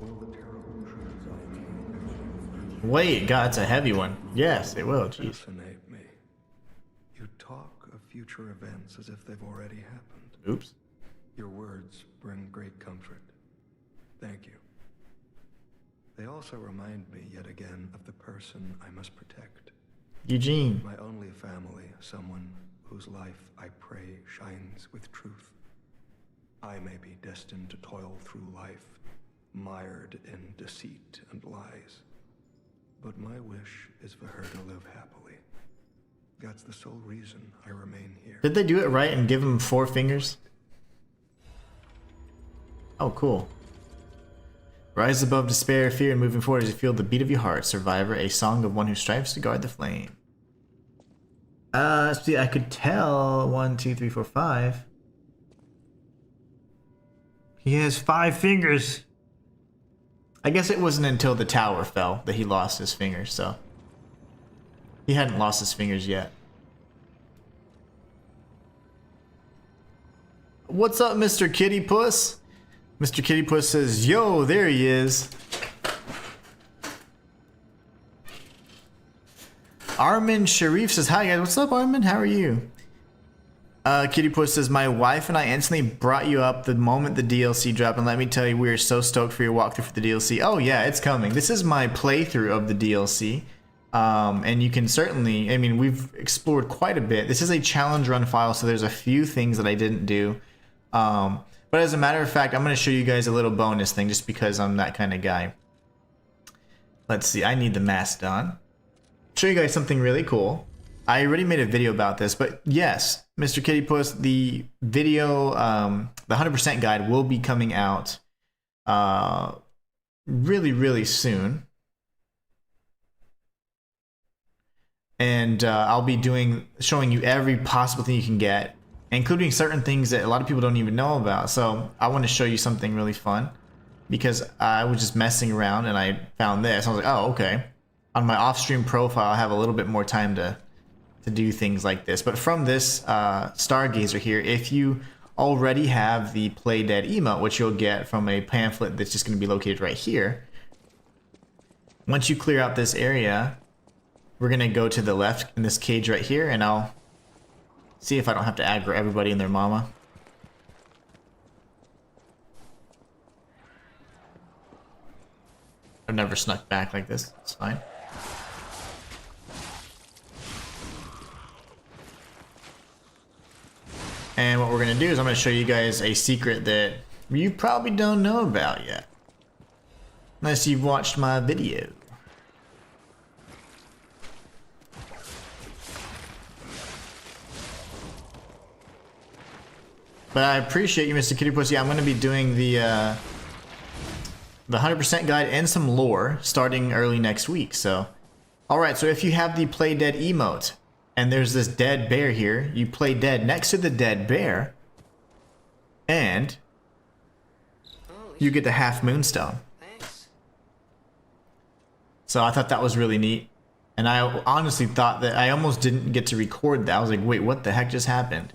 Will the terrible truths I know Wait, God, that's a heavy one. Yes, it will, jeez. fascinate me? You talk of future events as if they've already happened. Oops. Your words bring great comfort. Thank you. They also remind me yet again of the person I must protect. Eugene. My only family, someone whose life I pray shines with truth. I may be destined to toil through life, mired in deceit and lies. But my wish is for her to live happily. That's the sole reason I remain here. Did they do it right and give him 4 fingers? Oh, cool. Rise above despair, fear, and moving forward as you feel the beat of your heart. Survivor, a song of one who strives to guard the flame. See, I could tell 1, 2, 3, 4, 5. He has 5 fingers. I guess it wasn't until the tower fell that he lost his fingers, so He hadn't lost his fingers yet. What's up, Mr. Kitty Puss? Mr. Kitty Puss says, yo, there he is. Armin Sharif says, hi guys, what's up, Armin? How are you? Kitty Puss says, my wife and I instantly brought you up the moment the DLC dropped, and let me tell you, we are so stoked for your walkthrough for the DLC. Oh yeah, it's coming. This is my playthrough of the DLC. And you can certainly, I mean, we've explored quite a bit. This is a challenge run file, so there's a few things that I didn't do. But as a matter of fact, I'm going to show you guys a little bonus thing just because I'm that kind of guy. Let's see, I need the mask done. Show you guys something really cool. I already made a video about this, but yes, Mr. Kitty Puss, the video, the 100% guide will be coming out really soon. And I'll be showing you every possible thing you can get, including certain things that a lot of people don't even know about. So I want to show you something really fun because I was just messing around and I found this. I was like, oh, okay. On my off-stream profile, I have a little bit more time to do things like this. But from this Stargazer here, if you already have the Play Dead emote, which you'll get from a pamphlet that's just going to be located right here, once you clear out this area, we're going to go to the left in this cage right here, and I'll see if I don't have to aggro everybody and their mama. I've never snuck back like this. It's fine. And what we're going to do is I'm going to show you guys a secret that you probably don't know about yet. Unless you've watched my video. But I appreciate you, Mr. Kitty Pussy. I'm going to be doing the 100% guide and some lore starting early next week. So, alright, so if you have the Play Dead emote, and there's this dead bear here, you play dead next to the dead bear, and you get the half moonstone. So I thought that was really neat. And I honestly thought that I almost didn't get to record that. I was like, wait, what the heck just happened?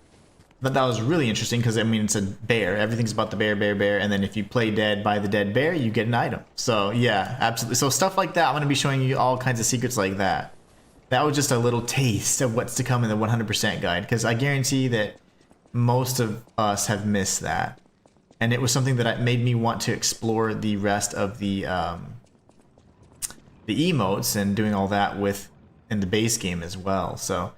I thought that was really interesting because, I mean, it's a bear. Everything's about the bear, bear, bear. And then if you play dead by the dead bear, you get an item. So, yeah, absolutely. So stuff like that, I'm going to be showing you all kinds of secrets like that. That was just a little taste of what's to come in the 100% guide, because I guarantee that most of us have missed that. And it was something that made me want to explore the rest of the emotes and doing all that in the base game as well. So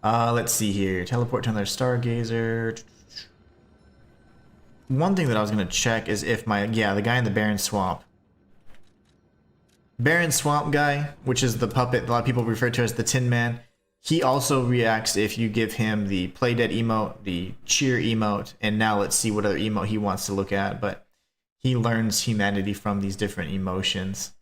let's see here. Teleport to another Stargazer. One thing that I was going to check is if the guy in the Barren Swamp. Barren Swamp guy, which is the puppet a lot of people refer to as the Tin Man, he also reacts if you give him the Play Dead emote, the Cheer emote, and now let's see what other emote he wants to look at, but he learns humanity from these different emotions.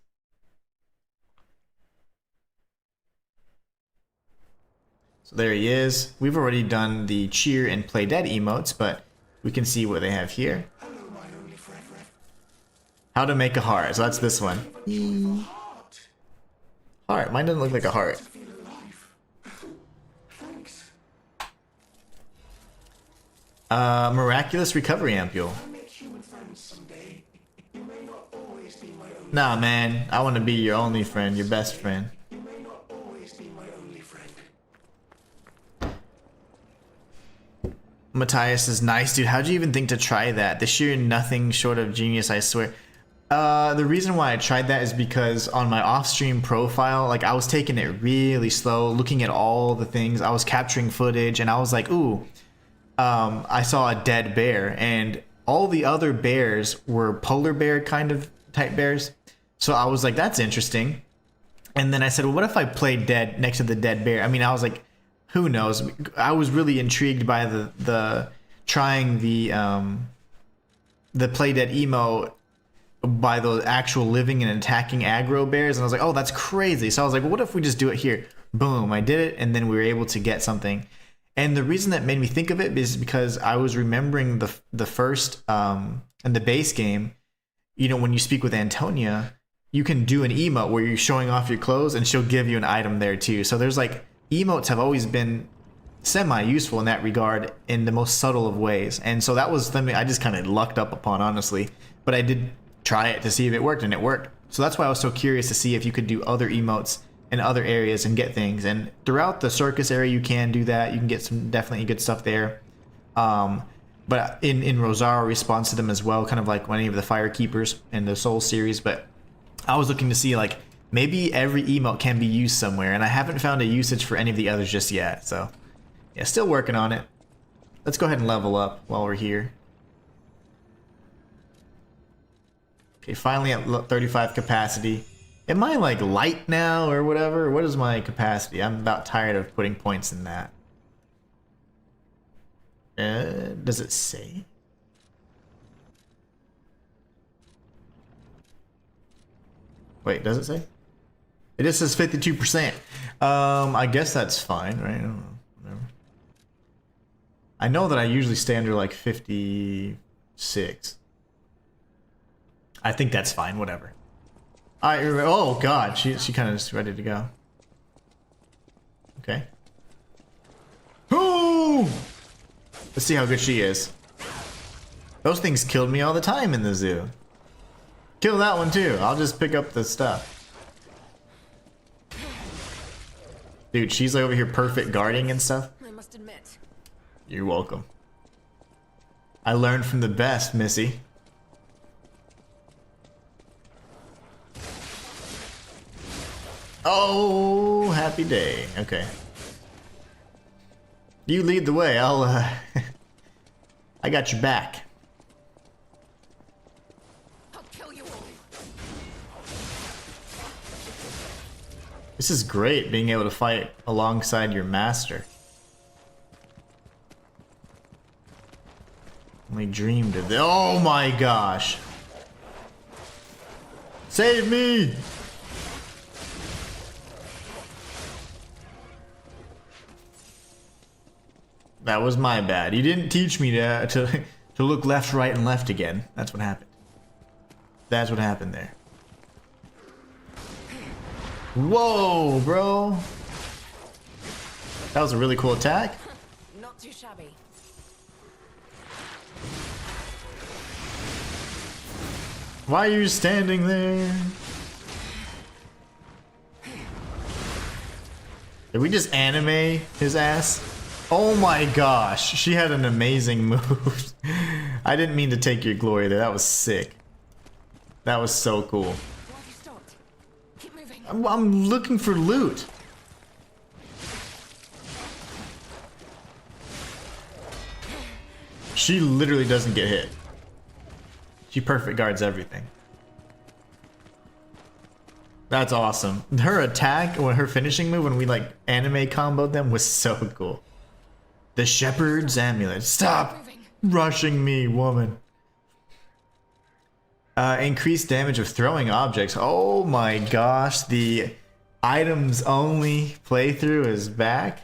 So there he is. We've already done the Cheer and Play Dead emotes, but we can see what they have here. How to make a heart. So that's this one. Heart. Mine doesn't look like a heart. Miraculous recovery ampule. Nah, man. I want to be your only friend, your best friend. Matthias is nice, dude. How'd you even think to try that? The sheer nothing short of genius, I swear. The reason why I tried that is because on my off-stream profile, like, I was taking it really slow, looking at all the things. I was capturing footage, and I was like, ooh, I saw a dead bear, and all the other bears were polar bear kind of type bears. So I was like, that's interesting. And then I said, well, what if I played dead next to the dead bear? I mean, I was like, who knows? I was really intrigued by the trying the Play Dead emote by the actual living and attacking aggro bears, and I was like, oh, that's crazy. So I was like, well, what if we just do it here? Boom, I did it, and then we were able to get something. And the reason that made me think of it is because I was remembering the first in the base game, you know, when you speak with Antonia, you can do an emote where you're showing off your clothes and she'll give you an item there too. So there's like, emotes have always been semi-useful in that regard in the most subtle of ways. And so that was something I just kind of lucked up upon, honestly. But I did try it to see if it worked, and it worked. So that's why I was so curious to see if you could do other emotes in other areas and get things. And throughout the circus area, you can do that. You can get some definitely good stuff there. But in Rosario responds to them as well, kind of like any of the Fire Keepers in the Soul series. But I was looking to see like maybe every emote can be used somewhere, and I haven't found a usage for any of the others just yet. So yeah, still working on it. Let's go ahead and level up while we're here. Okay, finally at 35 capacity. Am I like light now or whatever? What is my capacity? I'm about tired of putting points in that. Does it say? Wait, does it say? It just says 52%. I guess that's fine, right? I don't know. Whatever. I know that I usually stay under like 56. I think that's fine, whatever. Oh god, she kind of just ready to go. Okay. Ooh! Let's see how good she is. Those things killed me all the time in the zoo. Kill that one too. I'll just pick up the stuff. Dude, she's like over here perfect guarding and stuff. I must admit. You're welcome. I learned from the best, Missy. Oh, happy day. Okay. You lead the way. I'll, I got your back. I'll kill you all. This is great, being able to fight alongside your master. Only dreamed of this. Oh my gosh. Save me! That was my bad. You didn't teach me to look left, right, and left again. That's what happened. That's what happened there. Whoa, bro. That was a really cool attack. Not too shabby. Why are you standing there? Did we just anime his ass? Oh my gosh, she had an amazing move. I didn't mean to take your glory there. That was sick. That was so cool. Why have you stopped? Keep moving. I'm looking for loot. She literally doesn't get hit. She perfect guards everything. That's awesome. Her attack, or her finishing move when we like anime comboed them was so cool. The Shepherd's Amulet. Stop rushing me, woman. Increased damage of throwing objects. Oh my gosh, the items only playthrough is back.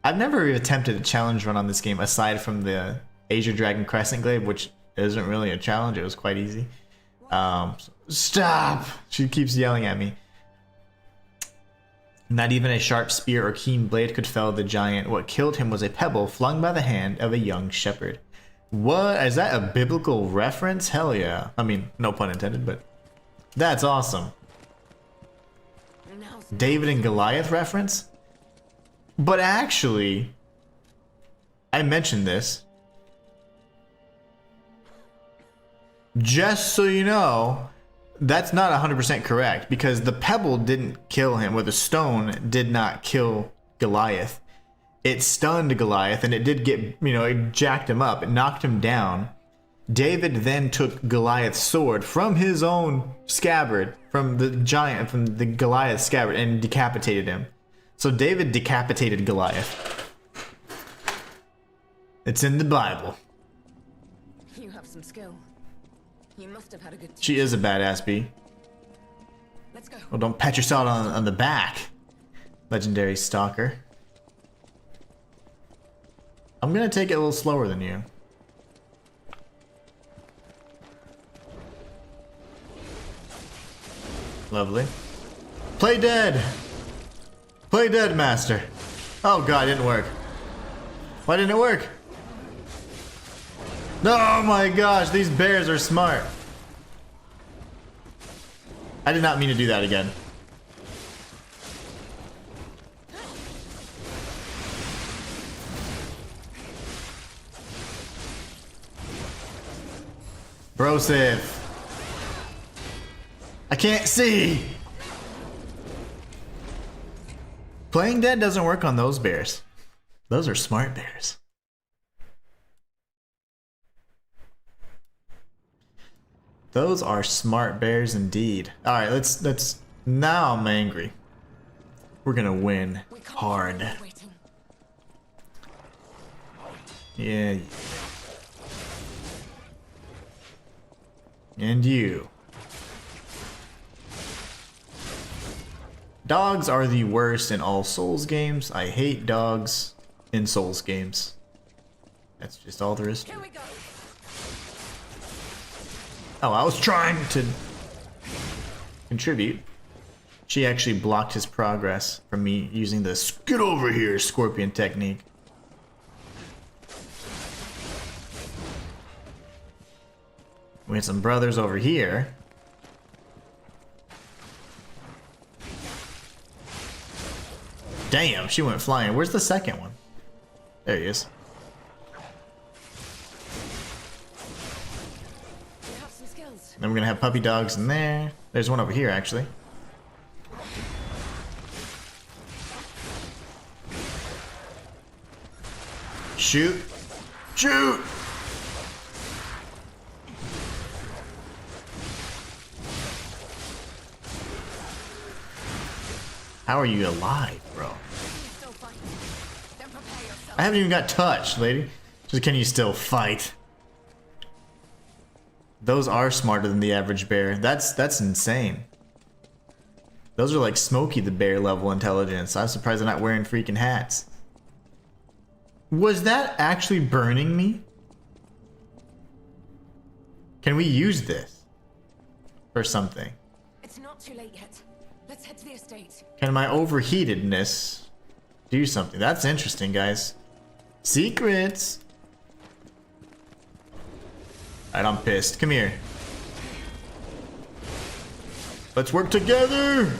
I've never attempted a challenge run on this game aside from the Asia Dragon Crescent Glaive, which isn't really a challenge. It was quite easy. Stop! She keeps yelling at me. Not even a sharp spear or keen blade could fell the giant. What killed him was a pebble flung by the hand of a young shepherd. What? Is that a biblical reference? Hell yeah. I mean, no pun intended, but that's awesome. David and Goliath reference? But actually, I mentioned this. Just so you know, that's not 100% correct, because the pebble didn't kill him, or the stone did not kill Goliath. It stunned Goliath, and it did get, it jacked him up. It knocked him down. David then took Goliath's sword from his own scabbard, from the Goliath's scabbard, and decapitated him. So David decapitated Goliath. It's in the Bible. You have some skill. You must have had a good teacher. She is a badass bee. Let's go. Well, don't pat yourself on the back, legendary Stalker. I'm gonna take it a little slower than you. Lovely. Play dead! Play dead, master. Oh god, it didn't work. Why didn't it work? Oh my gosh, these bears are smart. I did not mean to do that again. Brosif. I can't see. Playing dead doesn't work on those bears. Those are smart bears. Those are smart bears indeed. All right, let's. Now I'm angry. We're gonna win hard. Yeah. And you. Dogs are the worst in all Souls games. I hate dogs in Souls games. That's just all there is to it. Oh, I was trying to contribute. She actually blocked his progress from me using the get over here scorpion technique. We had some brothers over here. Damn, she went flying. Where's the second one? There he is. Then we're gonna have puppy dogs in there. There's one over here, actually. Shoot! Shoot! How are you alive, bro? I haven't even got touched, lady. Just can you still fight? Those are smarter than the average bear. That's insane. Those are like Smokey the Bear level intelligence. I'm surprised they're not wearing freaking hats. Was that actually burning me? Can we use this for something? It's not too late yet. Let's head to the estate. Can my overheatedness do something? That's interesting, guys. Secrets. Alright, I'm pissed. Come here. Let's work together.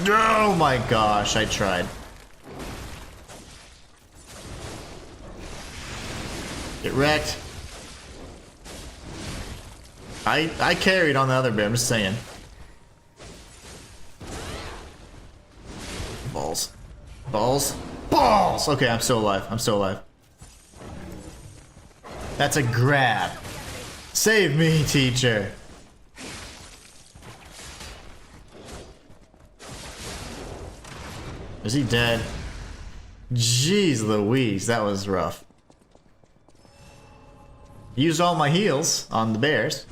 Oh my gosh, I tried. Get wrecked. I carried on the other bit, I'm just saying. Balls. Balls. Balls! Okay, I'm still alive. I'm still alive. That's a grab. Save me, teacher. Is he dead? Jeez Louise, that was rough. Used all my heals on the bears.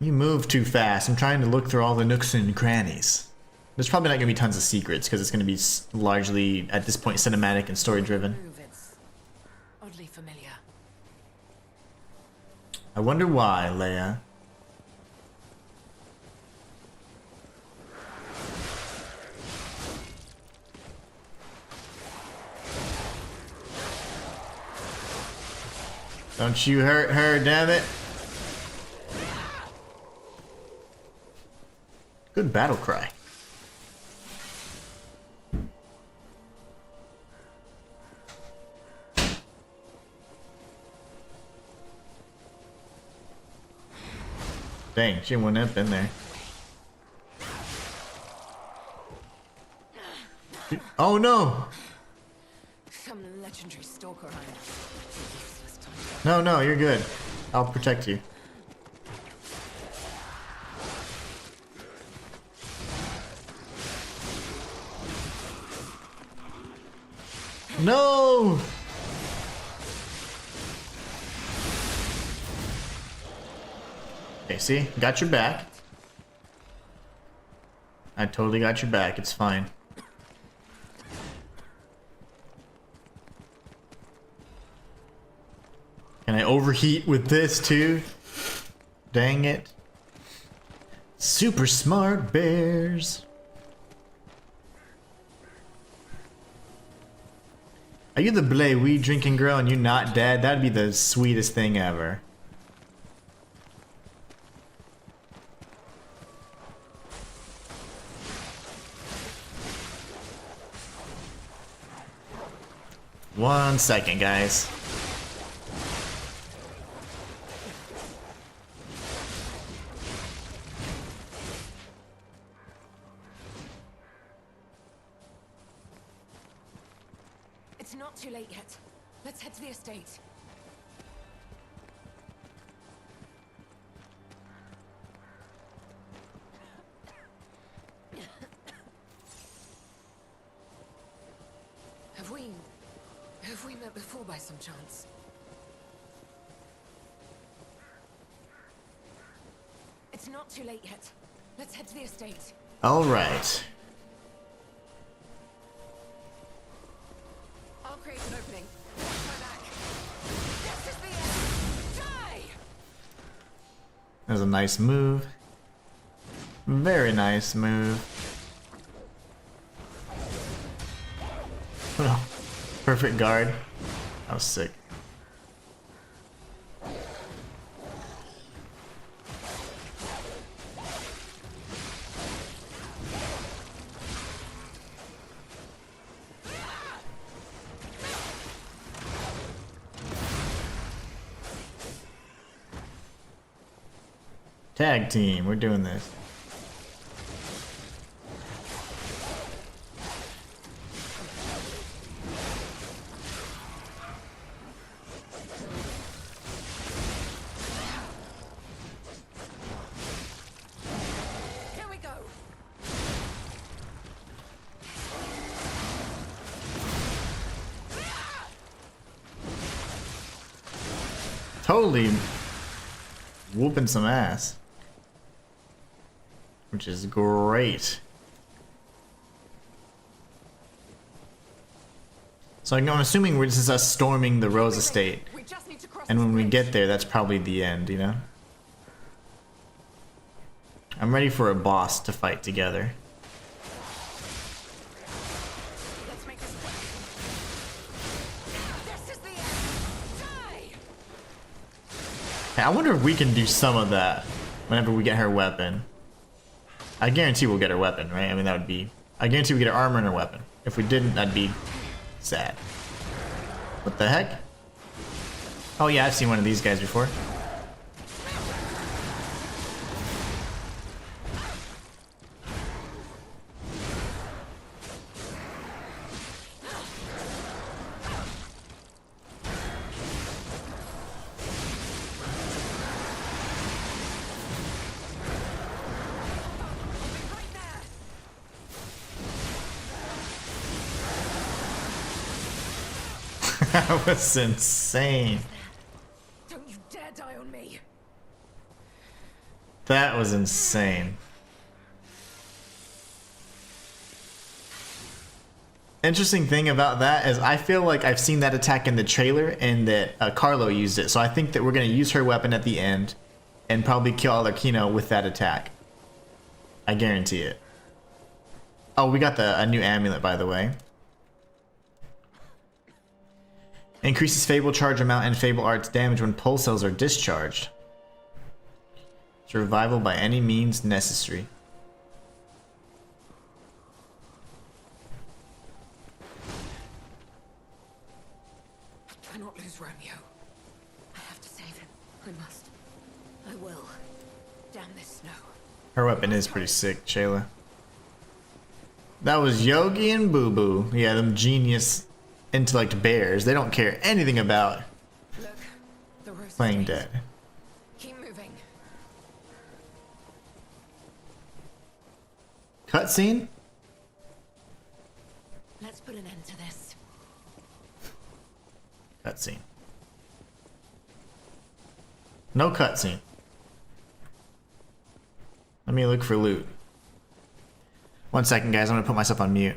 You move too fast. I'm trying to look through all the nooks and crannies. There's probably not going to be tons of secrets because it's going to be largely, at this point, cinematic and story driven. Oddly familiar. I wonder why, Leia. Don't you hurt her, damn it. Good battle cry. Dang, she went up in there. Oh no! Some legendary stalker iron. No, no, you're good. I'll protect you. No! Okay, see? Got your back. I totally got your back. It's fine. overheat with this too. Dang it. Super smart bears. Are you the Belle weed drinking girl and you're not dead? That'd be the sweetest thing ever. One second, guys. It's not too late yet. Let's head to the estate. Have we met before by some chance? It's not too late yet. Let's head to the estate. All right. I'll create an opening. Watch my back. This is the end. Die! That was a nice move. Very nice move. Oh, perfect guard. That was sick. Tag team, we're doing this. Here we go. Totally whooping some ass. Which is great. So I'm assuming this is us storming the Rose Estate. We just need to cross And this when we bridge. get there, that's probably the end, you know? I'm ready for a boss to fight together. Let's make this quick. This is the end. Die! Hey, I wonder if we can do some of that whenever we get her weapon. I guarantee we'll get her weapon, right? I mean, that would be... I guarantee we get her armor and her weapon. If we didn't, that'd be sad. What the heck? Oh yeah, I've seen one of these guys before. Right there. That was insane. Don't you dare die on me. That was insane. Interesting thing about that is I feel like I've seen that attack in the trailer and that Carlo used it. So I think that we're going to use her weapon at the end and probably kill Alarkino with that attack. I guarantee it. Oh, we got a new amulet, by the way. Increases Fable charge amount and Fable Arts damage when pulse cells are discharged. Survival by any means necessary. I cannot lose Romeo. I have to save him. I must. I will. Damn this snow. Her weapon is pretty sick, Shayla. That was Yogi and Boo Boo. Yeah, them genius intellect bears. They don't care anything about Look, the rose playing estate. dead. Keep moving. Cutscene? Let's put an end to this. Cutscene. No cutscene. Let me look for loot. One second, guys. I'm gonna put myself on mute.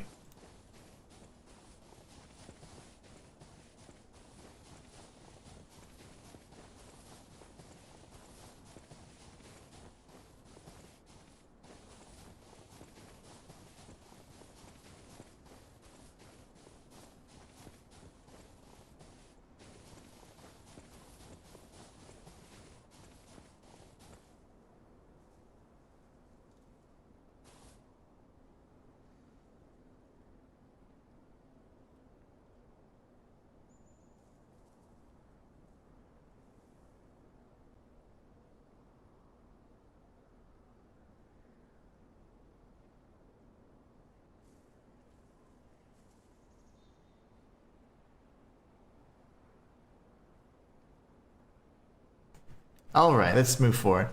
Alright, let's move forward.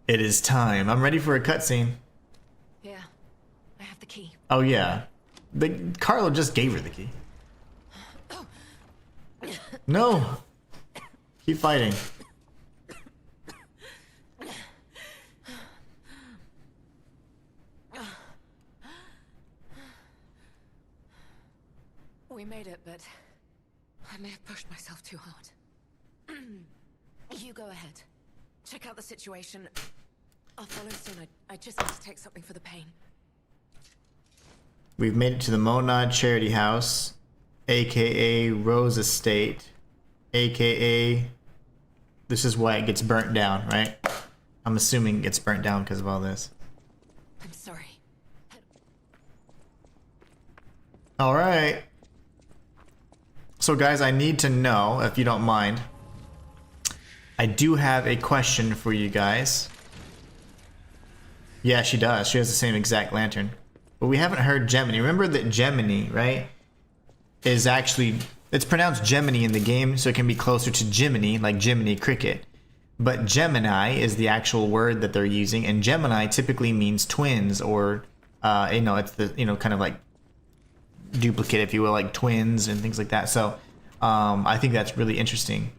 It is time. I'm ready for a cutscene. Yeah, I have the key. Oh yeah. Carlo just gave her the key. No! Keep fighting. We made it, but I may have pushed myself too hard. You go ahead. Check out the situation. I'll follow soon. I just need to take something for the pain. We've made it to the Monad Charity House, aka Rose Estate, aka this is why it gets burnt down, right? I'm assuming it gets burnt down because of all this. I'm sorry. Alright. So guys, I need to know, if you don't mind, I do have a question for you guys. Yeah, she does. She has the same exact lantern. But we haven't heard Gemini. Remember that Gemini, right, is actually, it's pronounced Gemini in the game, so it can be closer to Jiminy, like Jiminy Cricket. But Gemini is the actual word that they're using, and Gemini typically means twins, or, you know, it's the, you know, kind of like duplicate, if you will, like twins and things like that. So I think that's really interesting.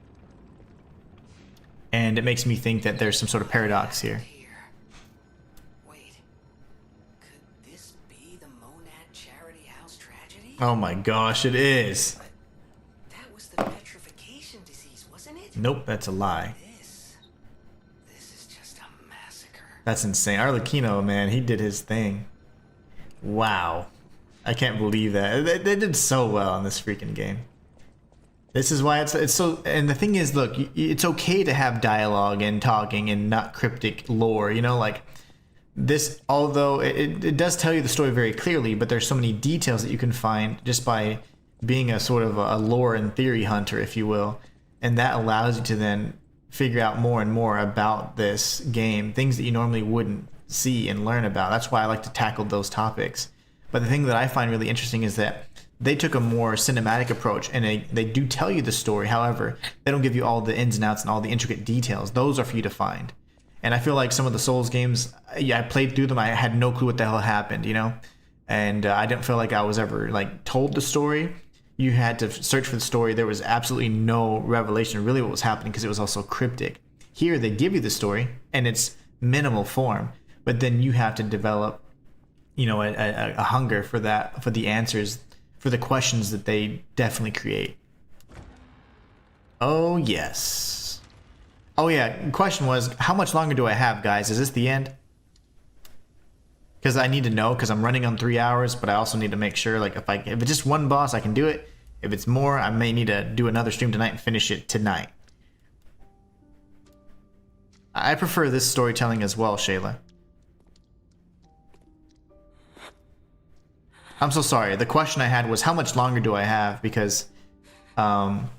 And it makes me think that there's some sort of paradox here. Wait. Could this be the Monad Charity House tragedy? Oh my gosh, it is. That was the petrification disease, wasn't it? Nope, that's a lie. This is just a massacre. That's insane. Arlecchino, man, he did his thing. Wow. I can't believe that. They did so well in this freaking game. This is why it's so, and the thing is, look, it's okay to have dialogue and talking and not cryptic lore, you know, like this, although it does tell you the story very clearly, but there's so many details that you can find just by being a sort of a lore and theory hunter, if you will, and that allows you to then figure out more and more about this game, things that you normally wouldn't see and learn about. That's why I like to tackle those topics. But the thing that I find really interesting is that they took a more cinematic approach, and they do tell you the story. However, they don't give you all the ins and outs and all the intricate details. Those are for you to find. And I feel like some of the Souls games, yeah, I played through them. I had no clue what the hell happened, you know? And I didn't feel like I was ever, like, told the story. You had to search for the story. There was absolutely no revelation of really what was happening because it was also cryptic. Here, they give you the story, and it's minimal form. But then you have to develop, you know, a hunger for that, for the answers, for the questions that they definitely create. Oh, yes. Oh, yeah. The question was, how much longer do I have, guys? Is this the end? Because I need to know, because I'm running on 3 hours, but I also need to make sure, like, if it's just one boss, I can do it. If it's more, I may need to do another stream tonight and finish it tonight. I prefer this storytelling as well, Shayla. I'm so sorry. The question I had was, how much longer do I have? Because I'm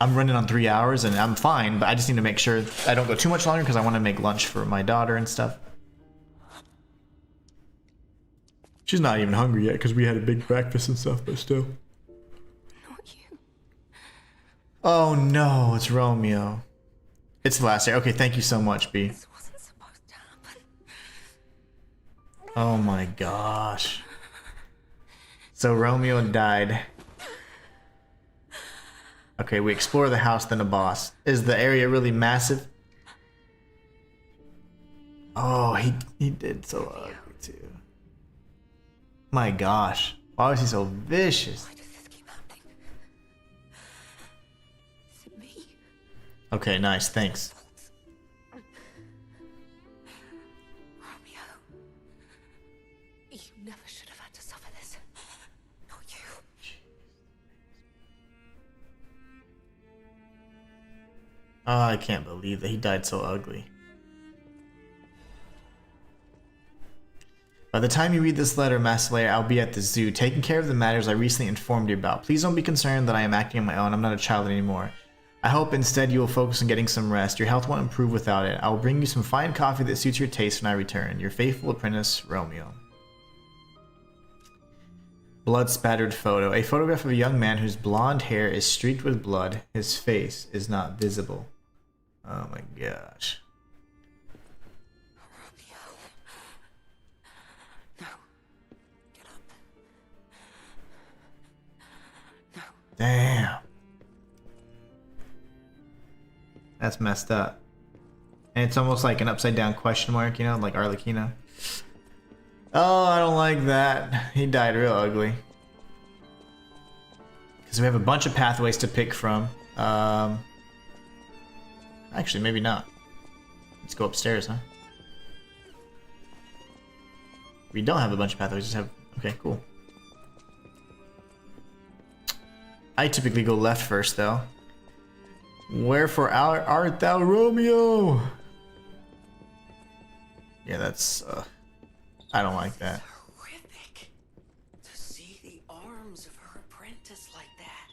running on 3 hours and I'm fine, but I just need to make sure I don't go too much longer because I want to make lunch for my daughter and stuff. She's not even hungry yet because we had a big breakfast and stuff, but still. Not you. Oh no, it's Romeo. It's the last day. Okay, thank you so much, B. This wasn't supposed to happen. Oh my gosh. So Romeo died. Okay, we explore the house, then a boss. Is the area really massive? Oh, he did so ugly too. My gosh. Why was he so vicious? Why does this keep happening? Is it me? Okay, nice, thanks. Romeo. You never should have had to suffer this. Not you. Oh, I can't believe that he died so ugly. By the time you read this letter, Master Layer, I'll be at the zoo, taking care of the matters I recently informed you about. Please don't be concerned that I am acting on my own. I'm not a child anymore. I hope instead you will focus on getting some rest. Your health won't improve without it. I will bring you some fine coffee that suits your taste when I return. Your faithful apprentice, Romeo. Blood-spattered photo. A photograph of a young man whose blonde hair is streaked with blood. His face is not visible. Oh my gosh. No. Get up. No. Damn. That's messed up. And it's almost like an upside down question mark, you know, like Arlecchino. Oh, I don't like that. He died real ugly. Because we have a bunch of pathways to pick from. Actually, maybe not. Let's go upstairs, huh? We don't have a bunch of pathways, just have... Okay, cool. I typically go left first, though. Wherefore art thou, Romeo? Yeah, that's... I don't like that. Horrific. To see the arms of her apprentice like that.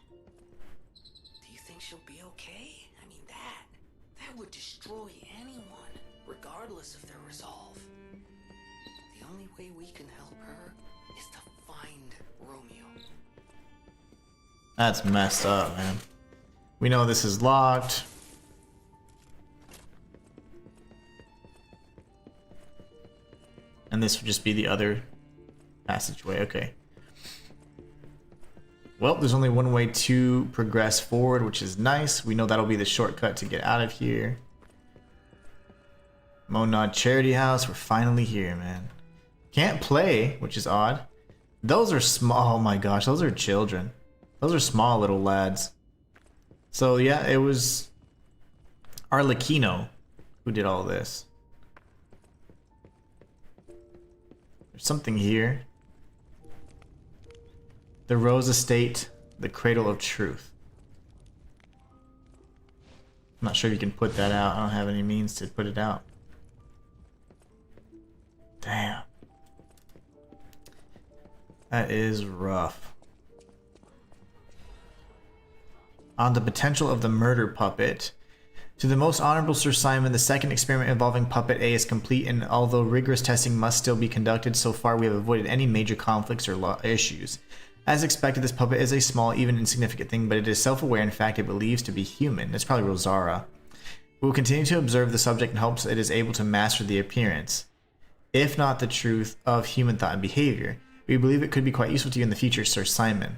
Do you think she'll be okay? I mean, that would destroy anyone, regardless of their resolve. The only way we can help her is to find Romeo. That's messed up, man. We know this is locked. And this would just be the other passageway. Okay. Well, there's only one way to progress forward, which is nice. We know that'll be the shortcut to get out of here. Monad Charity House. We're finally here, man. Can't play, which is odd. Those are small. Oh my gosh, those are children. Those are small little lads. So yeah, it was Arlecchino who did all this. There's something here. The Rose Estate, the Cradle of Truth. I'm not sure if you can put that out. I don't have any means to put it out. Damn. That is rough. On the potential of the murder puppet. To the most honorable Sir Simon, the second experiment involving Puppet A is complete, and although rigorous testing must still be conducted, so far we have avoided any major conflicts or issues. As expected, this puppet is a small, even insignificant thing, but it is self-aware. In fact, it believes to be human. It's probably Rosara. We will continue to observe the subject in hopes it is able to master the appearance, if not the truth, of human thought and behavior. We believe it could be quite useful to you in the future, Sir Simon.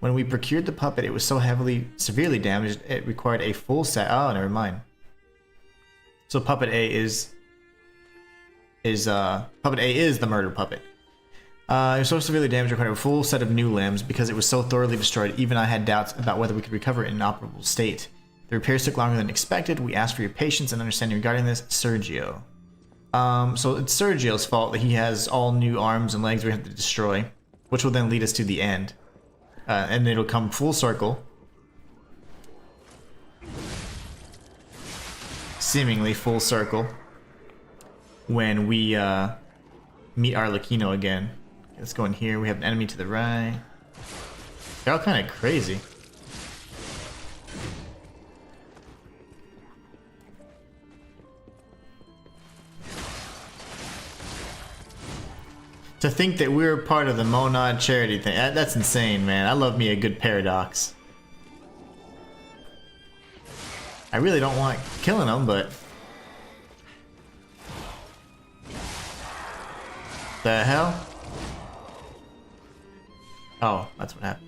When we procured the puppet, it was so severely damaged, it required a full set. Oh, never mind. So Puppet A is the murder puppet. It was so severely damaged, it required a full set of new limbs. Because it was so thoroughly destroyed, even I had doubts about whether we could recover it in an operable state. The repairs took longer than expected. We asked for your patience and understanding regarding this, Sergio. So it's Sergio's fault that he has all new arms and legs we have to destroy, which will then lead us to the end. And it'll come full circle. Seemingly full circle. When we meet Arlecchino again. Let's go in here. We have an enemy to the right. They're all kind of crazy. To think that we're part of the Monad charity thing, that's insane, man. I love me a good paradox. I really don't want killing them, but... The hell? Oh, that's what happened.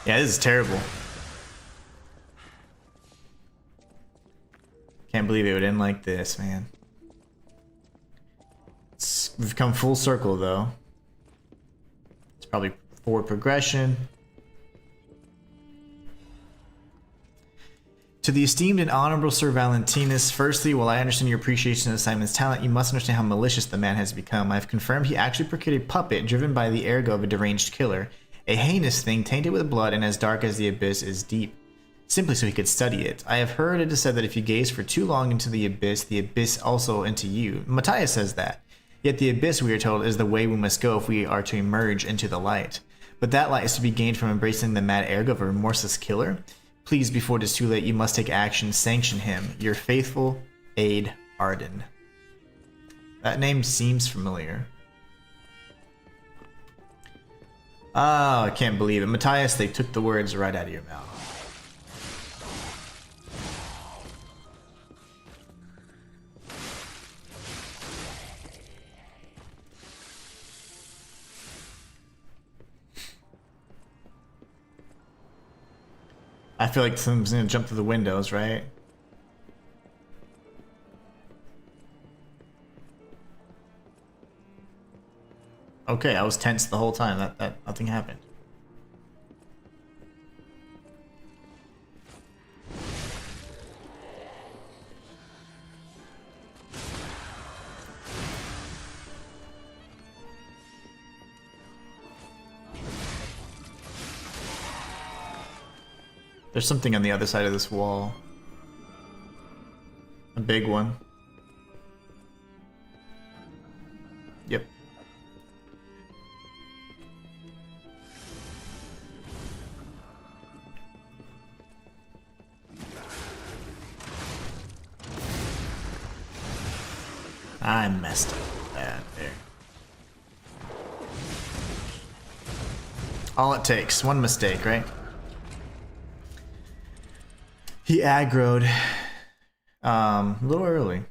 Yeah, this is terrible. Can't believe it would end like this, man. We've come full circle, though. It's probably forward progression. To the esteemed and honorable Sir Valentinus, firstly, while I understand your appreciation of Simon's talent, you must understand how malicious the man has become. I have confirmed he actually procured a puppet driven by the ergo of a deranged killer. A heinous thing tainted with blood and as dark as the abyss is deep, simply so he could study it. I have heard it is said that if you gaze for too long into the abyss also into you. Matthias says that. Yet the abyss, we are told, is the way we must go if we are to emerge into the light. But that light is to be gained from embracing the mad ergo of a remorseless killer? Please, before it is too late, you must take action. Sanction him. Your faithful aide, Arden. That name seems familiar. Oh, I can't believe it. Matthias, they took the words right out of your mouth. I feel like someone's gonna jump through the windows, right? Okay, I was tense the whole time. That nothing happened. There's something on the other side of this wall. A big one. Yep. I messed up with that there. All it takes, one mistake, right? He aggroed a little early.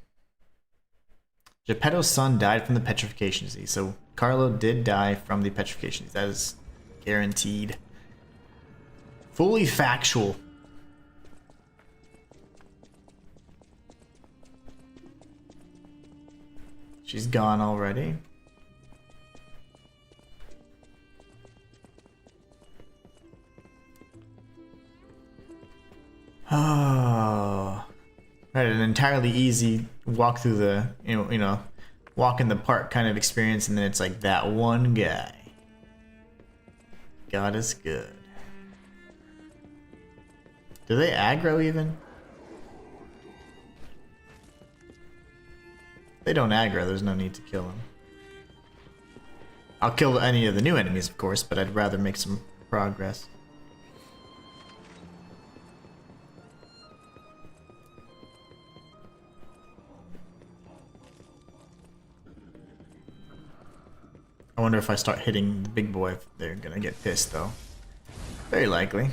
Geppetto's son died from the petrification disease, so Carlo did die from the petrification disease. That is guaranteed. Fully factual. She's gone already. Oh, right, an entirely easy walk through the, you know, walk in the park kind of experience, and then it's like that one guy. God is good. Do they aggro even? They don't aggro, there's no need to kill them. I'll kill any of the new enemies, of course, but I'd rather make some progress. I wonder if I start hitting the big boy, if they're gonna get pissed, though. Very likely.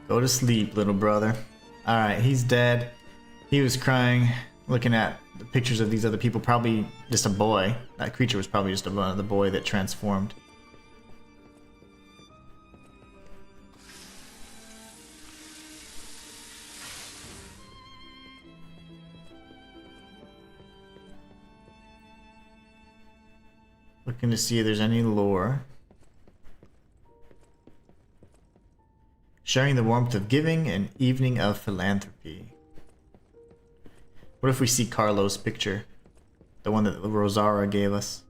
Go to sleep, little brother. Alright, he's dead. He was crying, looking at the pictures of these other people. Probably just a boy. That creature was probably just the boy that transformed. Looking to see if there's any lore. Sharing the warmth of giving, an evening of philanthropy. What if we see Carlo's picture? The one that Rosara gave us.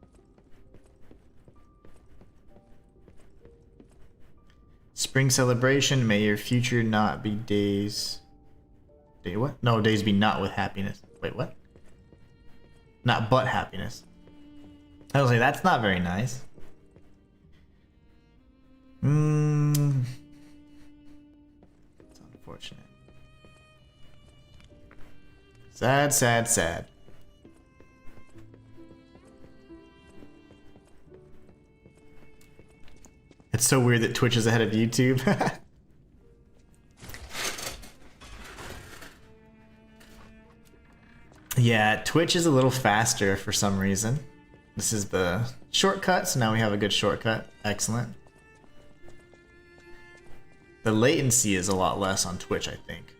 Spring celebration, may your future not be days... Day what? No, days be not with happiness. Wait, what? Not but happiness. I was like, that's not very nice. Unfortunate. Sad, sad, sad. It's so weird that Twitch is ahead of YouTube. Yeah, Twitch is a little faster for some reason. This is the shortcut, so now we have a good shortcut. Excellent. The latency is a lot less on Twitch, I think.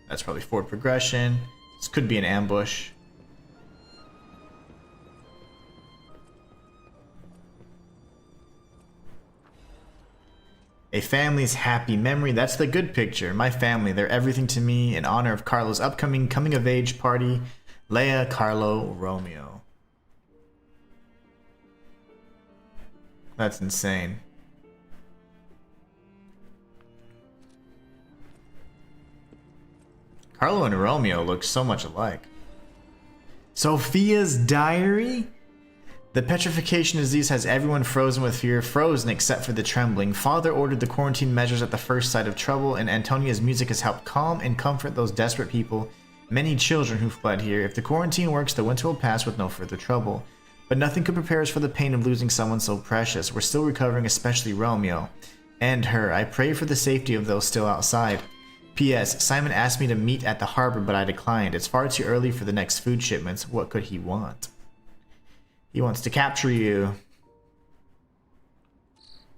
That's probably forward progression. This could be an ambush. A family's happy memory. That's the good picture. My family, they're everything to me. In honor of Carlo's upcoming coming-of-age party. Leia, Carlo, Romeo. That's insane. Carlo and Romeo look so much alike. Sophia's diary? The petrification disease has everyone frozen with fear, frozen except for the trembling. Father ordered the quarantine measures at the first sight of trouble, and Antonia's music has helped calm and comfort those desperate people, many children who fled here. If the quarantine works, the winter will pass with no further trouble. But nothing could prepare us for the pain of losing someone so precious. We're still recovering, especially Romeo. And her. I pray for the safety of those still outside. P.S. Simon asked me to meet at the harbor, but I declined. It's far too early for the next food shipments. What could he want? He wants to capture you.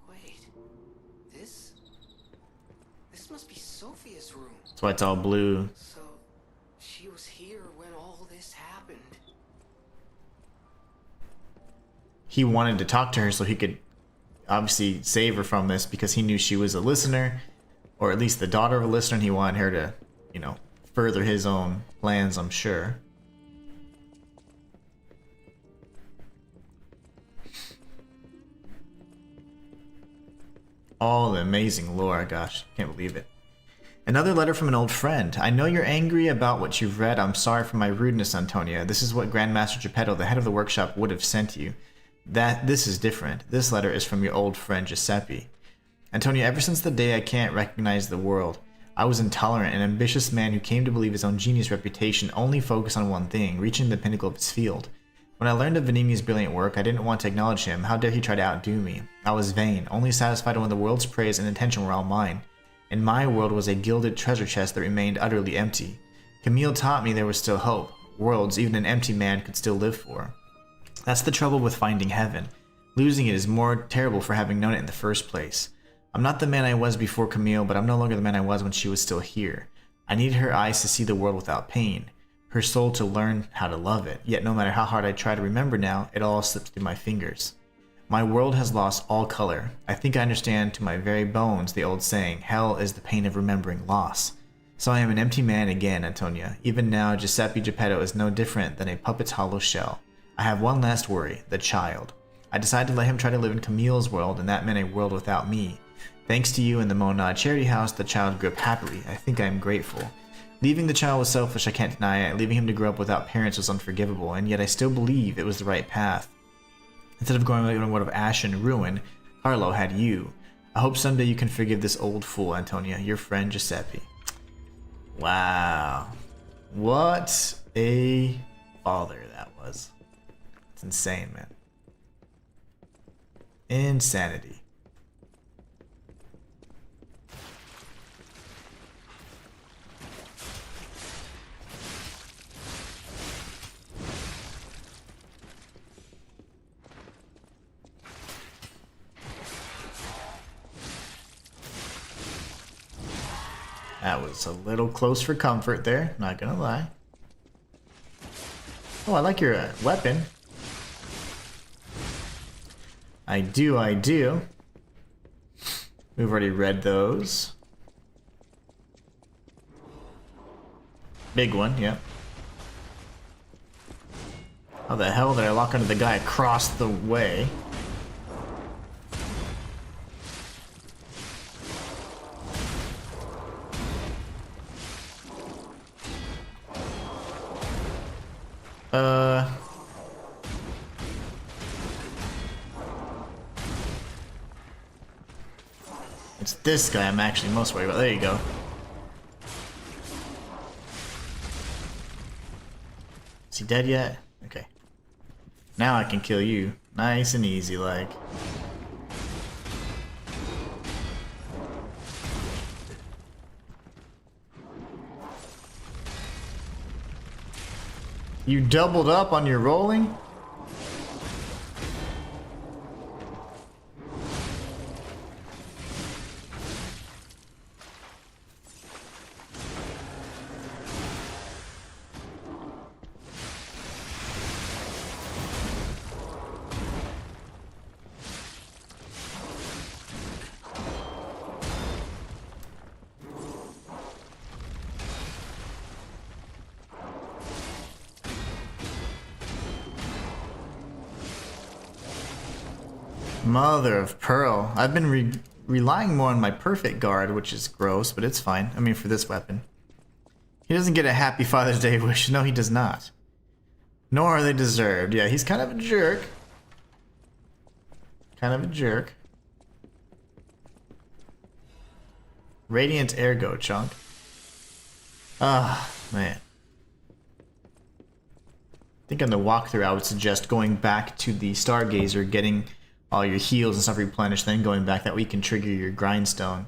Wait, this must be Sophia's room. That's why it's all blue. So, she was here when all this happened. He wanted to talk to her so he could obviously save her from this because he knew she was a listener, or at least the daughter of a listener, and he wanted her to, you know, further his own plans, I'm sure. All the amazing lore, gosh, can't believe it. Another letter from an old friend. I know you're angry about what you've read. I'm sorry for my rudeness, Antonia. This is what Grandmaster Geppetto, the head of the workshop, would have sent you. This is different. This letter is from your old friend Giuseppe. Antonia, ever since the day I can't recognize the world, I was intolerant, an ambitious man who came to believe his own genius reputation only focused on one thing, reaching the pinnacle of his field. When I learned of Venimi's brilliant work, I didn't want to acknowledge him. How dare he try to outdo me? I was vain, only satisfied when the world's praise and attention were all mine. In my world was a gilded treasure chest that remained utterly empty. Camille taught me there was still hope. Worlds even an empty man could still live for. That's the trouble with finding heaven. Losing it is more terrible for having known it in the first place. I'm not the man I was before Camille, but I'm no longer the man I was when she was still here. I needed her eyes to see the world without pain. Her soul to learn how to love it, yet no matter how hard I try to remember now, it all slips through my fingers. My world has lost all color. I think I understand to my very bones the old saying, hell is the pain of remembering loss. So I am an empty man again, Antonia. Even now, Giuseppe Geppetto is no different than a puppet's hollow shell. I have one last worry, the child. I decided to let him try to live in Camille's world, and that meant a world without me. Thanks to you and the Monad Charity House, the child grew up happily. I think I am grateful. Leaving the child was selfish, I can't deny it. Leaving him to grow up without parents was unforgivable, and yet I still believe it was the right path. Instead of going on a world of ash and ruin, Carlo had you. I hope someday you can forgive this old fool, Antonia, your friend Giuseppe. Wow. What a father that was. It's insane, man. Insanity. That was a little close for comfort there, not gonna lie. Oh, I like your weapon. I do. We've already read those. Big one, yep. How the hell did I lock onto the guy across the way? It's this guy I'm actually most worried about. There you go. Is he dead yet? Okay. Now I can kill you. Nice and easy, like. You doubled up on your rolling? Mother of pearl. I've been relying more on my perfect guard, which is gross, but it's fine. I mean, for this weapon. He doesn't get a happy Father's Day wish. No, he does not. Nor are they deserved. Yeah, he's kind of a jerk. Kind of a jerk. Radiant Ergo chunk. Ah, man. I think on the walkthrough I would suggest going back to the Stargazer, getting all your heals and stuff replenished, then going back. That way you can trigger your grindstone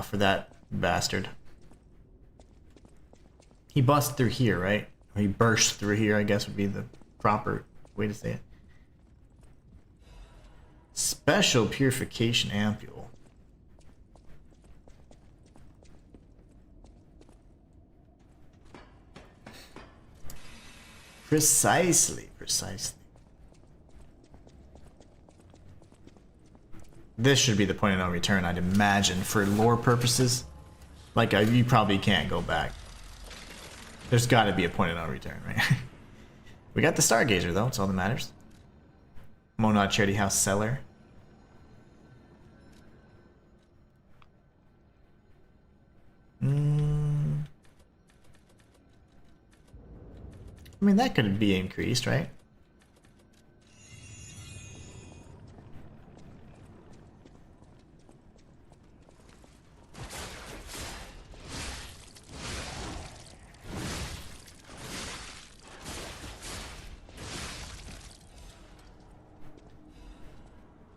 for that bastard. He busts through here, right? Or he bursts through here, I guess would be the proper way to say it. Special Purification Ampule. Precisely. This should be the point of no return, I'd imagine, for lore purposes. Like, you probably can't go back. There's gotta be a point of no return, right? We got the Stargazer, though, that's all that matters. Monad Charity House Cellar. I mean, that could be increased, right?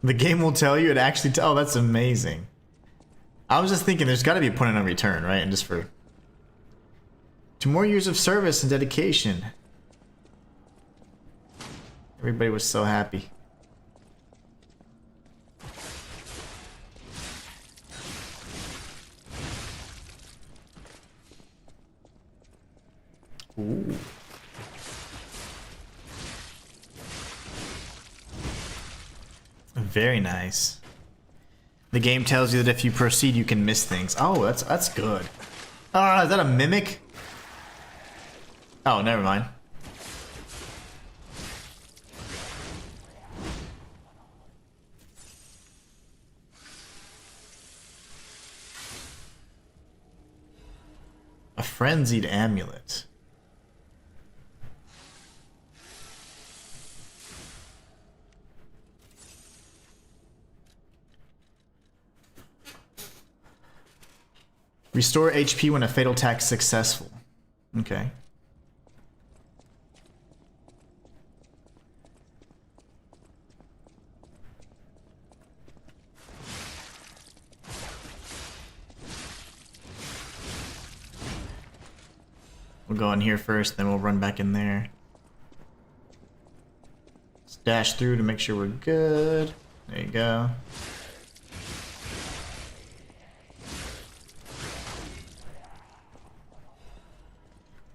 The game will tell you, it actually oh, that's amazing. I was just thinking there's got to be a point of no return, right? And just for 2 more years of service and dedication. Everybody was so happy. Ooh. Very nice. The game tells you that if you proceed, you can miss things. Oh, that's good. Ah, is that a mimic? Oh, never mind. A frenzied amulet. Restore HP when a fatal attack is successful. Okay. We'll go in here first, then we'll run back in there. Let's dash through to make sure we're good. There you go.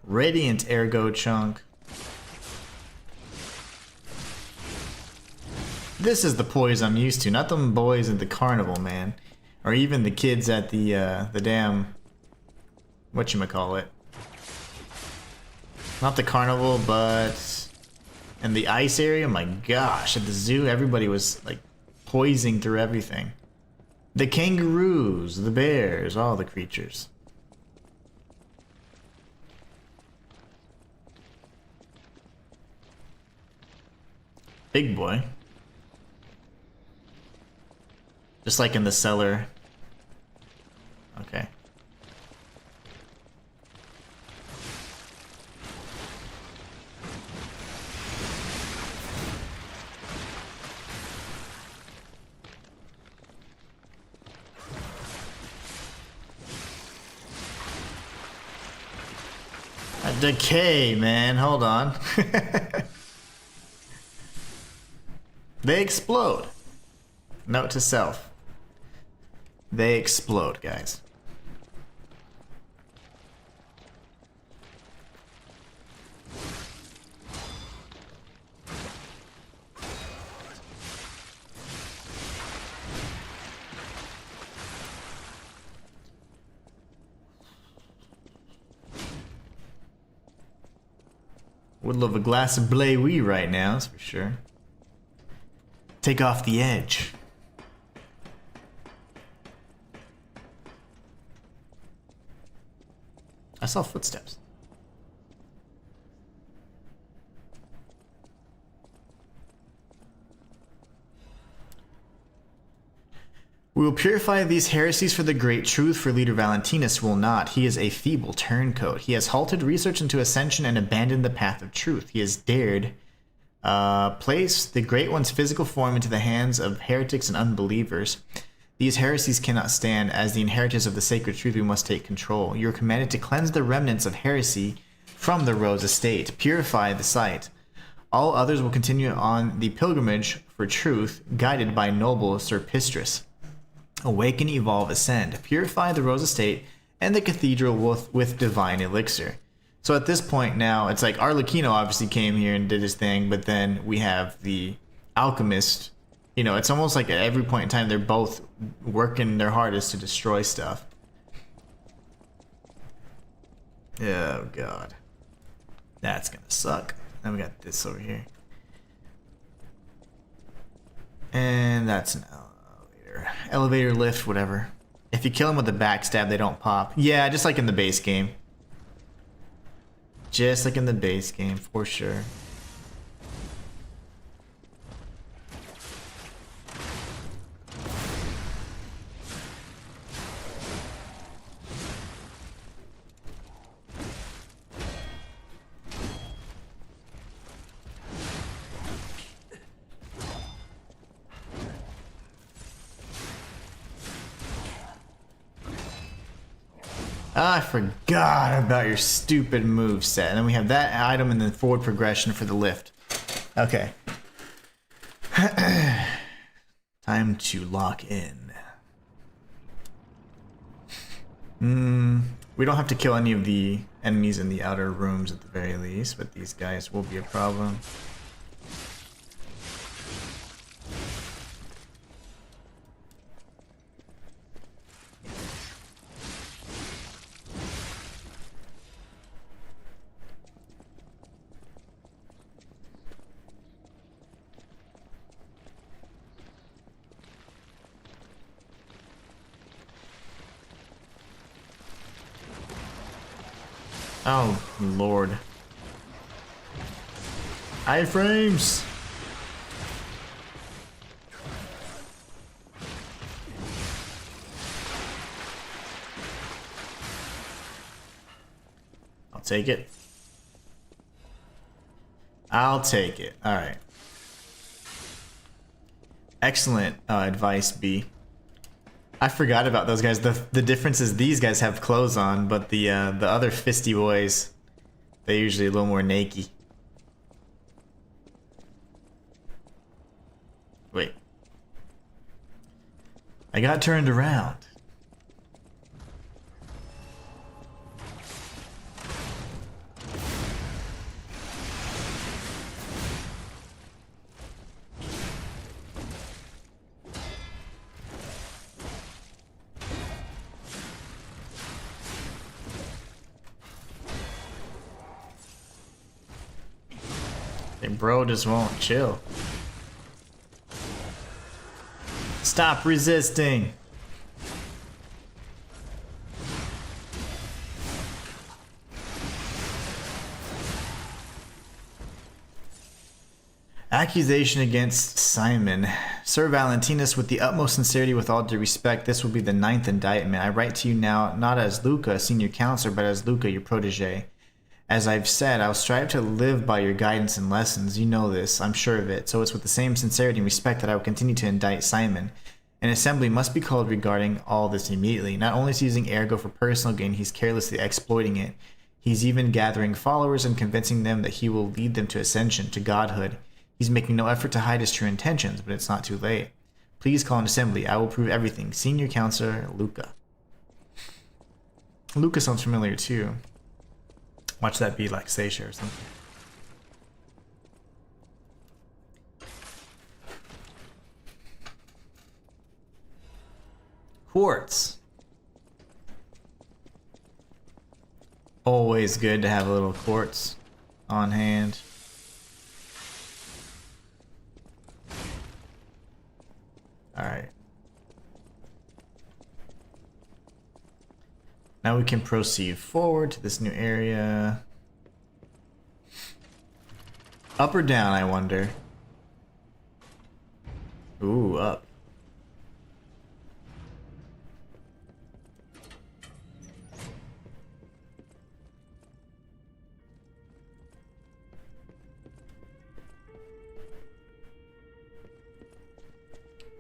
Radiant Ergo chunk. This is the poise I'm used to, not them boys at the carnival, man, or even the kids at the damn whatchamacallit. Not the carnival, but in the ice area. My gosh, at the zoo, everybody was like poising through everything. The kangaroos, the bears, all the creatures. Big boy. Just like in the cellar. Okay. A decay, man. Hold on. They explode. Note to self. They explode, guys. Would love a glass of Blay Wee right now, that's for sure. Take off the edge. I saw footsteps. We will purify these heresies for the great truth, for leader Valentinus will not. He is a feeble turncoat. He has halted research into ascension and abandoned the path of truth. He has dared place the Great One's physical form into the hands of heretics and unbelievers. These heresies cannot stand. As the inheritors of the sacred truth, we must take control. You are commanded to cleanse the remnants of heresy from the Rose Estate. Purify the site. All others will continue on the pilgrimage for truth, guided by noble Sir Pistris. Awaken, evolve, ascend. Purify the Rose Estate and the cathedral with divine elixir. So at this point now, it's like Arlecchino obviously came here and did his thing, but then we have the alchemist. You know, it's almost like at every point in time, they're both working their hardest to destroy stuff. Oh, God. That's gonna suck. Then we got this over here. And that's an elevator. Elevator, lift, whatever. If you kill them with a backstab, they don't pop. Yeah, just like in the base game. Just like in the base game, for sure. I forgot about your stupid moveset. And then we have that item and then forward progression for the lift. Okay. Time to lock in. We don't have to kill any of the enemies in the outer rooms at the very least, but these guys will be a problem. Oh, Lord. Iframes! I'll take it. I'll take it. Alright. Excellent advice, B. I forgot about those guys. The difference is these guys have clothes on, but the other fisty boys, they're usually a little more naked. Wait. I got turned around. Bro just won't chill. Stop resisting. Accusation against Simon. Sir Valentinus, with the utmost sincerity, with all due respect, this will be the 9th indictment. I write to you now not as Luca, senior counselor, but as Luca, your protege. As I've said, I'll strive to live by your guidance and lessons. You know this, I'm sure of it. So it's with the same sincerity and respect that I will continue to indict Simon. An assembly must be called regarding all this immediately. Not only is he using Ergo for personal gain, he's carelessly exploiting it. He's even gathering followers and convincing them that he will lead them to ascension, to godhood. He's making no effort to hide his true intentions, but it's not too late. Please call an assembly. I will prove everything. Senior Counselor Luca. Luca sounds familiar too. Watch that be like Seisha or something. Quartz. Always good to have a little quartz on hand. Alright. Now we can proceed forward to this new area. Up or down, I wonder. Ooh, up.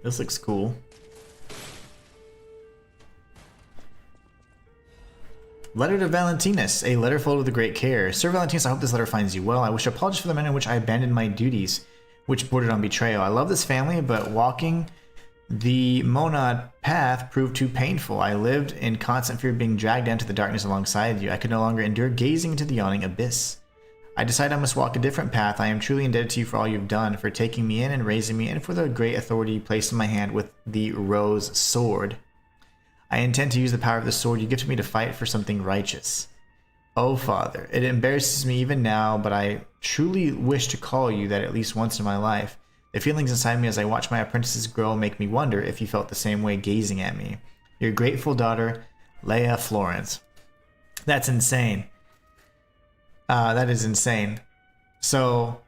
This looks cool. Letter to Valentinus. A letter folded with great care. Sir Valentinus, I hope this letter finds you well. I wish to apologize for the manner in which I abandoned my duties, which bordered on betrayal. I love this family, but walking the monad path proved too painful. I lived in constant fear of being dragged down to the darkness alongside you. I could no longer endure gazing into the yawning abyss. I decided I must walk a different path. I am truly indebted to you for all you've done, for taking me in and raising me, and for the great authority you placed in my hand with the rose sword. I intend to use the power of the sword you gifted me to fight for something righteous. Oh, Father, it embarrasses me even now, but I truly wish to call you that at least once in my life. The feelings inside me as I watch my apprentices grow make me wonder if you felt the same way gazing at me. Your grateful daughter, Leia Florence. That's insane. That is insane. So,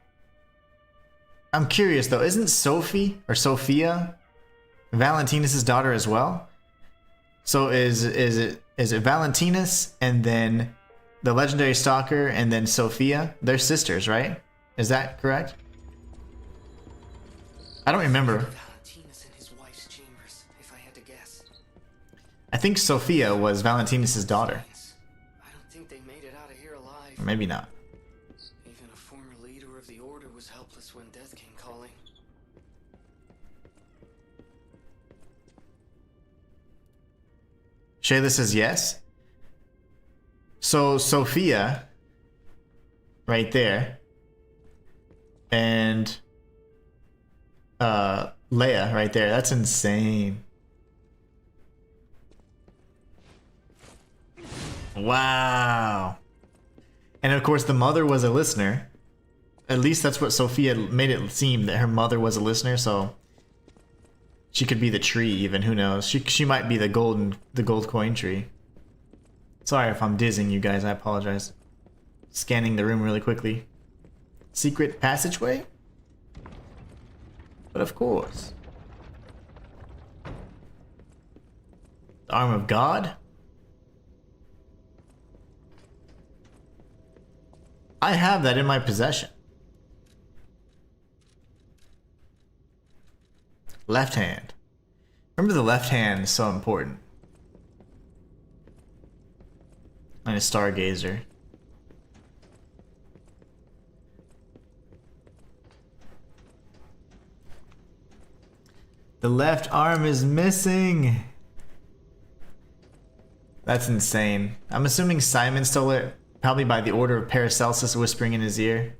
I'm curious though, isn't Sophie or Sophia Valentinus' daughter as well? So is it Valentinus and then the legendary Stalker and then Sophia? They're sisters, right? Is that correct? I don't remember. Valentinus and his wife's chambers, if I had to guess. I think Sophia was Valentinus' daughter. I don't think they made it out of here alive. Or maybe not. Even a former leader of the Order was helpless when death came calling. Shayla says yes. So Sophia, right there, and Leia right there. That's insane. Wow. And of course the mother was a listener. At least that's what Sophia made it seem, that her mother was a listener, so she could be the tree even, who knows. She might be the gold coin tree. Sorry if I'm dizzying you guys, I apologize. Scanning the room really quickly. Secret passageway? But of course. The arm of God? I have that in my possession. Left hand. Remember, the left hand is so important. And a stargazer. The left arm is missing. That's insane. I'm assuming Simon stole it, probably by the order of Paracelsus whispering in his ear.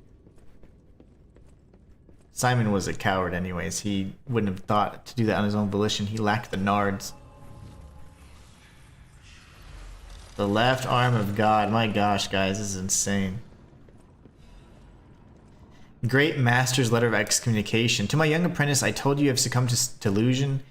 Simon was a coward anyways. He wouldn't have thought to do that on his own volition. He lacked the nards. The left arm of God. My gosh, guys, this is insane. Great Master's letter of excommunication. To my young apprentice, I told you have succumbed to delusion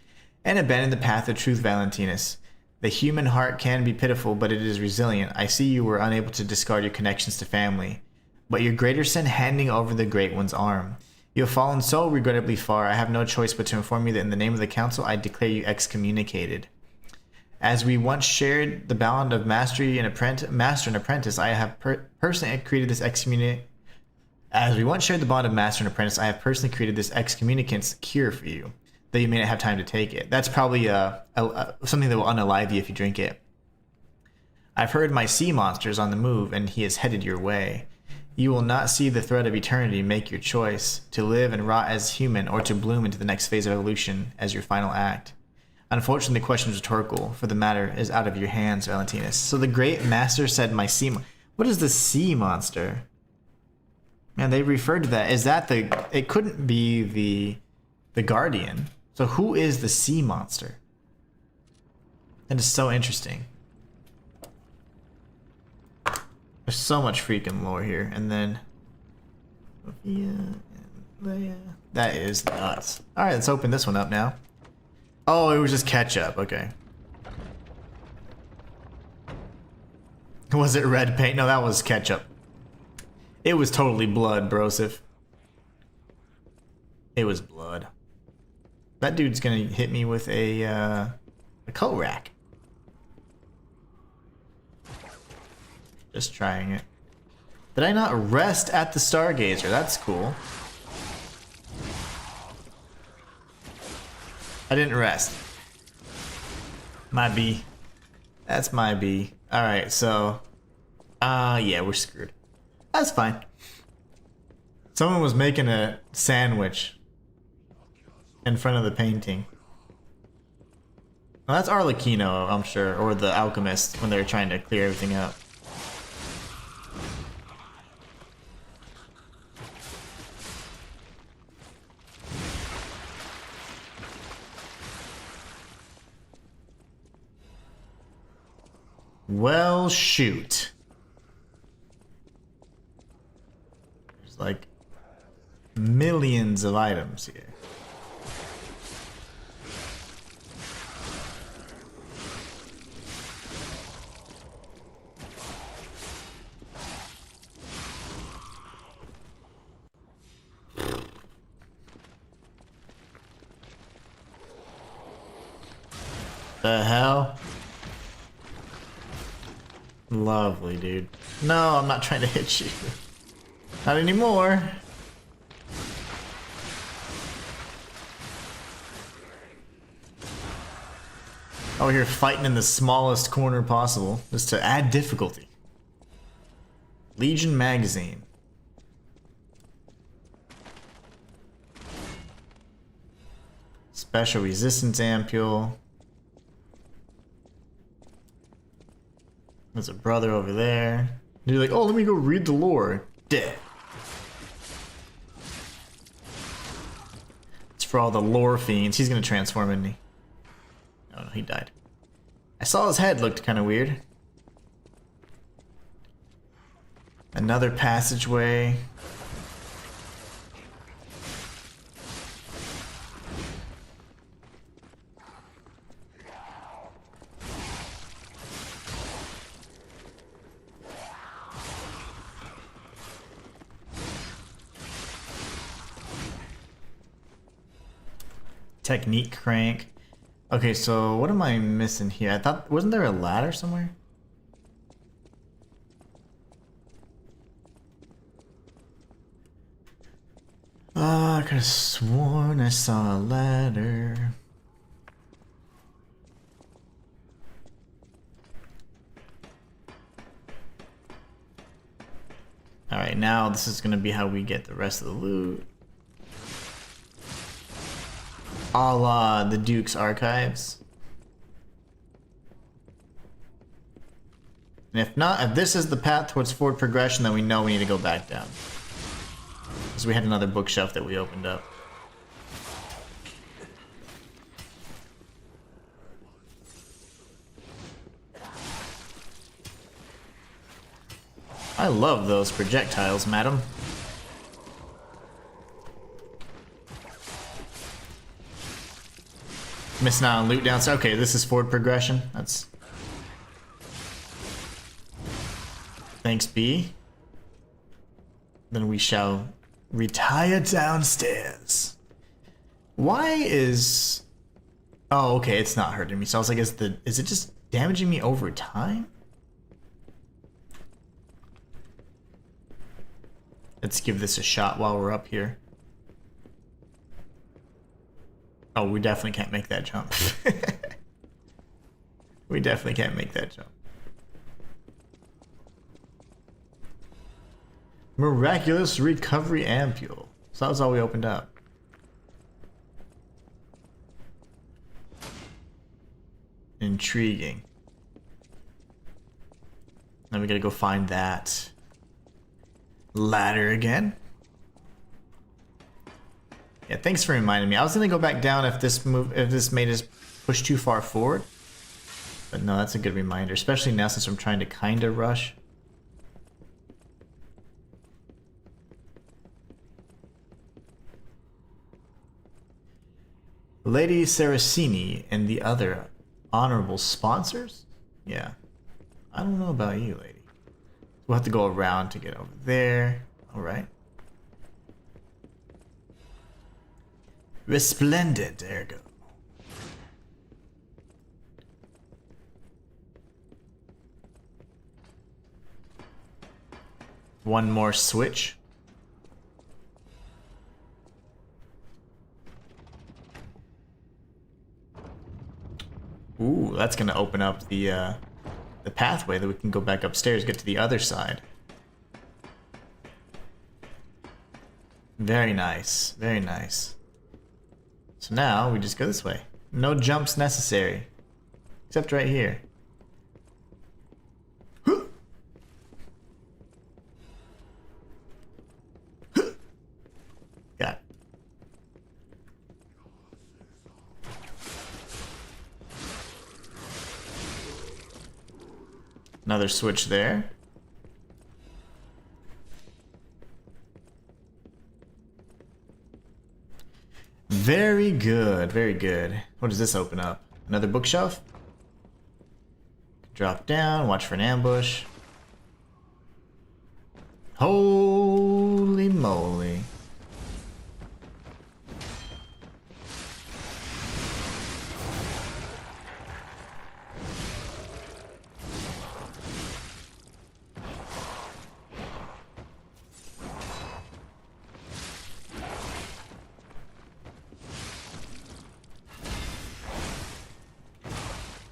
and abandoned the path of truth, Valentinus. The human heart can be pitiful, but it is resilient. I see you were unable to discard your connections to family, but your greater sin handing over the Great One's arm. You have fallen so regrettably far, I have no choice but to inform you that in the name of the Council, I declare you excommunicated. As we once shared the bond of master and apprentice, I have personally created this excommunicant's cure for you, though you may not have time to take it. That's probably something that will unalive you if you drink it. I've heard my sea monster is on the move, and he is headed your way. You will not see the thread of eternity. Make your choice, to live and rot as human, or to bloom into the next phase of evolution as your final act. Unfortunately, the question is rhetorical, for the matter is out of your hands, Valentinus. So the Great Master said my sea... What is the sea monster? Man, they referred to that. Is that the... It couldn't be the Guardian. So who is the sea monster? That is so interesting. There's so much freaking lore here. And then... Sophia and Leia. That is nuts. Alright, let's open this one up now. Oh, it was just ketchup. Okay. Was it red paint? No, that was ketchup. It was totally blood, brosif. It was blood. That dude's gonna hit me with a coat rack. Just trying it. Did I not rest at the Stargazer? That's cool. I didn't rest. My B. That's my B. Alright, so... yeah, we're screwed. That's fine. Someone was making a sandwich in front of the painting. Well, that's Arlecchino, I'm sure, or the alchemist when they're trying to clear everything up. Well, shoot. There's like millions of items here. The hell? Lovely, dude. No, I'm not trying to hit you. Not anymore. Oh, you're fighting in the smallest corner possible, just to add difficulty. Legion magazine. Special resistance ampule. There's a brother over there. And you're like, oh, let me go read the lore. Dead. It's for all the lore fiends. He's gonna transform, isn't he? Oh no, he died. I saw his head looked kind of weird. Another passageway. Technique crank. Okay, so what am I missing here? I thought, wasn't there a ladder somewhere? I could have sworn I saw a ladder. Alright, now this is gonna be how we get the rest of the loot. A la the Duke's Archives. And if not, if this is the path towards forward progression, then we know we need to go back down. Because we had another bookshelf that we opened up. I love those projectiles, madam. Missing out on loot downstairs. Okay, this is forward progression. That's... Thanks, B. Then we shall retire downstairs. Why is... Oh, okay, it's not hurting me. So I was like, is it just damaging me over time? Let's give this a shot while we're up here. Oh, we definitely can't make that jump. We definitely can't make that jump. Miraculous recovery ampule. So that was all we opened up. Intriguing. Now we gotta go find that ladder again. Yeah, thanks for reminding me. I was gonna go back down if this made us push too far forward. But no, that's a good reminder, especially now since I'm trying to kinda rush. Lady Saraceni and the other honorable sponsors? Yeah. I don't know about you, lady. We'll have to go around to get over there. Alright. Resplendent, ergo. One more switch. Ooh, that's gonna open up the pathway that we can go back upstairs, get to the other side. Very nice, very nice. So now we just go this way. No jumps necessary, except right here. Got it. Another switch there. Very good, very good. What does this open up? Another bookshelf? Drop down, watch for an ambush. Holy moly.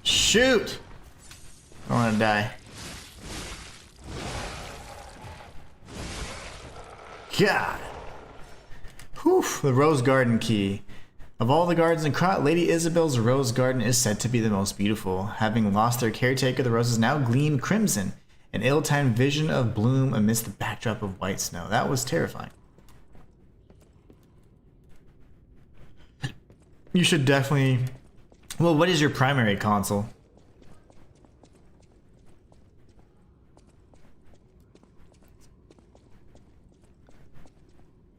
Shoot! I don't want to die. God! Whew, the Rose Garden key. Of all the gardens in Krat, Lady Isabel's Rose Garden is said to be the most beautiful. Having lost their caretaker, the roses now gleam crimson, an ill-timed vision of bloom amidst the backdrop of white snow. That was terrifying. You should definitely... Well, what is your primary console?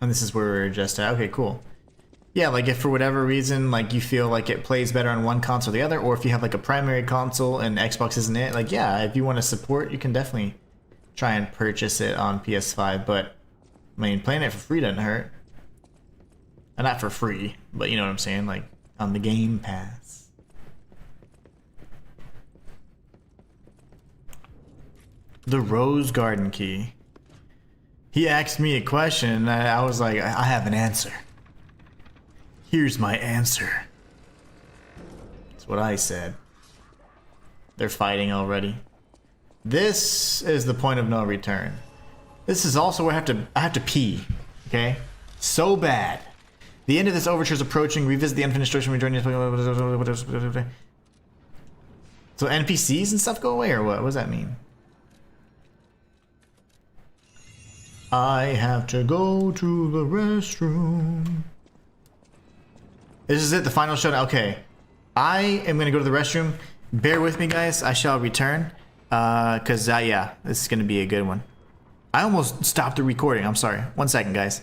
And this is where we're just at. Okay, cool. Yeah, like if for whatever reason, like you feel like it plays better on one console or the other, or if you have like a primary console and Xbox isn't it, like yeah, if you want to support, you can definitely try and purchase it on PS5, but I mean, playing it for free doesn't hurt. And not for free, but you know what I'm saying, like on the Game Pass. The Rose Garden key. He asked me a question, and I was like, I have an answer. Here's my answer. That's what I said. They're fighting already. This is the point of no return. This is also where I have to pee. Okay? So bad. The end of this overture is approaching. Revisit the unfinished story. So NPCs and stuff go away, or what? What does that mean? I have to go to the restroom. This is it, the final showdown. Okay. I am going to go to the restroom. Bear with me, guys. I shall return. Because, yeah, this is going to be a good one. I almost stopped the recording. I'm sorry. 1 second, guys.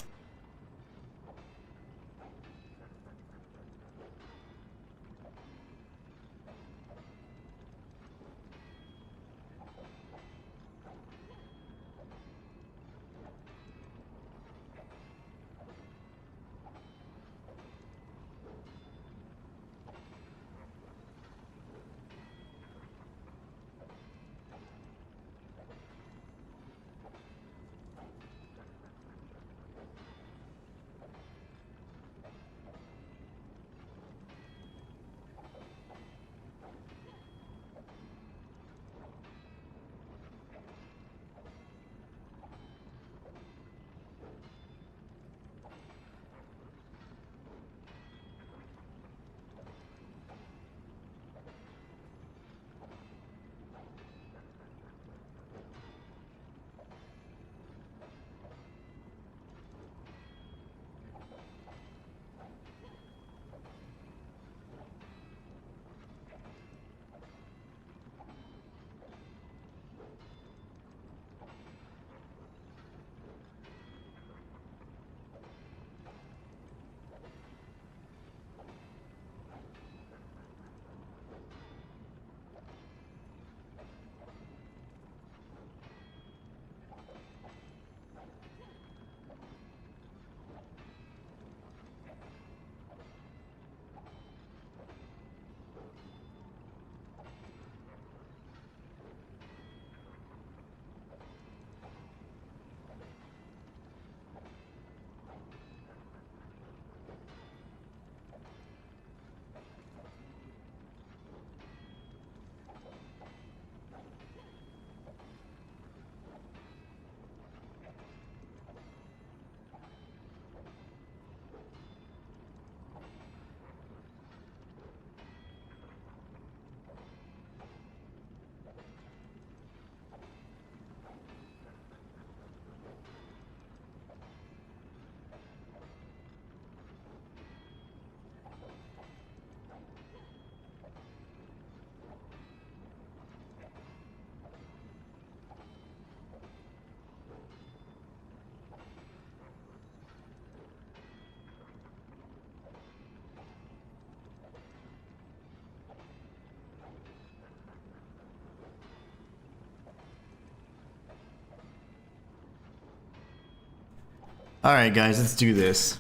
Alright guys, let's do this.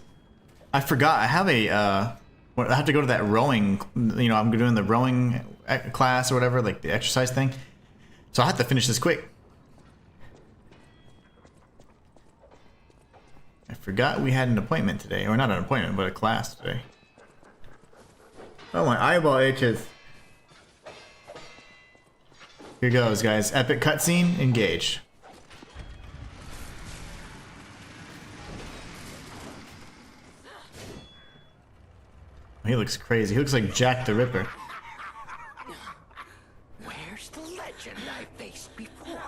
I forgot, I have a, I have to go to that rowing, you know, I'm doing the rowing class or whatever, like the exercise thing. So I have to finish this quick. I forgot we had an appointment today, or not an appointment, but a class today. Oh, my eyeball itches. Here goes, guys. Epic cutscene, engage. He looks crazy. He looks like Jack the Ripper. Where's the legend I faced before?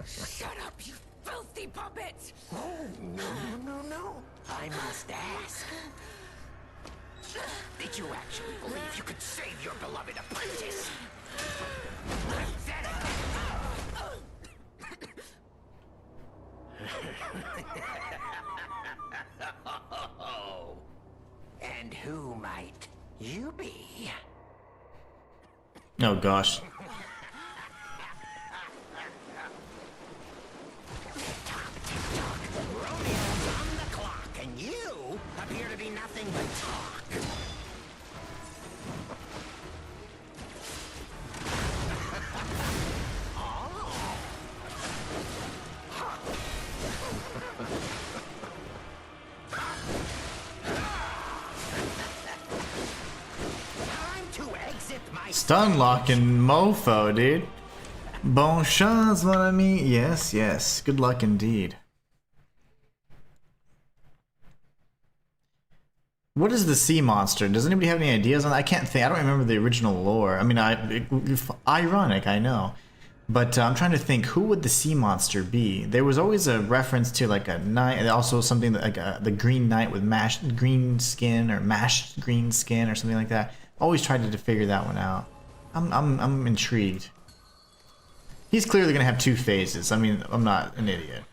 Shut up, you filthy puppet! Oh, no. I must ask. Did you actually believe you could save your beloved apprentice? And who might you be? Oh gosh. Romeo's on the clock, and you appear to be nothing but talk. Time to exit my Stun locking mofo, dude. Bon chance, mon ami. Yes, yes. Good luck indeed. What is the sea monster? Does anybody have any ideas on that? I can't think. I don't remember the original lore. I mean, ironic, I know. But I'm trying to think, who would the sea monster be? There was always a reference to like a knight, and also something like the Green Knight with mashed green skin or mashed green skin or something like that. Always tried to figure that one out. I'm intrigued. He's clearly gonna have two phases. I mean, I'm not an idiot.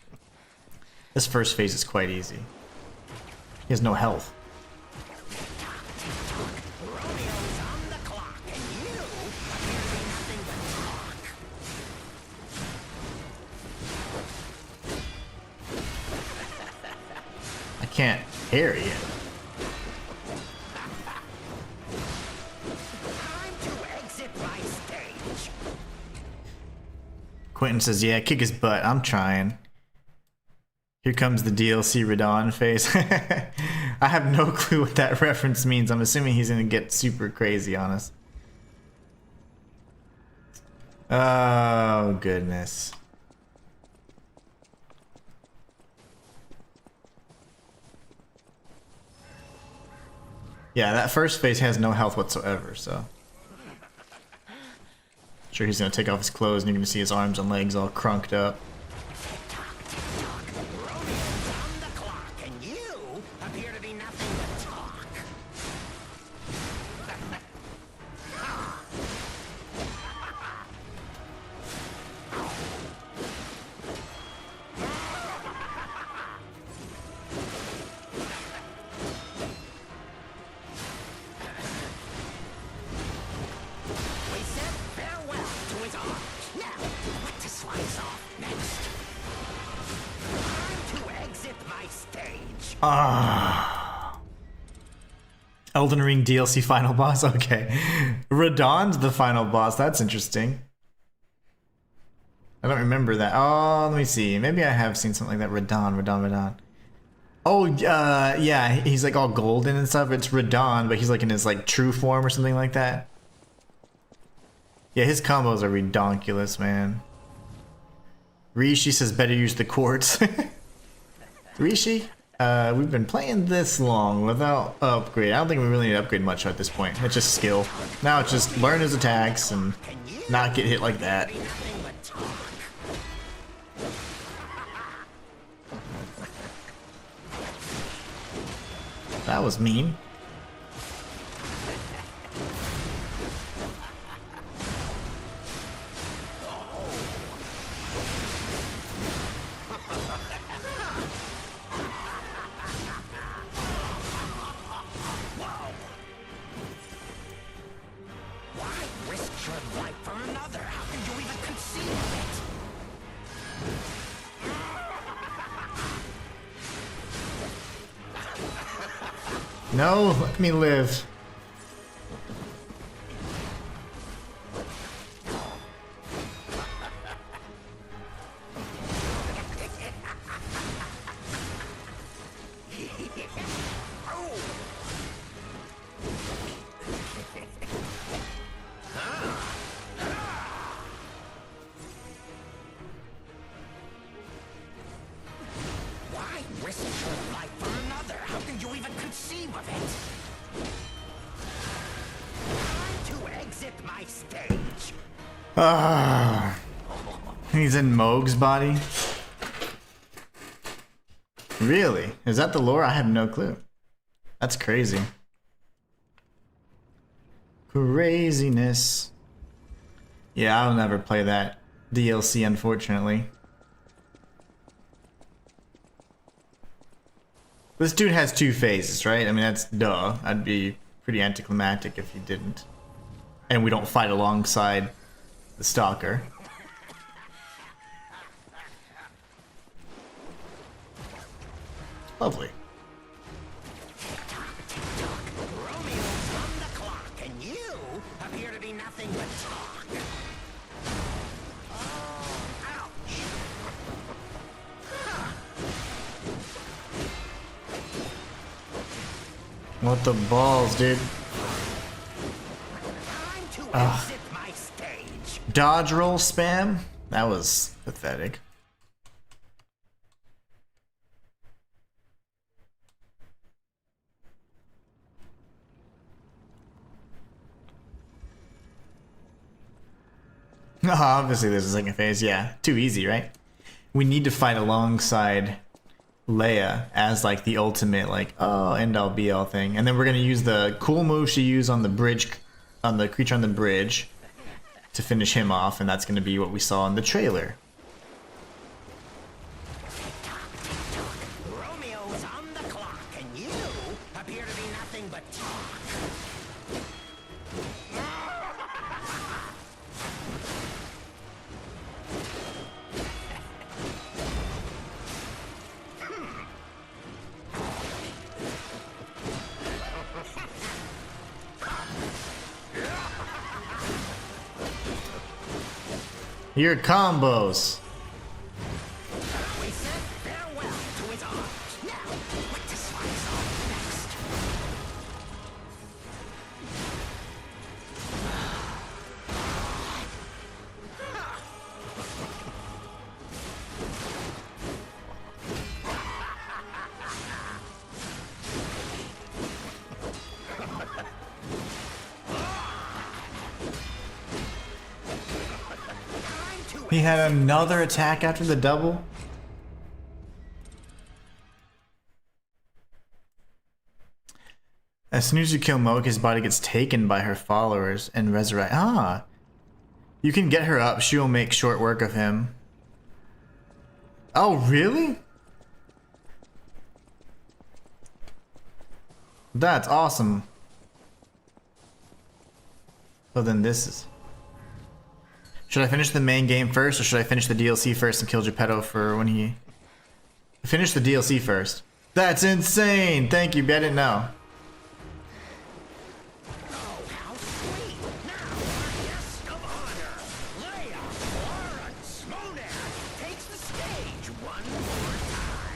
This first phase is quite easy. He has no health. Romeo's on the clock, and you appear to be nothing but talk. I can't hear you. Time to exit my stage. Quentin says, yeah, kick his butt. I'm trying. Here comes the DLC Radon face. I have no clue what that reference means. I'm assuming he's gonna get super crazy on us. Oh, goodness. Yeah, that first phase has no health whatsoever, so. Sure, he's gonna take off his clothes and you're gonna see his arms and legs all crunked up. Romeo's on the clock, and you appear to be nothing but talk. We said farewell to his arms. Now, what to slice off next? Time to exit my stage. Ah. Elden Ring DLC final boss? Okay. Radon's the final boss. That's interesting. I don't remember that. Oh, let me see. Maybe I have seen something like that. Radon. Oh, yeah. He's like all golden and stuff. It's Radon, but he's like in his like true form or something like that. Yeah, his combos are redonkulous, man. Rishi says better use the quartz. Rishi, we've been playing this long without upgrade. I don't think we really need to upgrade much at this point. It's just skill. Now it's just learn his attacks and not get hit like that. Nothing but talk. That was mean. No, let me live. Why risk your life for another? How can you even conceive of it? Time to exit my stage. Ah, he's in Moog's body. Really? Is that the lore? I have no clue. That's crazy. Craziness. Yeah, I'll never play that DLC, unfortunately. This dude has 2 phases, right? I mean, that's duh. I'd be pretty anticlimactic if he didn't. And we don't fight alongside the Stalker. Lovely. Romeo's on the clock, and you appear to be nothing but talk. Oh, ouch. What the balls, dude? Time to exit my stage. Dodge roll spam? That was pathetic. Obviously there's a second phase, yeah. Too easy, right? We need to fight alongside Leia as like the ultimate like end all be all thing. And then we're gonna use the cool move she used on the bridge, on the creature on the bridge, to finish him off, and that's gonna be what we saw in the trailer. Romeo's on the clock, and you appear to be nothing but talk. Your combos. We said farewell to his arms. Now, what satisfies all next? He had another attack after the double? As soon as you kill Moog, his body gets taken by her followers and resurrect. Ah! You can get her up, she will make short work of him. Oh, really? That's awesome. So then this is... Should I finish the main game first, or should I finish the DLC first and kill Geppetto for when he... Finish the DLC first. That's insane! Thank you, I didn't know. Oh, how sweet! Now, our guest of honor, Leia Lawrence Monet, takes the stage one more time.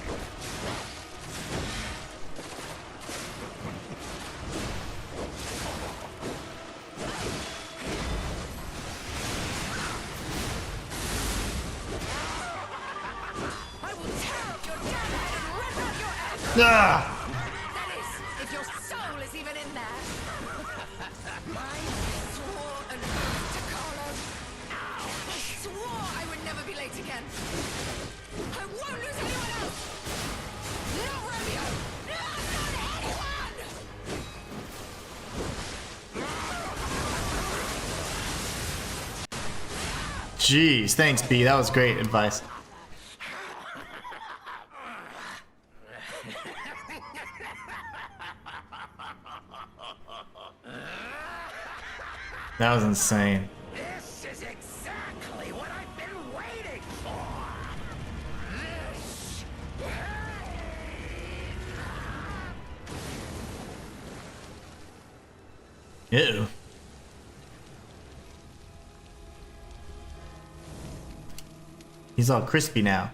I will tear up your damn head and rip out your ass! Ah! That is, if your soul is even in there! I swore an oath to Carlo. I swore I would never be late again. I won't lose anyone else! Not Romeo! Not anyone! Jeez, thanks B, that was great advice. That was insane. This is exactly what I've been waiting for. This Ew. He's all crispy now.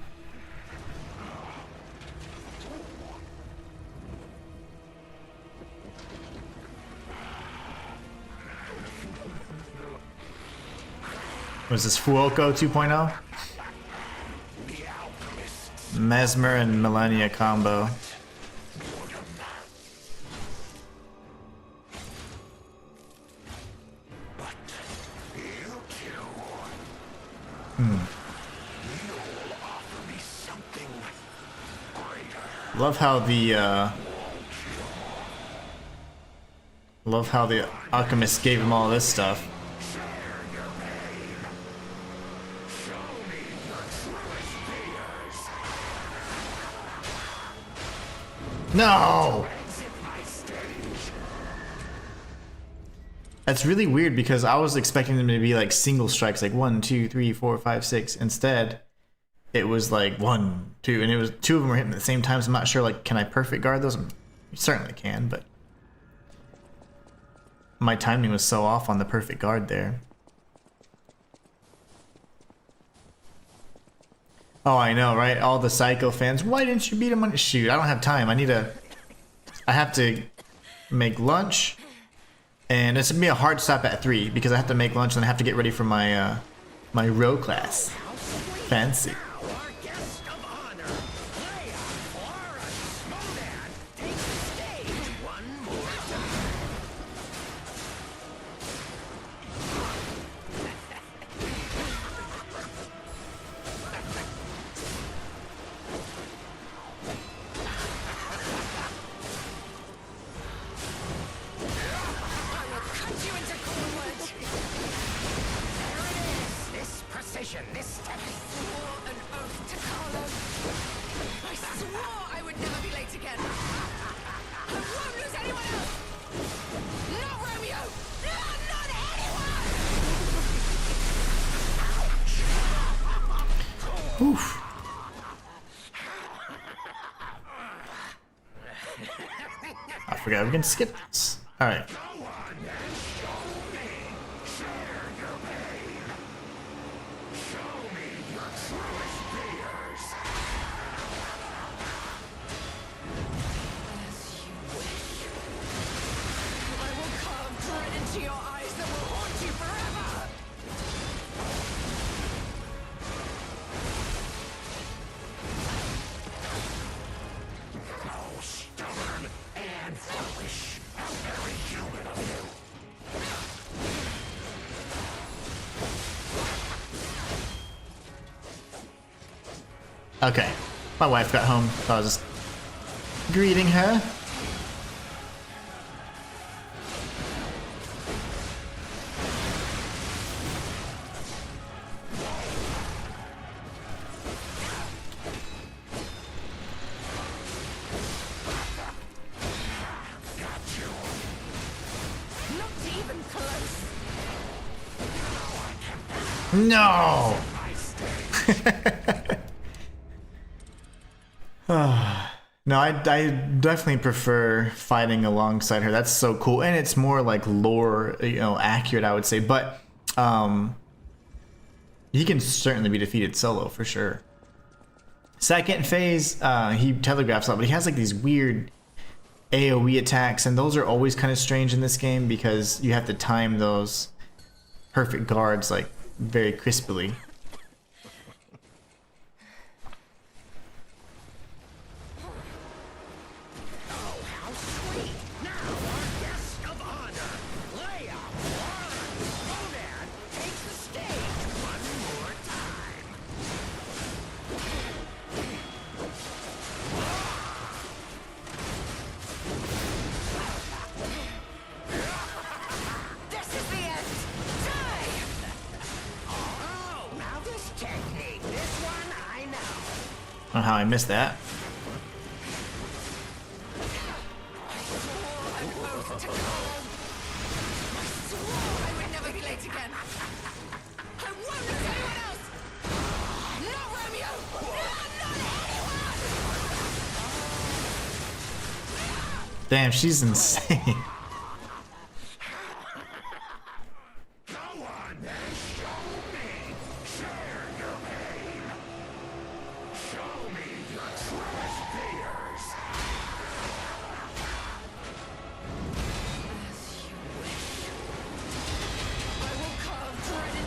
Was this Fuoco 2.0? Mesmer and Millennia combo. Love how the alchemist gave him all this stuff. No! That's really weird because I was expecting them to be like single strikes, like 1, 2, 3, 4, 5, 6. Instead, it was like 1, 2, and it was 2 of them were hitting at the same time. So I'm not sure, like, can I perfect guard those? You certainly can, but my timing was so off on the perfect guard there. Oh, I know, right? All the Psycho fans. Why didn't you beat him on? Shoot, I don't have time. I have to make lunch, and it's gonna be a hard stop at 3 because I have to make lunch and I have to get ready for my my row class. Fancy. Oof. I forgot we can skip this. Alright. Okay, my wife got home, so I was just greeting her. Not even close. No! No, I definitely prefer fighting alongside her. That's so cool, and it's more like lore, accurate, I would say. But he can certainly be defeated solo for sure. Second phase, he telegraphs a lot, but he has like these weird AoE attacks, and those are always kind of strange in this game because you have to time those perfect guards like very crisply. I don't know how I missed that. Damn, she's insane.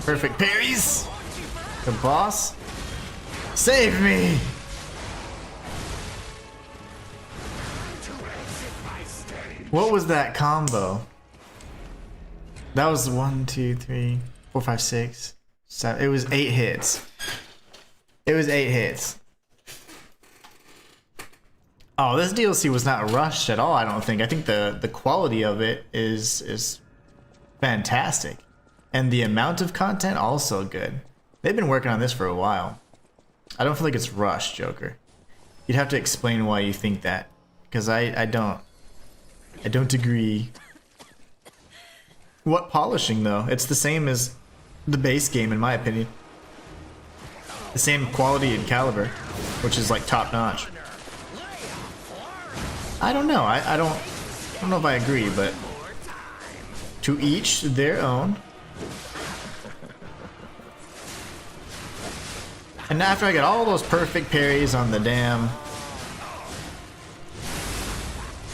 Perfect parries. The boss. Save me. What was that combo? That was 1, 2, 3, 4, 5, 6, 7. It was 8 hits. It was 8 hits. Oh, this DLC was not rushed at all, I don't think. I think the quality of it is fantastic. And the amount of content also good. They've been working on this for a while. I don't feel like it's rushed, Joker. You'd have to explain why you think that. Because I don't agree. What polishing though? It's the same as the base game in my opinion. The same quality and caliber, which is like top notch. I don't know. I don't know if I agree, but to each their own. And after I got all those perfect parries on the damn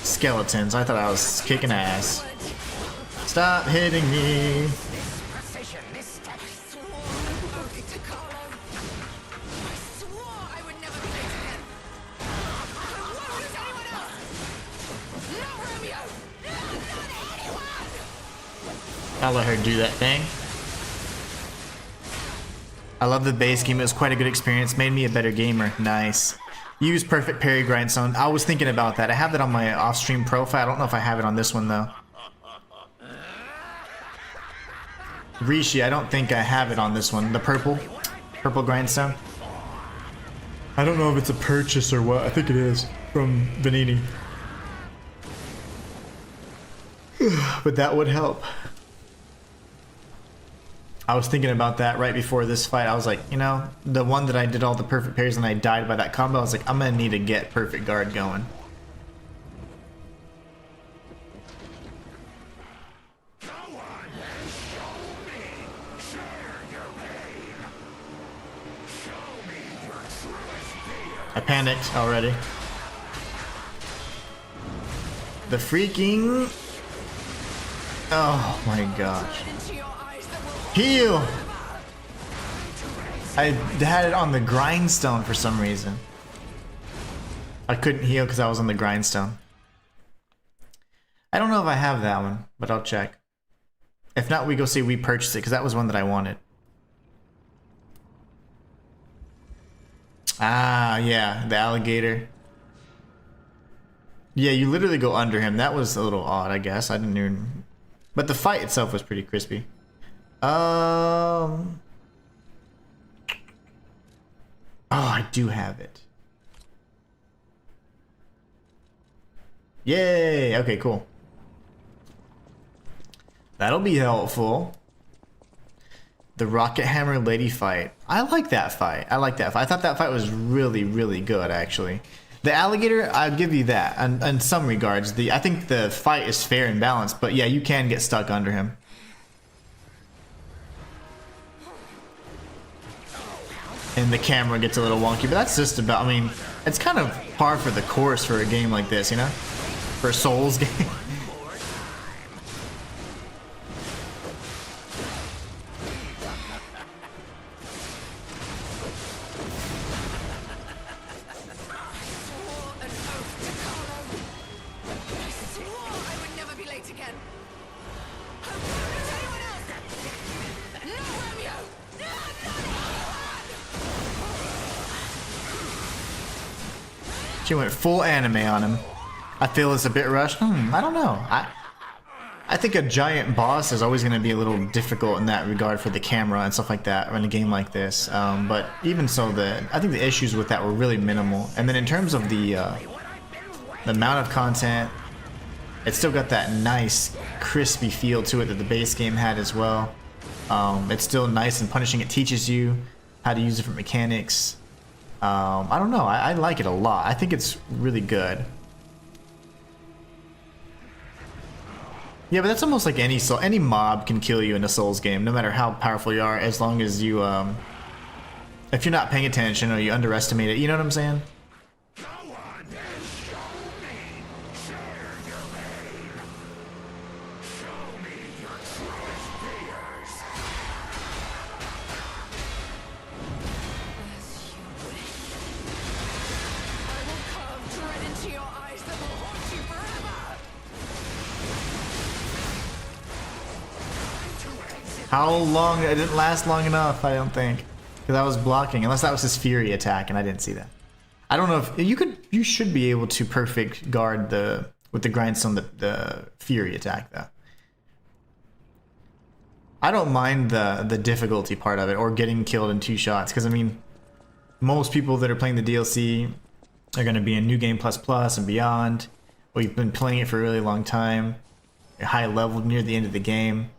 skeletons, I thought I was kicking ass. Stop hitting me. I'll let her do that thing. I love the base game. It was quite a good experience. Made me a better gamer. Nice. Use perfect parry grindstone. I was thinking about that. I have that on my off-stream profile. I don't know if I have it on this one though. Rishi, I don't think I have it on this one. The purple grindstone. I don't know if it's a purchase or what. I think it is from Vanini. But that would help. I was thinking about that right before this fight. I was like, you know, the one that I did all the perfect parries and I died by that combo, I was like, I'm gonna need to get perfect guard going. I panicked already. The freaking... Oh my gosh. Heal! I had it on the grindstone for some reason. I couldn't heal because I was on the grindstone. I don't know if I have that one, but I'll check. If not, we go see we purchased it because that was one that I wanted. Ah, yeah, the alligator. Yeah, you literally go under him. That was a little odd, I guess. I didn't even... But the fight itself was pretty crispy. Oh, I do have it. Yay! Okay, cool. That'll be helpful. The Rocket Hammer Lady fight. I like that fight. I thought that fight was really, really good, actually. The alligator, I'll give you that. In some regards, I think the fight is fair and balanced, but yeah, you can get stuck under him. And the camera gets a little wonky, but that's just about, I mean, it's kind of par for the course for a game like this, you know? For a Souls game. She went full anime on him. I feel it's a bit rushed. I don't know. I think a giant boss is always going to be a little difficult in that regard for the camera and stuff like that in a game like this. But even so, I think the issues with that were really minimal. And then in terms of the amount of content, it's still got that nice crispy feel to it that the base game had as well. It's still nice and punishing. It teaches you how to use different mechanics. I don't know. I like it a lot. I think it's really good. Yeah, but that's almost like any mob can kill you in a Souls game, no matter how powerful you are, as long as you, if you're not paying attention or you underestimate it, you know what I'm saying? into your eyes that will haunt you forever. How long? It didn't last long enough, I don't think. Because I was blocking, unless that was his Fury attack, and I didn't see that. I don't know if you should be able to perfect guard with the grindstone the Fury attack though. I don't mind the difficulty part of it or getting killed in 2 shots, because I mean, most people that are playing the DLC are going to be in New Game Plus Plus and beyond. We've been playing it for a really long time. You're high level near the end of the game.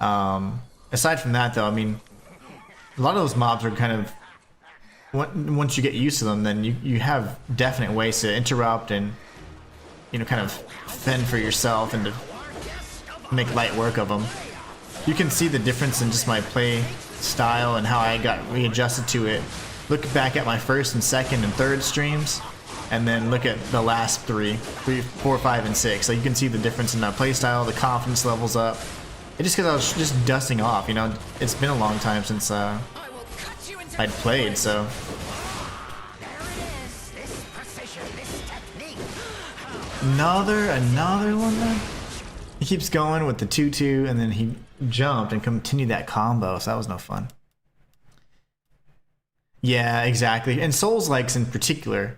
Aside from that, though, I mean, a lot of those mobs are kind of, once you get used to them, then you have definite ways to interrupt and, you know, kind of fend for yourself and to make light work of them. You can see the difference in just my play style and how I got readjusted to it. Look back at my first and second and third streams, and then look at the last 3, 4, 5, and 6. So you can see the difference in my play style, the confidence levels up. It's just because I was just dusting off, you know. It's been a long time since I'd played, so. Another one then? He keeps going with the 2-2, and then he jumped and continued that combo, so that was no fun. Yeah, exactly. And Souls-likes in particular,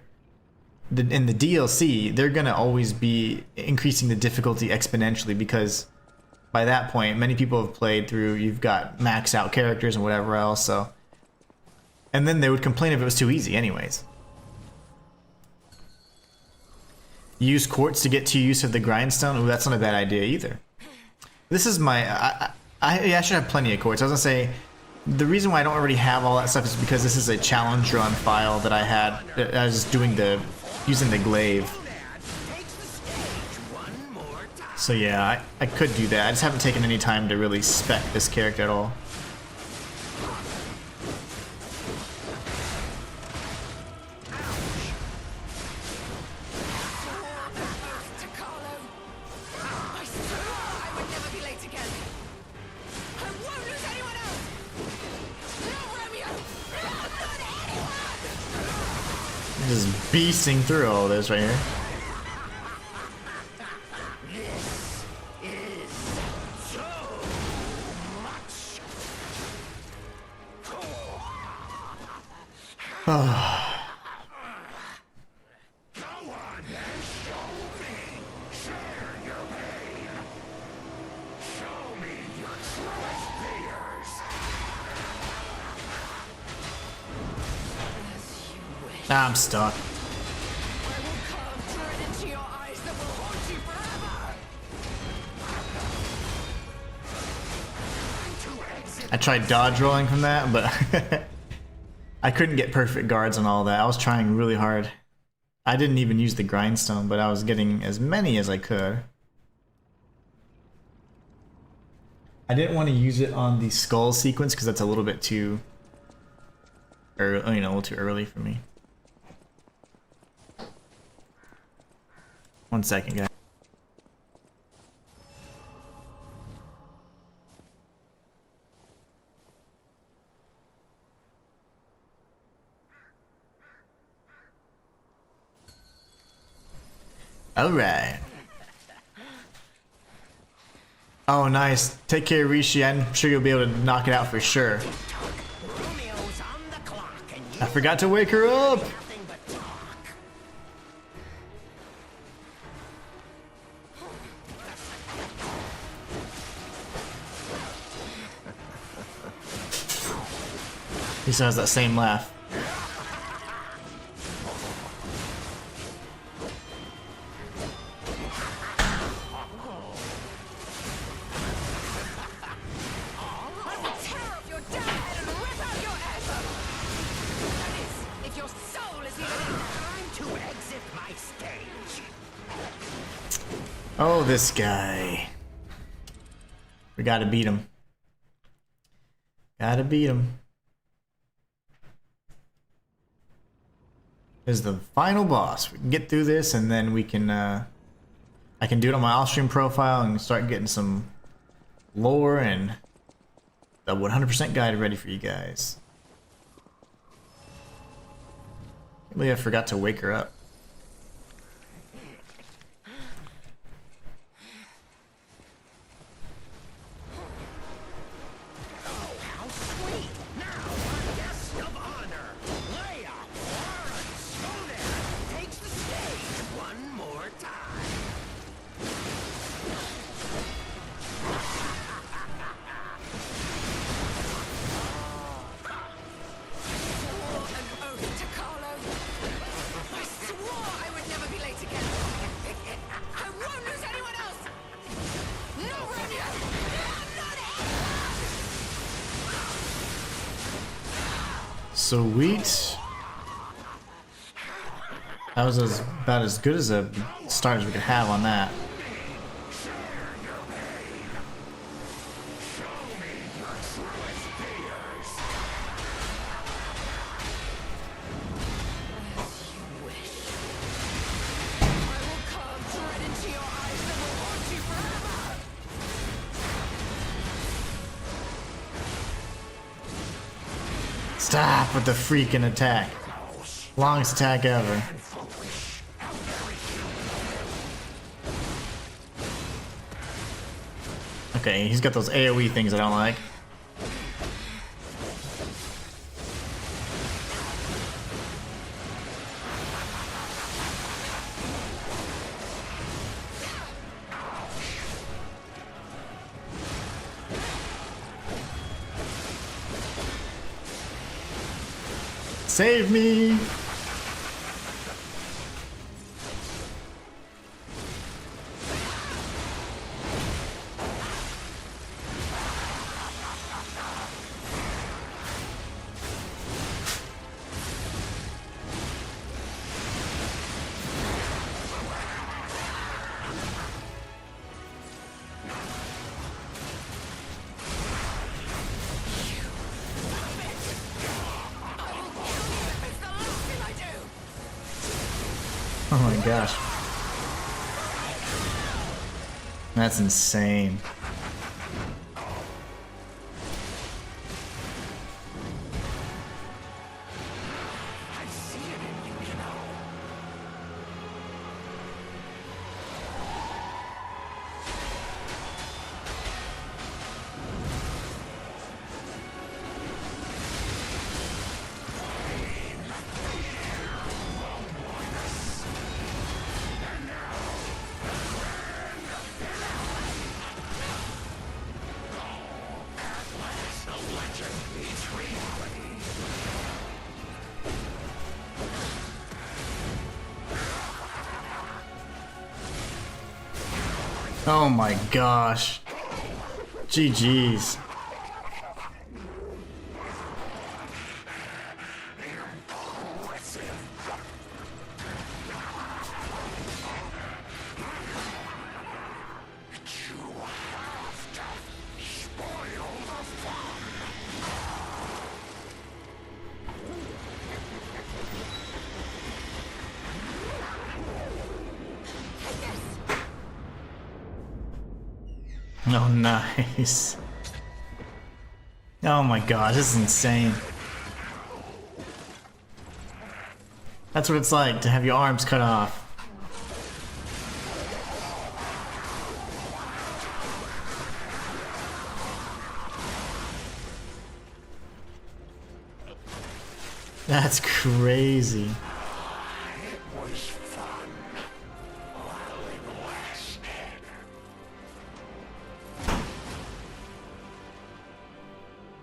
in the DLC, they're gonna always be increasing the difficulty exponentially, because by that point, many people have played through, you've got maxed out characters and whatever else, so. And then they would complain if it was too easy anyways. Use quartz to get too used to the grindstone? Ooh, that's not a bad idea either. This is my, I should have plenty of quartz. I was gonna say, the reason why I don't already have all that stuff is because this is a challenge run file that I had. I was doing using the glaive. So yeah, I could do that. I just haven't taken any time to really spec this character at all. Just beasting through all this right here. I'm stuck. I tried dodge rolling from that, but I couldn't get perfect guards on all that. I was trying really hard. I didn't even use the grindstone, but I was getting as many as I could. I didn't want to use it on the skull sequence because that's a little bit too early, you know, a little too early for me. 1 second, guys. All right. Oh, nice. Take care, Rishi. I'm sure you'll be able to knock it out for sure. I forgot to wake her up. He still has that same laugh. Oh, this guy. We gotta beat him. Gotta beat him. This is the final boss. We can get through this and then we can, I can do it on my off-stream profile and start getting some lore and the 100% guide ready for you guys. I can't believe I forgot to wake her up. Sweet. That was about as good as a start as we could have on that. Stop with the freaking attack. Longest attack ever. Okay, he's got those AoE things I don't like. Save me! Oh my gosh. That's insane. Oh my gosh. GG's. Oh, nice. Oh my gosh, this is insane. That's what it's like to have your arms cut off. That's crazy.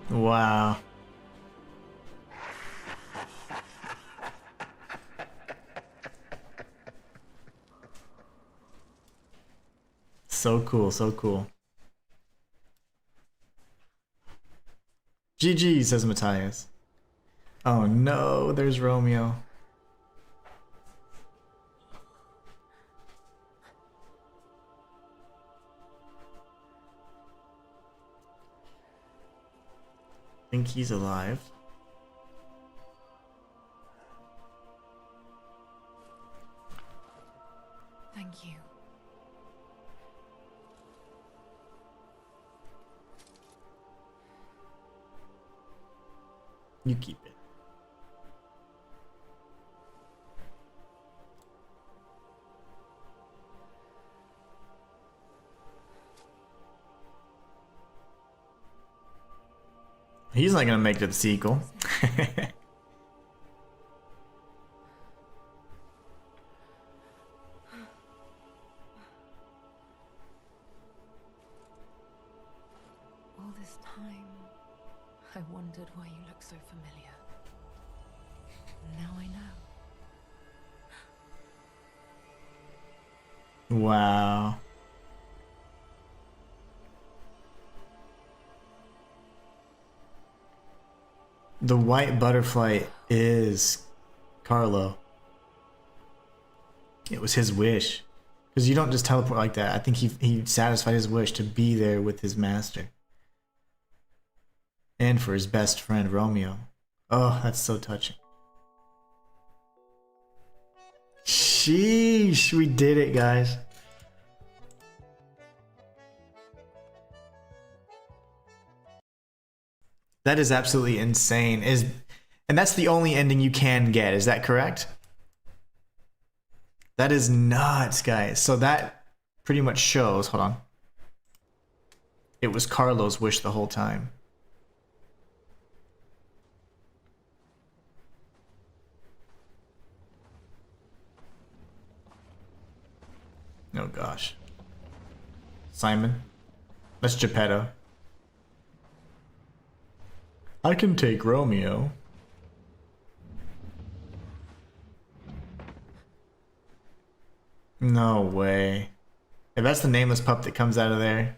Wow. So cool, so cool. GG, says Matthias. Oh no, there's Romeo. Think he's alive. Thank you. You keep it. He's not gonna make it to the sequel. All this time, I wondered why you look so familiar. Now I know. Wow. The white butterfly is Carlo. It was his wish. Because you don't just teleport like that. I think he satisfied his wish to be there with his master. And for his best friend, Romeo. Oh, that's so touching. Sheesh, we did it, guys. That is absolutely insane. And that's the only ending you can get, is that correct? That is nuts, guys. So that pretty much shows, hold on. It was Carlo's wish the whole time. Oh gosh. Simon. That's Geppetto. I can take Romeo. No way. If that's the nameless pup that comes out of there.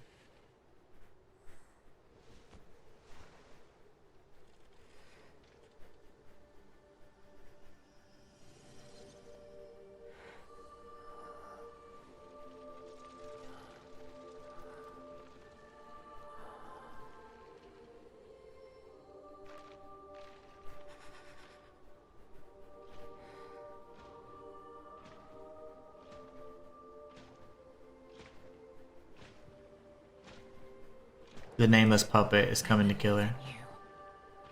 The nameless puppet is coming to kill her.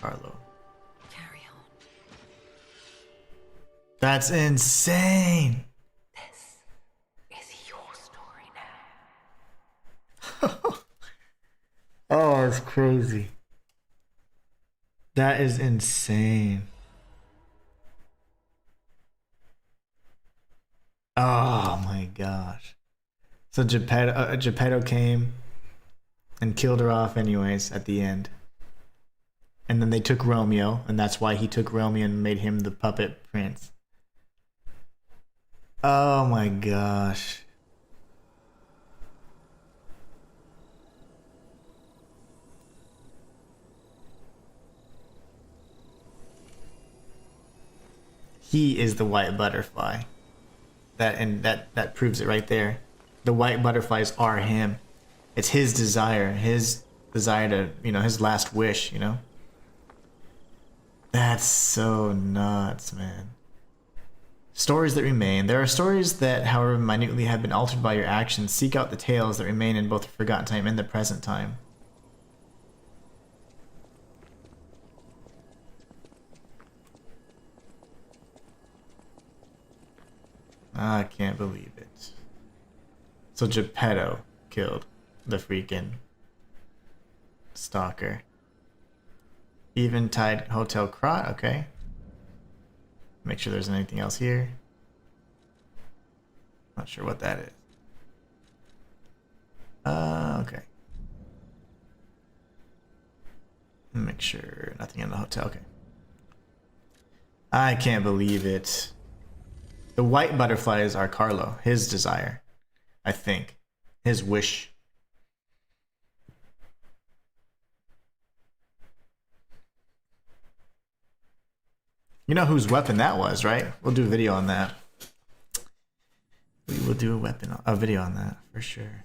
Carlo. Carry on. That's insane. This is your story now. Oh, it's crazy. That is insane. Oh my gosh. So Geppetto came and killed her off anyways at the end. And then they took Romeo, and that's why he took Romeo and made him the puppet prince. Oh my gosh. He is the white butterfly. That proves it right there. The white butterflies are him. It's his desire to, his last wish, That's so nuts, man. Stories that remain. There are stories that, however minutely have been altered by your actions, seek out the tales that remain in both the forgotten time and the present time. I can't believe it. So Geppetto killed the freaking Stalker. Eventide Hotel Krat, okay. Make sure there's anything else here. Not sure what that is. Okay. Make sure nothing in the hotel, okay. I can't believe it. The white butterflies are Carlo, his desire, I think. His wish. You know whose weapon that was, right? We'll do a video on that. We will do a video on that for sure.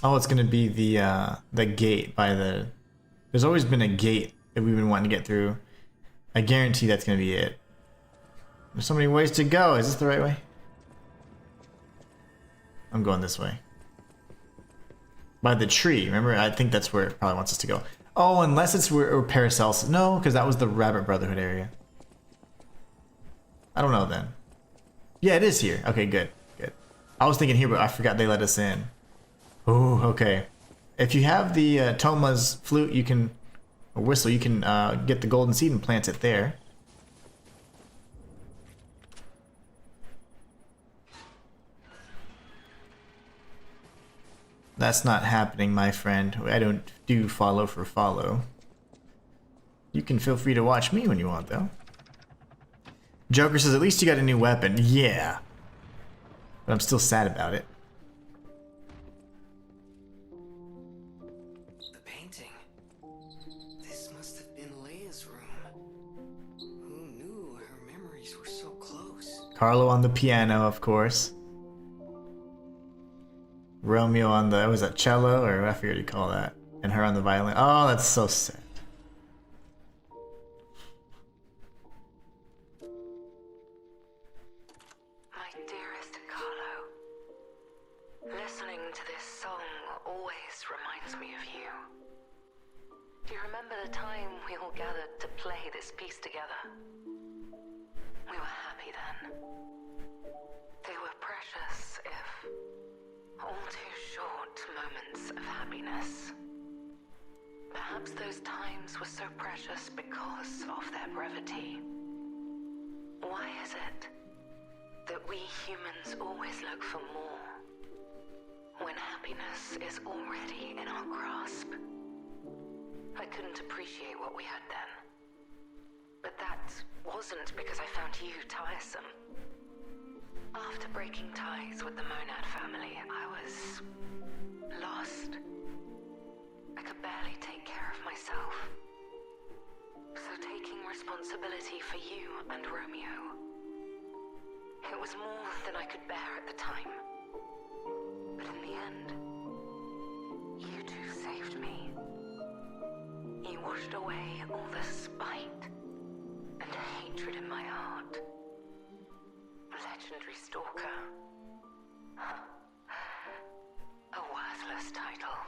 Oh, it's gonna be the gate by the. There's always been a gate that we've been wanting to get through. I guarantee that's gonna be it. There's so many ways to go. Is this the right way? I'm going this way. By the tree. Remember, I think that's where it probably wants us to go. Oh, unless it's where Paracelsus. No, because that was the Rabbit Brotherhood area. I don't know then. Yeah, it is here. Okay, good, good. I was thinking here, but I forgot they let us in. Oh, okay. If you have the Toma's flute, you can... or whistle, you can get the golden seed and plant it there. That's not happening, my friend. I don't do follow for follow. You can feel free to watch me when you want, though. Joker says, at least you got a new weapon. Yeah. But I'm still sad about it. The painting. This must have been Leia's room. Who knew her memories were so close? Carlo on the piano, of course. Romeo on the, was that cello, or I forget what you call that, and her on the violin. Oh, that's so sad. My dearest Carlo, listening to this song always reminds me of you. Do you remember the time we all gathered to play this piece together? We were happy then. They were precious, if all too short moments of happiness. Perhaps those times were so precious because of their brevity. Why is it that we humans always look for more when happiness is already in our grasp? I couldn't appreciate what we had then. But that wasn't because I found you tiresome. After breaking ties with the Monad family, I was lost. I could barely take care of myself. So taking responsibility for you and Romeo, it was more than I could bear at the time. But in the end, you two saved me. You washed away all the spite and hatred in my heart. Legendary Stalker. A worthless title.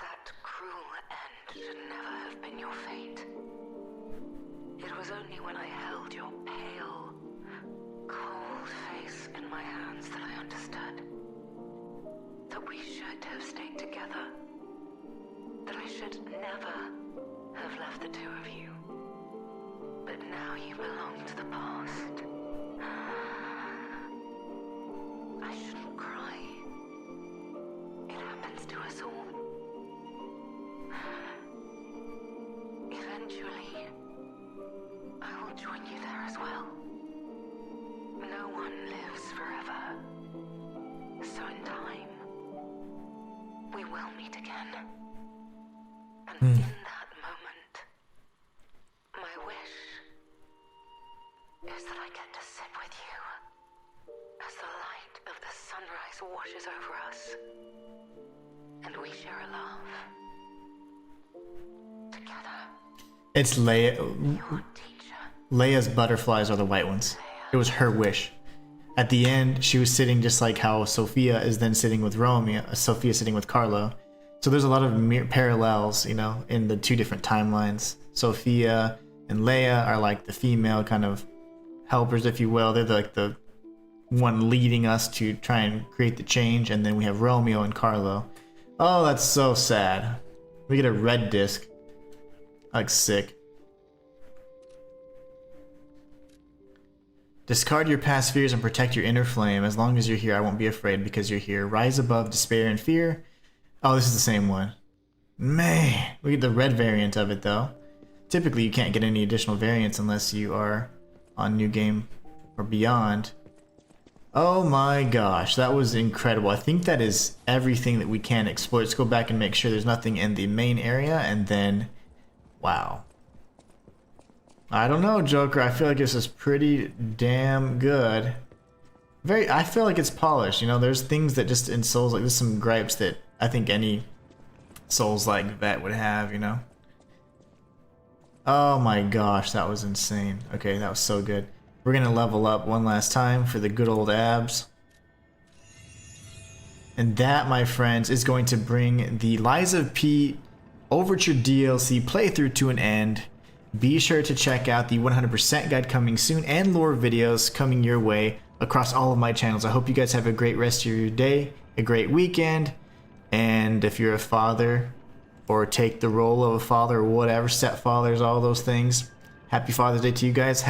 That cruel end should never have been your fate. It was only when I held your pale, cold face in my hands that I understood that we should have stayed together. That I should never have left the two of you. But now you belong to the past. I shouldn't cry. It happens to us all. Eventually, I will join you there as well. No one lives forever. So in time, we will meet again. And in that moment, my wish is that I get to sit with you as the light of the sunrise washes over us, and we share a love together. It's Leia. Your teacher. Leia's butterflies are the white ones. It was her wish. At the end, she was sitting just like how Sophia is then sitting with Romeo, Sophia sitting with Carlo. So there's a lot of parallels, you know, in the two different timelines. Sophia and Leia are like the female kind of helpers, if you will. They're like the one leading us to try and create the change, and then we have Romeo and Carlo. Oh, that's so sad. We get a red disc. Like sick. Discard your past fears and protect your inner flame. As long as you're here, I won't be afraid because you're here. Rise above despair and fear. Oh, this is the same one. Man, we get the red variant of it though. Typically, you can't get any additional variants unless you are on New Game or Beyond. Oh my gosh, that was incredible. I think that is everything that we can explore. Let's go back and make sure there's nothing in the main area, and then, wow. I don't know, Joker. I feel like this is pretty damn good. I feel like it's polished. You know, there's things that just in Souls, like there's some gripes that I think any Souls-like vet would have, you know. Oh my gosh, that was insane. Okay, that was so good. We're gonna level up one last time for the good old abs. And that, my friends, is going to bring the Lies of P Overture DLC playthrough to an end. Be sure to check out the 100% guide coming soon and lore videos coming your way across all of my channels. I hope you guys have a great rest of your day, a great weekend, and if you're a father, or take the role of a father or whatever, stepfathers, all those things. Happy Father's Day to you guys.